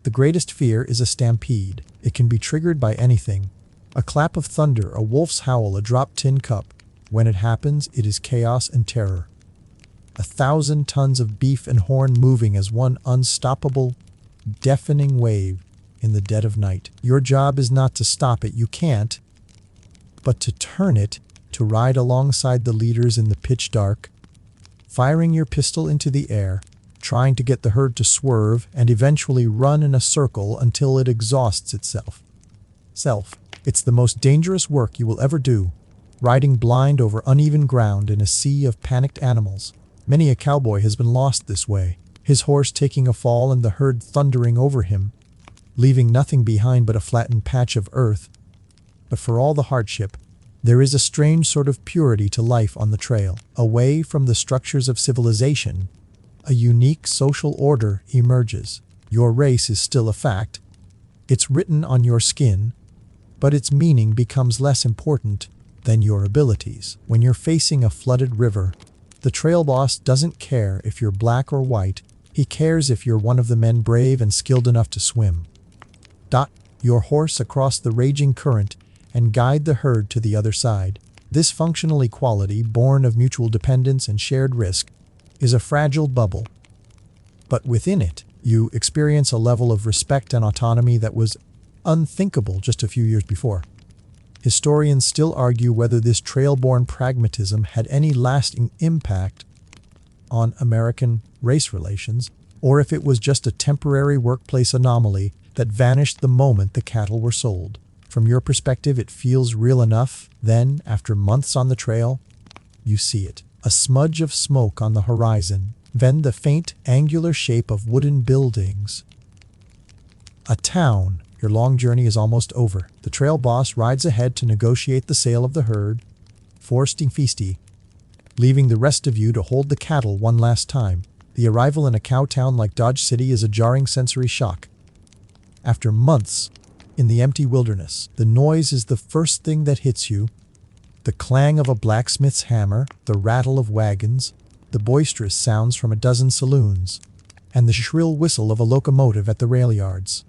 The greatest fear is a stampede. It can be triggered by anything. A clap of thunder, a wolf's howl, a dropped tin cup. When it happens, it is chaos and terror. 1,000 tons of beef and horn moving as one unstoppable, deafening wave in the dead of night. Your job is not to stop it, you can't, but to turn it, to ride alongside the leaders in the pitch dark, firing your pistol into the air, trying to get the herd to swerve and eventually run in a circle until it exhausts itself. It's the most dangerous work you will ever do, riding blind over uneven ground in a sea of panicked animals. Many a cowboy has been lost this way, his horse taking a fall and the herd thundering over him, leaving nothing behind but a flattened patch of earth. But for all the hardship, there is a strange sort of purity to life on the trail. Away from the structures of civilization, a unique social order emerges. Your race is still a fact. It's written on your skin, but its meaning becomes less important than your abilities. When you're facing a flooded river, the trail boss doesn't care if you're black or white. He cares if you're one of the men brave and skilled enough to swim. Your horse across the raging current and guide the herd to the other side. This functional equality, born of mutual dependence and shared risk, is a fragile bubble. But within it, you experience a level of respect and autonomy that was unthinkable just a few years before. Historians still argue whether this trail-born pragmatism had any lasting impact on American race relations, or if it was just a temporary workplace anomaly that vanished the moment the cattle were sold. From your perspective, it feels real enough. Then, after months on the trail, you see it. A smudge of smoke on the horizon, then the faint, angular shape of wooden buildings. A town. Your long journey is almost over. The trail boss rides ahead to negotiate the sale of the herd, forcing feasty, leaving the rest of you to hold the cattle one last time. The arrival in a cow town like Dodge City is a jarring sensory shock. After months in the empty wilderness, the noise is the first thing that hits you. The clang of a blacksmith's hammer, the rattle of wagons, the boisterous sounds from a dozen saloons, and the shrill whistle of a locomotive at the rail yards.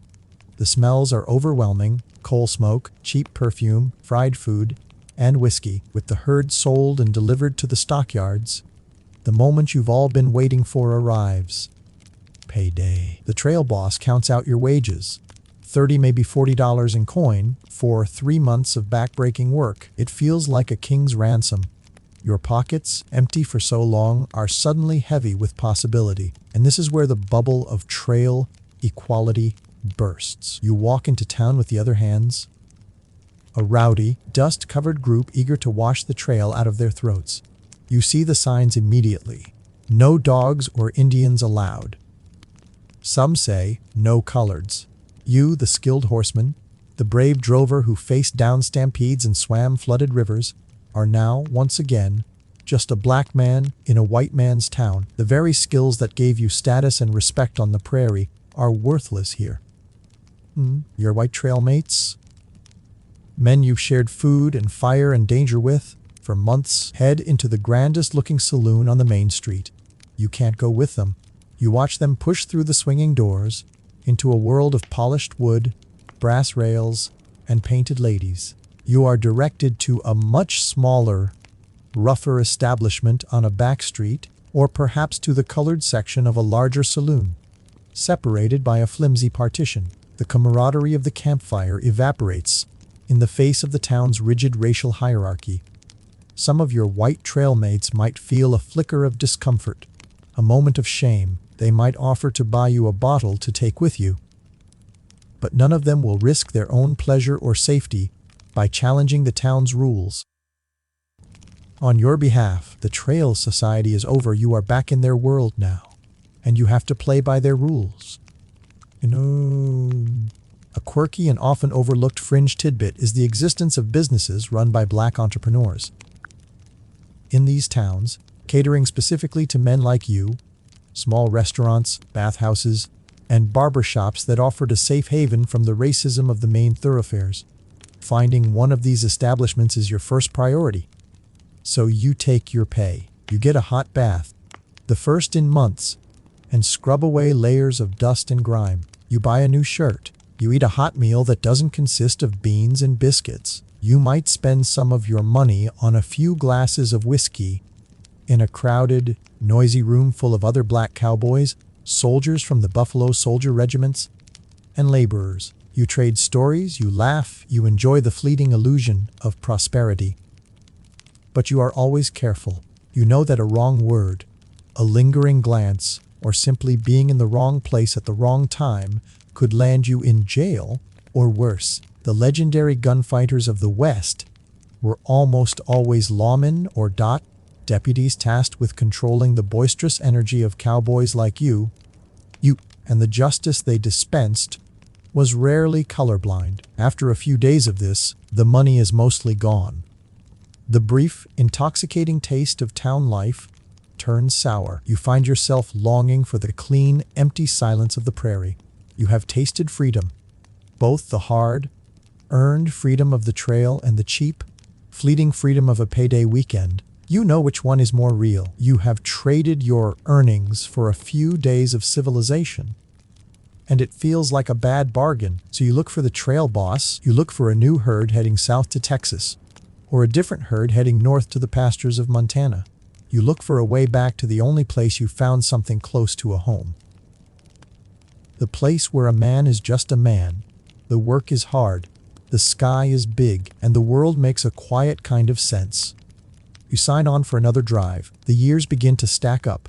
The smells are overwhelming: coal smoke, cheap perfume, fried food, and whiskey. With the herd sold and delivered to the stockyards, the moment you've all been waiting for arrives. Payday. The trail boss counts out your wages. $30, maybe $40 in coin for 3 months of backbreaking work. It feels like a king's ransom. Your pockets, empty for so long, are suddenly heavy with possibility. And this is where the bubble of trail equality bursts. You walk into town with the other hands, a rowdy, dust-covered group eager to wash the trail out of their throats. You see the signs immediately. No dogs or Indians allowed. Some say, no coloreds. You, the skilled horseman, The brave drover who faced down stampedes and swam flooded rivers are now, once again, just a black man in a white man's town. The very skills that gave you status and respect on the prairie are worthless here. Your white trail mates? Men you've shared food and fire and danger with for months head into the grandest-looking saloon on the main street. You can't go with them. You watch them push through the swinging doors into a world of polished wood, brass rails, and painted ladies. You are directed to a much smaller, rougher establishment on a back street, or perhaps to the colored section of a larger saloon, separated by a flimsy partition. The camaraderie of the campfire evaporates in the face of the town's rigid racial hierarchy. Some of your white trail mates might feel a flicker of discomfort, a moment of shame. They might offer to buy you a bottle to take with you. But none of them will risk their own pleasure or safety by challenging the town's rules. On your behalf, the Trail Society is over. You are back in their world now, and you have to play by their rules. A quirky and often overlooked fringe tidbit is the existence of businesses run by black entrepreneurs. In these towns, catering specifically to men like you, small restaurants, bathhouses, and barbershops that offered a safe haven from the racism of the main thoroughfares. Finding one of these establishments is your first priority. So you take your pay. You get a hot bath, the first in months, and scrub away layers of dust and grime. You buy a new shirt. You eat a hot meal that doesn't consist of beans and biscuits. You might spend some of your money on a few glasses of whiskey in a crowded, noisy room full of other black cowboys, soldiers from the Buffalo Soldier regiments, and laborers. You trade stories, you laugh, you enjoy the fleeting illusion of prosperity. But you are always careful. You know that a wrong word, a lingering glance, or simply being in the wrong place at the wrong time could land you in jail, or worse. The legendary gunfighters of the West were almost always lawmen or deputies tasked with controlling the boisterous energy of cowboys like you, and the justice they dispensed was rarely colorblind. After a few days of this, the money is mostly gone. The brief, intoxicating taste of town life turns sour. You find yourself longing for the clean, empty silence of the prairie. You have tasted freedom, both the hard, earned freedom of the trail and the cheap, fleeting freedom of a payday weekend. You know which one is more real. You have traded your earnings for a few days of civilization, and it feels like a bad bargain. So you look for the trail boss, you look for a new herd heading south to Texas, or a different herd heading north to the pastures of Montana. You look for a way back to the only place you found something close to a home. The place where a man is just a man. The work is hard, the sky is big, and the world makes a quiet kind of sense. You sign on for another drive. The years begin to stack up,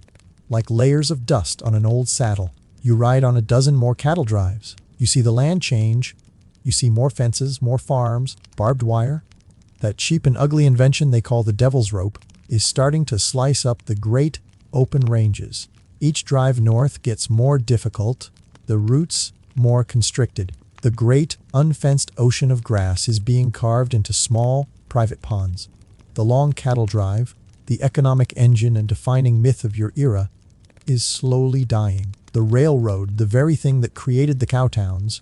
like layers of dust on an old saddle. You ride on a dozen more cattle drives. You see the land change. You see more fences, more farms, barbed wire. That cheap and ugly invention they call the devil's rope is starting to slice up the great open ranges. Each drive north gets more difficult, the routes more constricted. The great, unfenced ocean of grass is being carved into small, private ponds. The long cattle drive, the economic engine and defining myth of your era, is slowly dying. The railroad, the very thing that created the cowtowns,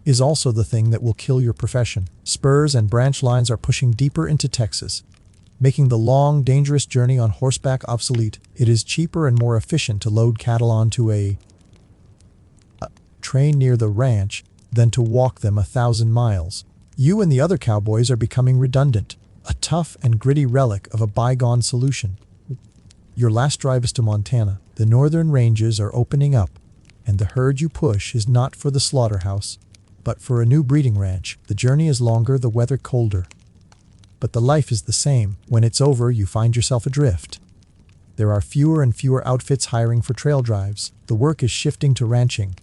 is also the thing that will kill your profession. Spurs and branch lines are pushing deeper into Texas, making the long, dangerous journey on horseback obsolete. It is cheaper and more efficient to load cattle onto a train near the ranch than to walk them 1,000 miles. You and the other cowboys are becoming redundant, a tough and gritty relic of a bygone solution. Your last drive is to Montana. The northern ranges are opening up, and the herd you push is not for the slaughterhouse, but for a new breeding ranch. The journey is longer, the weather colder, but the life is the same. When it's over, you find yourself adrift. There are fewer and fewer outfits hiring for trail drives. The work is shifting to ranching,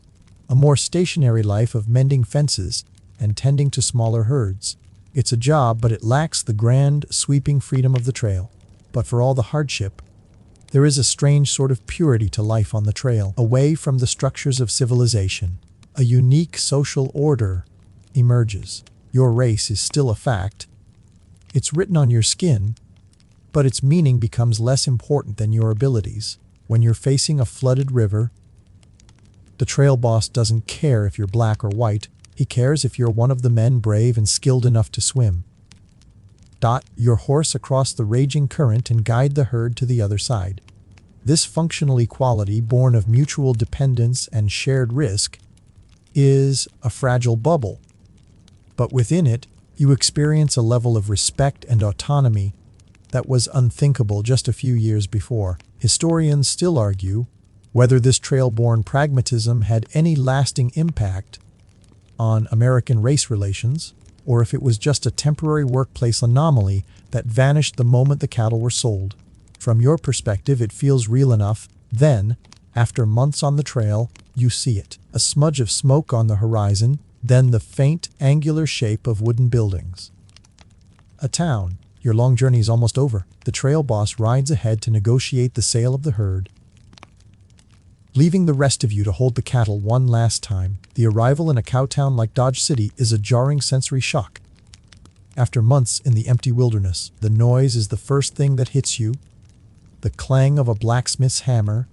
a more stationary life of mending fences and tending to smaller herds. It's a job, but it lacks the grand, sweeping freedom of the trail. But for all the hardship, there is a strange sort of purity to life on the trail, away from the structures of civilization, a unique social order emerges. Your race is still a fact. It's written on your skin, but its meaning becomes less important than your abilities. When you're facing a flooded river, the trail boss doesn't care if you're black or white. He cares if you're one of the men brave and skilled enough to swim. Your horse across the raging current and guide the herd to the other side. This functional equality, born of mutual dependence and shared risk, is a fragile bubble. But within it, you experience a level of respect and autonomy that was unthinkable just a few years before. Historians still argue whether this trail-borne pragmatism had any lasting impact on American race relations, or if it was just a temporary workplace anomaly that vanished the moment the cattle were sold. From your perspective, it feels real enough. Then, after months on the trail, you see it. A smudge of smoke on the horizon, then the faint, angular shape of wooden buildings. A town. Your long journey is almost over. The trail boss rides ahead to negotiate the sale of the herd, leaving the rest of you to hold the cattle one last time. The arrival in a cow town like Dodge City is a jarring sensory shock. After months in the empty wilderness, the noise is the first thing that hits you. The clang of a blacksmith's hammer,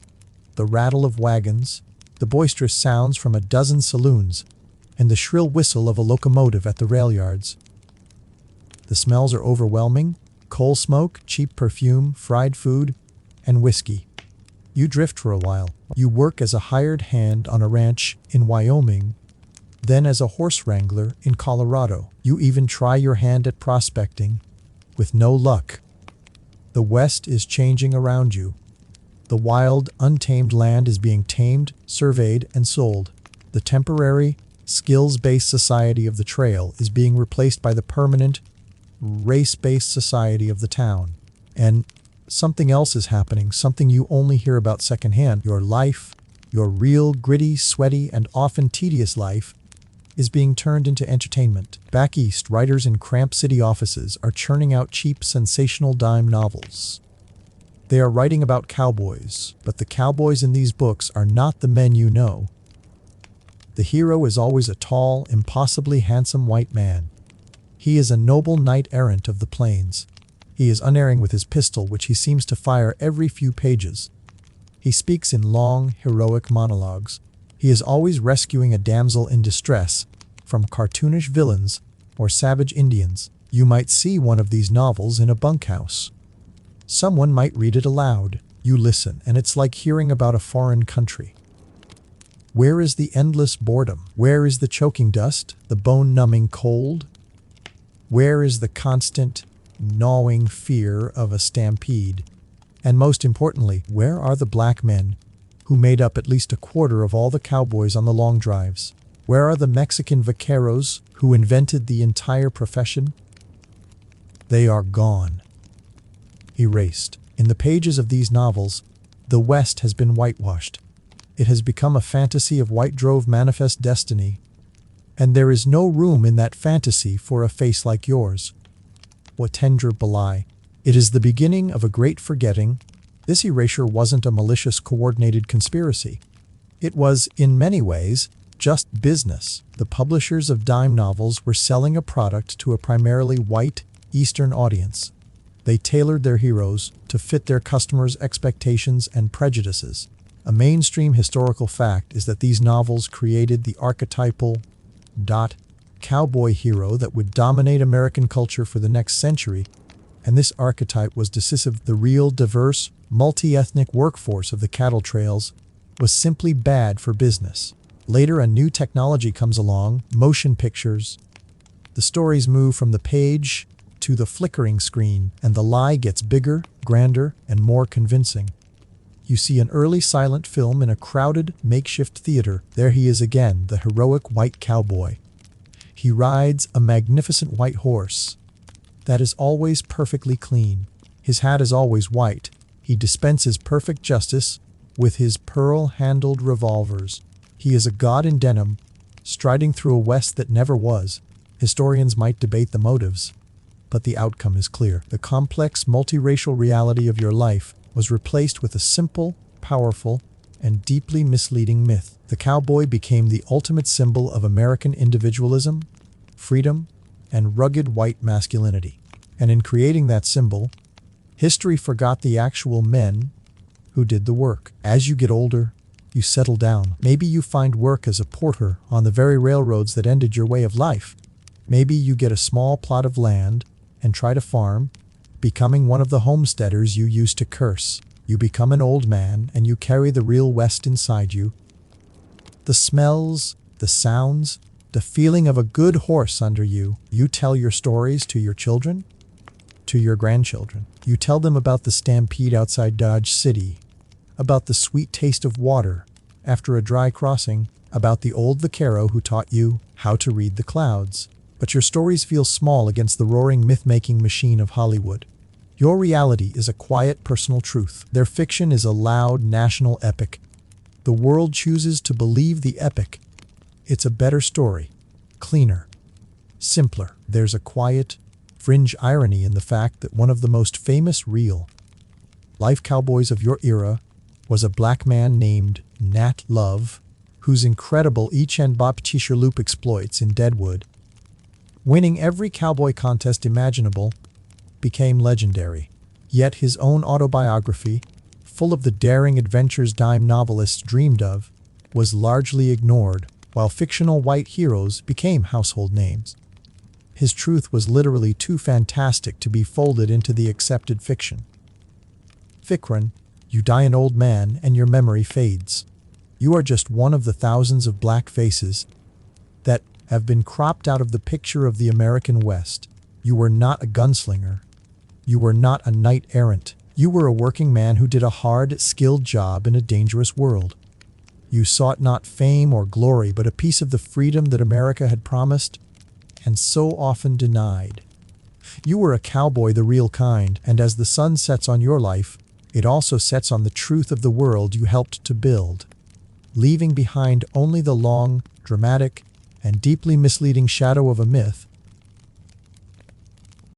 the rattle of wagons, the boisterous sounds from a dozen saloons, and the shrill whistle of a locomotive at the rail yards. The smells are overwhelming: coal smoke, cheap perfume, fried food, and whiskey. You drift for a while. You work as a hired hand on a ranch in Wyoming, then as a horse wrangler in Colorado. You even try your hand at prospecting, with no luck. The West is changing around you. The wild, untamed land is being tamed, surveyed, and sold. The temporary, skills-based society of the trail is being replaced by the permanent, race-based society of the town. And something else is happening, something you only hear about secondhand. Your life, your real, gritty, sweaty, and often tedious life, is being turned into entertainment. Back east, writers in cramped city offices are churning out cheap, sensational dime novels. They are writing about cowboys, but the cowboys in these books are not the men you know. The hero is always a tall, impossibly handsome white man. He is a noble knight-errant of the plains. He is unerring with his pistol, which he seems to fire every few pages. He speaks in long, heroic monologues. He is always rescuing a damsel in distress from cartoonish villains or savage Indians. You might see one of these novels in a bunkhouse. Someone might read it aloud. You listen, and it's like hearing about a foreign country. Where is the endless boredom? Where is the choking dust, the bone-numbing cold? Where is the constant, gnawing fear of a stampede? And most importantly, where are the black men who made up at least a quarter of all the cowboys on the long drives? Where are the Mexican vaqueros who invented the entire profession? They are gone. Erased. In the pages of these novels, the West has been whitewashed. It has become a fantasy of white drove manifest destiny, and there is no room in that fantasy for a face like yours. Watendra Belai. It is the beginning of a great forgetting. This erasure wasn't a malicious, coordinated conspiracy. It was, in many ways, just business. The publishers of dime novels were selling a product to a primarily white, Eastern audience. They tailored their heroes to fit their customers' expectations and prejudices. A mainstream historical fact is that these novels created the archetypal cowboy hero that would dominate American culture for the next century, and this archetype was decisive. The real, diverse, multi-ethnic workforce of the cattle trails was simply bad for business. Later, a new technology comes along, motion pictures. The stories move from the page to the flickering screen, and the lie gets bigger, grander, and more convincing. You see an early silent film in a crowded, makeshift theater. There he is again, the heroic white cowboy. He rides a magnificent white horse that is always perfectly clean. His hat is always white. He dispenses perfect justice with his pearl-handled revolvers. He is a god in denim, striding through a West that never was. Historians might debate the motives, but the outcome is clear. The complex, multiracial reality of your life was replaced with a simple, powerful, and deeply misleading myth. The cowboy became the ultimate symbol of American individualism, freedom, and rugged white masculinity. And in creating that symbol, history forgot the actual men who did the work. As you get older, you settle down. Maybe you find work as a porter on the very railroads that ended your way of life. Maybe you get a small plot of land and try to farm, becoming one of the homesteaders you used to curse. You become an old man and you carry the real West inside you. The smells, the sounds, the feeling of a good horse under you. You tell your stories to your children, to your grandchildren. You tell them about the stampede outside Dodge City, about the sweet taste of water after a dry crossing, about the old vaquero who taught you how to read the clouds. But your stories feel small against the roaring myth-making machine of Hollywood. Your reality is a quiet personal truth. Their fiction is a loud national epic. The world chooses to believe the epic. It's a better story, cleaner, simpler. There's a quiet, fringe irony in the fact that one of the most famous real-life cowboys of your era was a black man named Nat Love, whose incredible each-and-bop-t-shirt-loop exploits in Deadwood, winning every cowboy contest imaginable, became legendary. Yet his own autobiography, full of the daring adventures dime novelists dreamed of, was largely ignored, while fictional white heroes became household names. His truth was literally too fantastic to be folded into the accepted fiction. Fikran, you die an old man and your memory fades. You are just one of the thousands of black faces that have been cropped out of the picture of the American West. You were not a gunslinger. You were not a knight-errant. You were a working man who did a hard, skilled job in a dangerous world. You sought not fame or glory, but a piece of the freedom that America had promised and so often denied. You were a cowboy, the real kind, and as the sun sets on your life, it also sets on the truth of the world you helped to build, leaving behind only the long, dramatic, and deeply misleading shadow of a myth